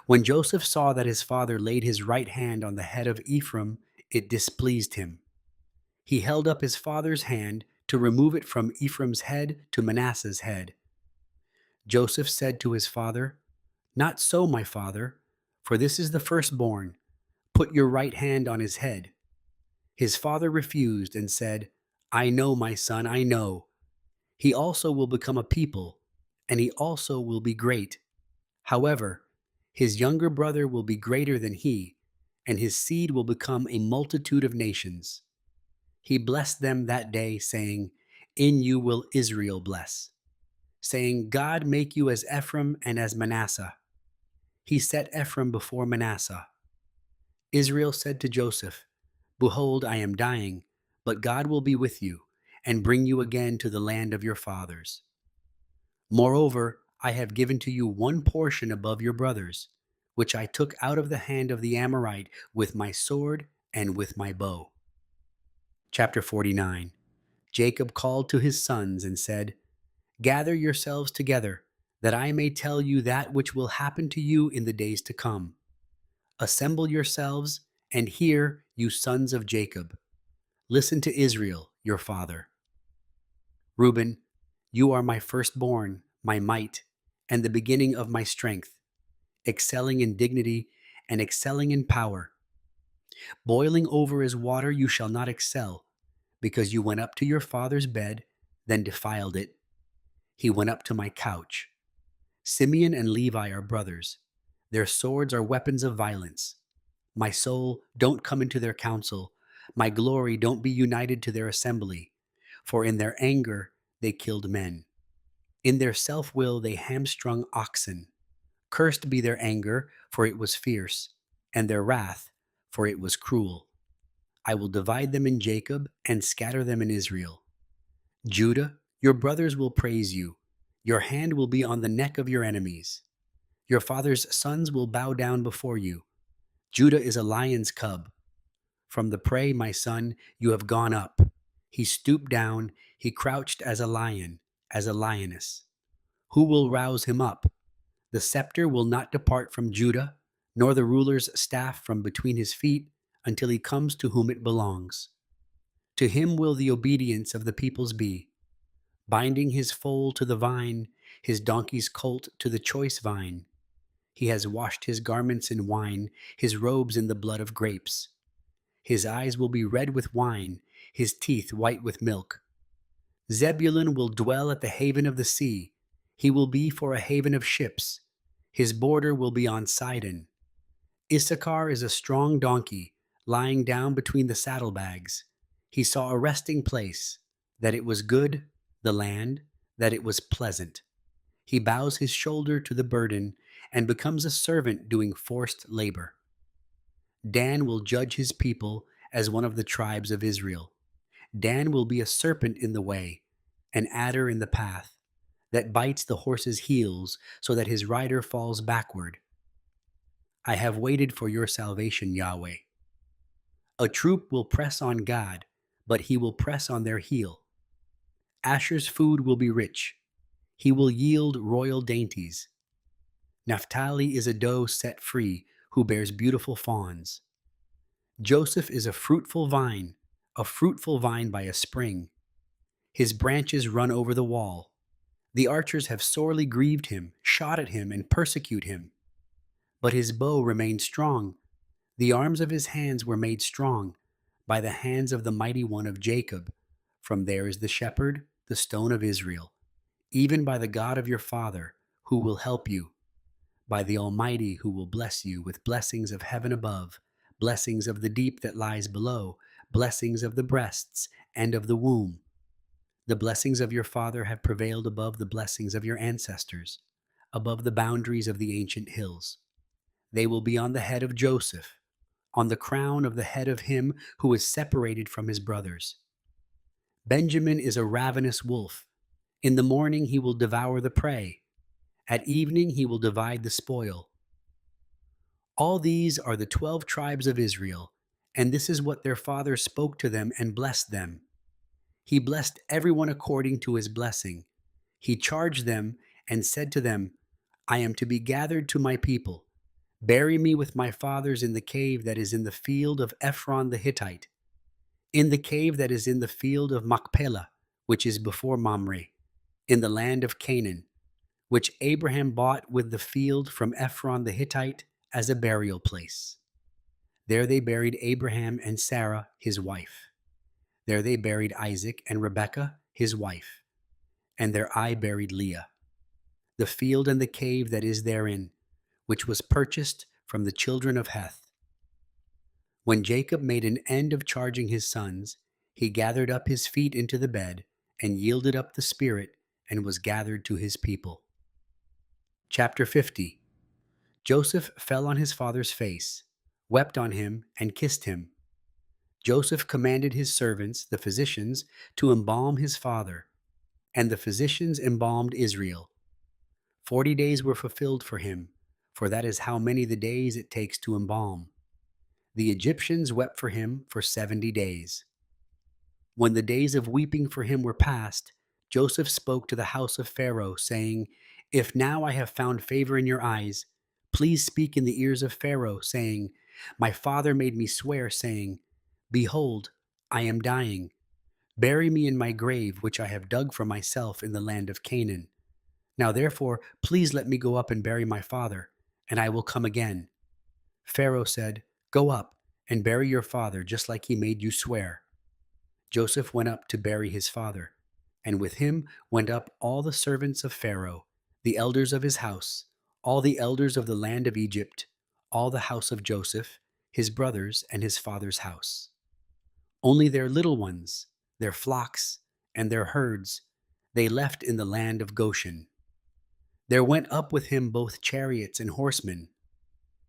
When Joseph saw that his father laid his right hand on the head of Ephraim, it displeased him. He held up his father's hand to remove it from Ephraim's head to Manasseh's head. Joseph said to his father, Not so, my father, for this is the firstborn. Put your right hand on his head. His father refused and said, I know, my son, I know. He also will become a people, and he also will be great. However, his younger brother will be greater than he, and his seed will become a multitude of nations. He blessed them that day, saying, In you will Israel bless, saying, God make you as Ephraim and as Manasseh. He set Ephraim before Manasseh. Israel said to Joseph, Behold, I am dying, but God will be with you, and bring you again to the land of your fathers. Moreover, I have given to you one portion above your brothers, which I took out of the hand of the Amorite with my sword and with my bow. Chapter 49. Jacob called to his sons and said, Gather yourselves together, that I may tell you that which will happen to you in the days to come. Assemble yourselves, and hear, you sons of Jacob. Listen to Israel, your father. Reuben, you are my firstborn, my might, and the beginning of my strength, excelling in dignity and excelling in power. Boiling over as water you shall not excel, because you went up to your father's bed, then defiled it. He went up to my couch. Simeon and Levi are brothers. Their swords are weapons of violence. My soul, don't come into their council. My glory, don't be united to their assembly. For in their anger they killed men. In their self-will they hamstrung oxen. Cursed be their anger, for it was fierce, and their wrath, for it was cruel. I will divide them in Jacob and scatter them in Israel. Judah, your brothers will praise you. Your hand will be on the neck of your enemies. Your father's sons will bow down before you. Judah is a lion's cub. From the prey, my son, you have gone up. He stooped down, he crouched as a lion, as a lioness. Who will rouse him up? The scepter will not depart from Judah, nor the ruler's staff from between his feet, until he comes to whom it belongs. To him will the obedience of the peoples be, binding his foal to the vine, his donkey's colt to the choice vine. He has washed his garments in wine, his robes in the blood of grapes. His eyes will be red with wine, his teeth white with milk. Zebulun will dwell at the haven of the sea. He will be for a haven of ships. His border will be on Sidon. Issachar is a strong donkey, lying down between the saddlebags. He saw a resting place, that it was good, the land, that it was pleasant. He bows his shoulder to the burden and becomes a servant doing forced labor. Dan will judge his people as one of the tribes of Israel. Dan will be a serpent in the way, an adder in the path, that bites the horse's heels so that his rider falls backward. I have waited for your salvation, Yahweh. A troop will press on God, but he will press on their heel. Asher's food will be rich. He will yield royal dainties. Naphtali is a doe set free, who bears beautiful fawns. Joseph is a fruitful vine by a spring. His branches run over the wall. The archers have sorely grieved him, shot at him, and persecute him. But his bow remained strong. The arms of his hands were made strong by the hands of the mighty one of Jacob. From there is the shepherd, the stone of Israel, even by the God of your father, who will help you, by the Almighty who will bless you with blessings of heaven above, blessings of the deep that lies below, blessings of the breasts and of the womb. The blessings of your father have prevailed above the blessings of your ancestors, above the boundaries of the ancient hills. They will be on the head of Joseph, on the crown of the head of him who is separated from his brothers. Benjamin is a ravenous wolf. In the morning he will devour the prey. At evening he will divide the spoil. All these are the 12 tribes of Israel, and this is what their father spoke to them and blessed them. He blessed everyone according to his blessing. He charged them and said to them, I am to be gathered to my people. Bury me with my fathers in the cave that is in the field of Ephron the Hittite, in the cave that is in the field of Machpelah, which is before Mamre, in the land of Canaan, which Abraham bought with the field from Ephron the Hittite as a burial place. There they buried Abraham and Sarah, his wife. There they buried Isaac and Rebekah, his wife. And there I buried Leah. The field and the cave that is therein, which was purchased from the children of Heth. When Jacob made an end of charging his sons, he gathered up his feet into the bed and yielded up the spirit and was gathered to his people. Chapter 50. Joseph fell on his father's face, wept on him, and kissed him. Joseph commanded his servants, the physicians, to embalm his father, and the physicians embalmed Israel. 40 days were fulfilled for him, for that is how many the days it takes to embalm. The Egyptians wept for him for 70 days. When the days of weeping for him were past, Joseph spoke to the house of Pharaoh, saying, If now I have found favor in your eyes, please speak in the ears of Pharaoh, saying, My father made me swear, saying, Behold, I am dying. Bury me in my grave, which I have dug for myself in the land of Canaan. Now therefore, please let me go up and bury my father, and I will come again. Pharaoh said, Go up and bury your father, just like he made you swear. Joseph went up to bury his father, and with him went up all the servants of Pharaoh, the elders of his house, all the elders of the land of Egypt, all the house of Joseph, his brothers, and his father's house. Only their little ones, their flocks, and their herds, they left in the land of Goshen. There went up with him both chariots and horsemen.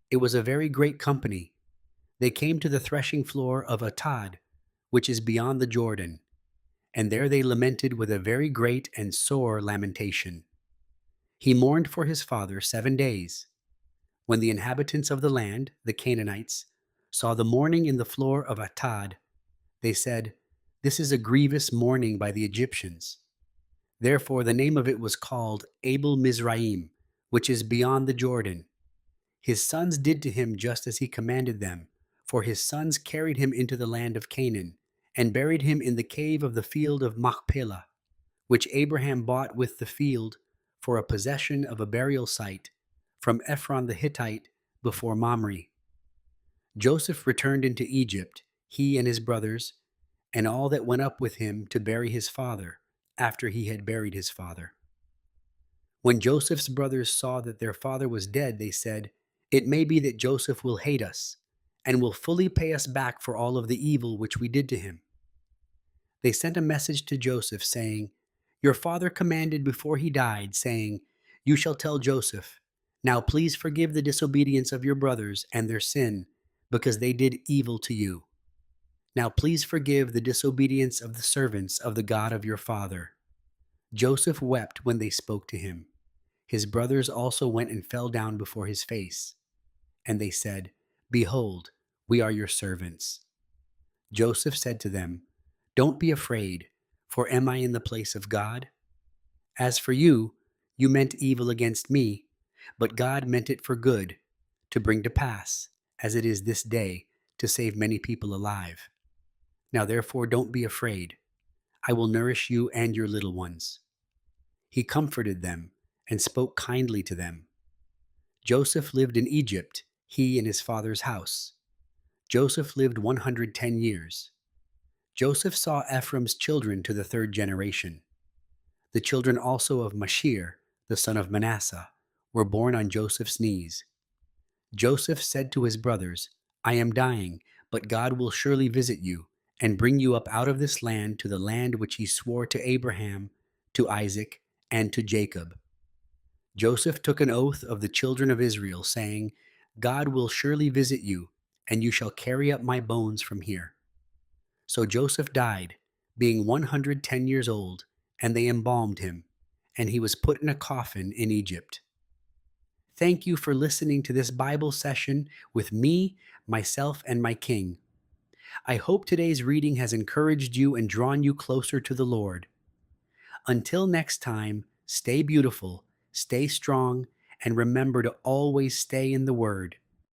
It was a very great company. They came to the threshing floor of Atad, which is beyond the Jordan, and there they lamented with a very great and sore lamentation. He mourned for his father 7 days. When the inhabitants of the land, the Canaanites, saw the mourning in the floor of Atad, they said, "This is a grievous mourning by the Egyptians." Therefore the name of it was called Abel Mizraim, which is beyond the Jordan. His sons did to him just as he commanded them, for his sons carried him into the land of Canaan, and buried him in the cave of the field of Machpelah, which Abraham bought with the field for a possession of a burial site from Ephron the Hittite before Mamre. Joseph returned into Egypt, he and his brothers, and all that went up with him to bury his father, after he had buried his father. When Joseph's brothers saw that their father was dead, they said, "It may be that Joseph will hate us, and will fully pay us back for all of the evil which we did to him." They sent a message to Joseph, saying, "Your father commanded before he died, saying, 'You shall tell Joseph, now please forgive the disobedience of your brothers and their sin, because they did evil to you. Now please forgive the disobedience of the servants of the God of your father.'" Joseph wept when they spoke to him. His brothers also went and fell down before his face. And they said, "Behold, we are your servants." Joseph said to them, "Don't be afraid, for am I in the place of God? As for you, you meant evil against me, but God meant it for good, to bring to pass, as it is this day, to save many people alive. Now therefore don't be afraid. I will nourish you and your little ones." He comforted them and spoke kindly to them. Joseph lived in Egypt, he and his father's house. Joseph lived 110 years. Joseph saw Ephraim's children to the third generation. The children also of Machir, the son of Manasseh, were born on Joseph's knees. Joseph said to his brothers, "I am dying, but God will surely visit you and bring you up out of this land to the land which he swore to Abraham, to Isaac, and to Jacob." Joseph took an oath of the children of Israel, saying, "God will surely visit you, and you shall carry up my bones from here." So Joseph died, being 110 years old, and they embalmed him, and he was put in a coffin in Egypt. Thank you for listening to this Bible session with me, myself, and my King. I hope today's reading has encouraged you and drawn you closer to the Lord. Until next time, stay beautiful, stay strong, and remember to always stay in the Word.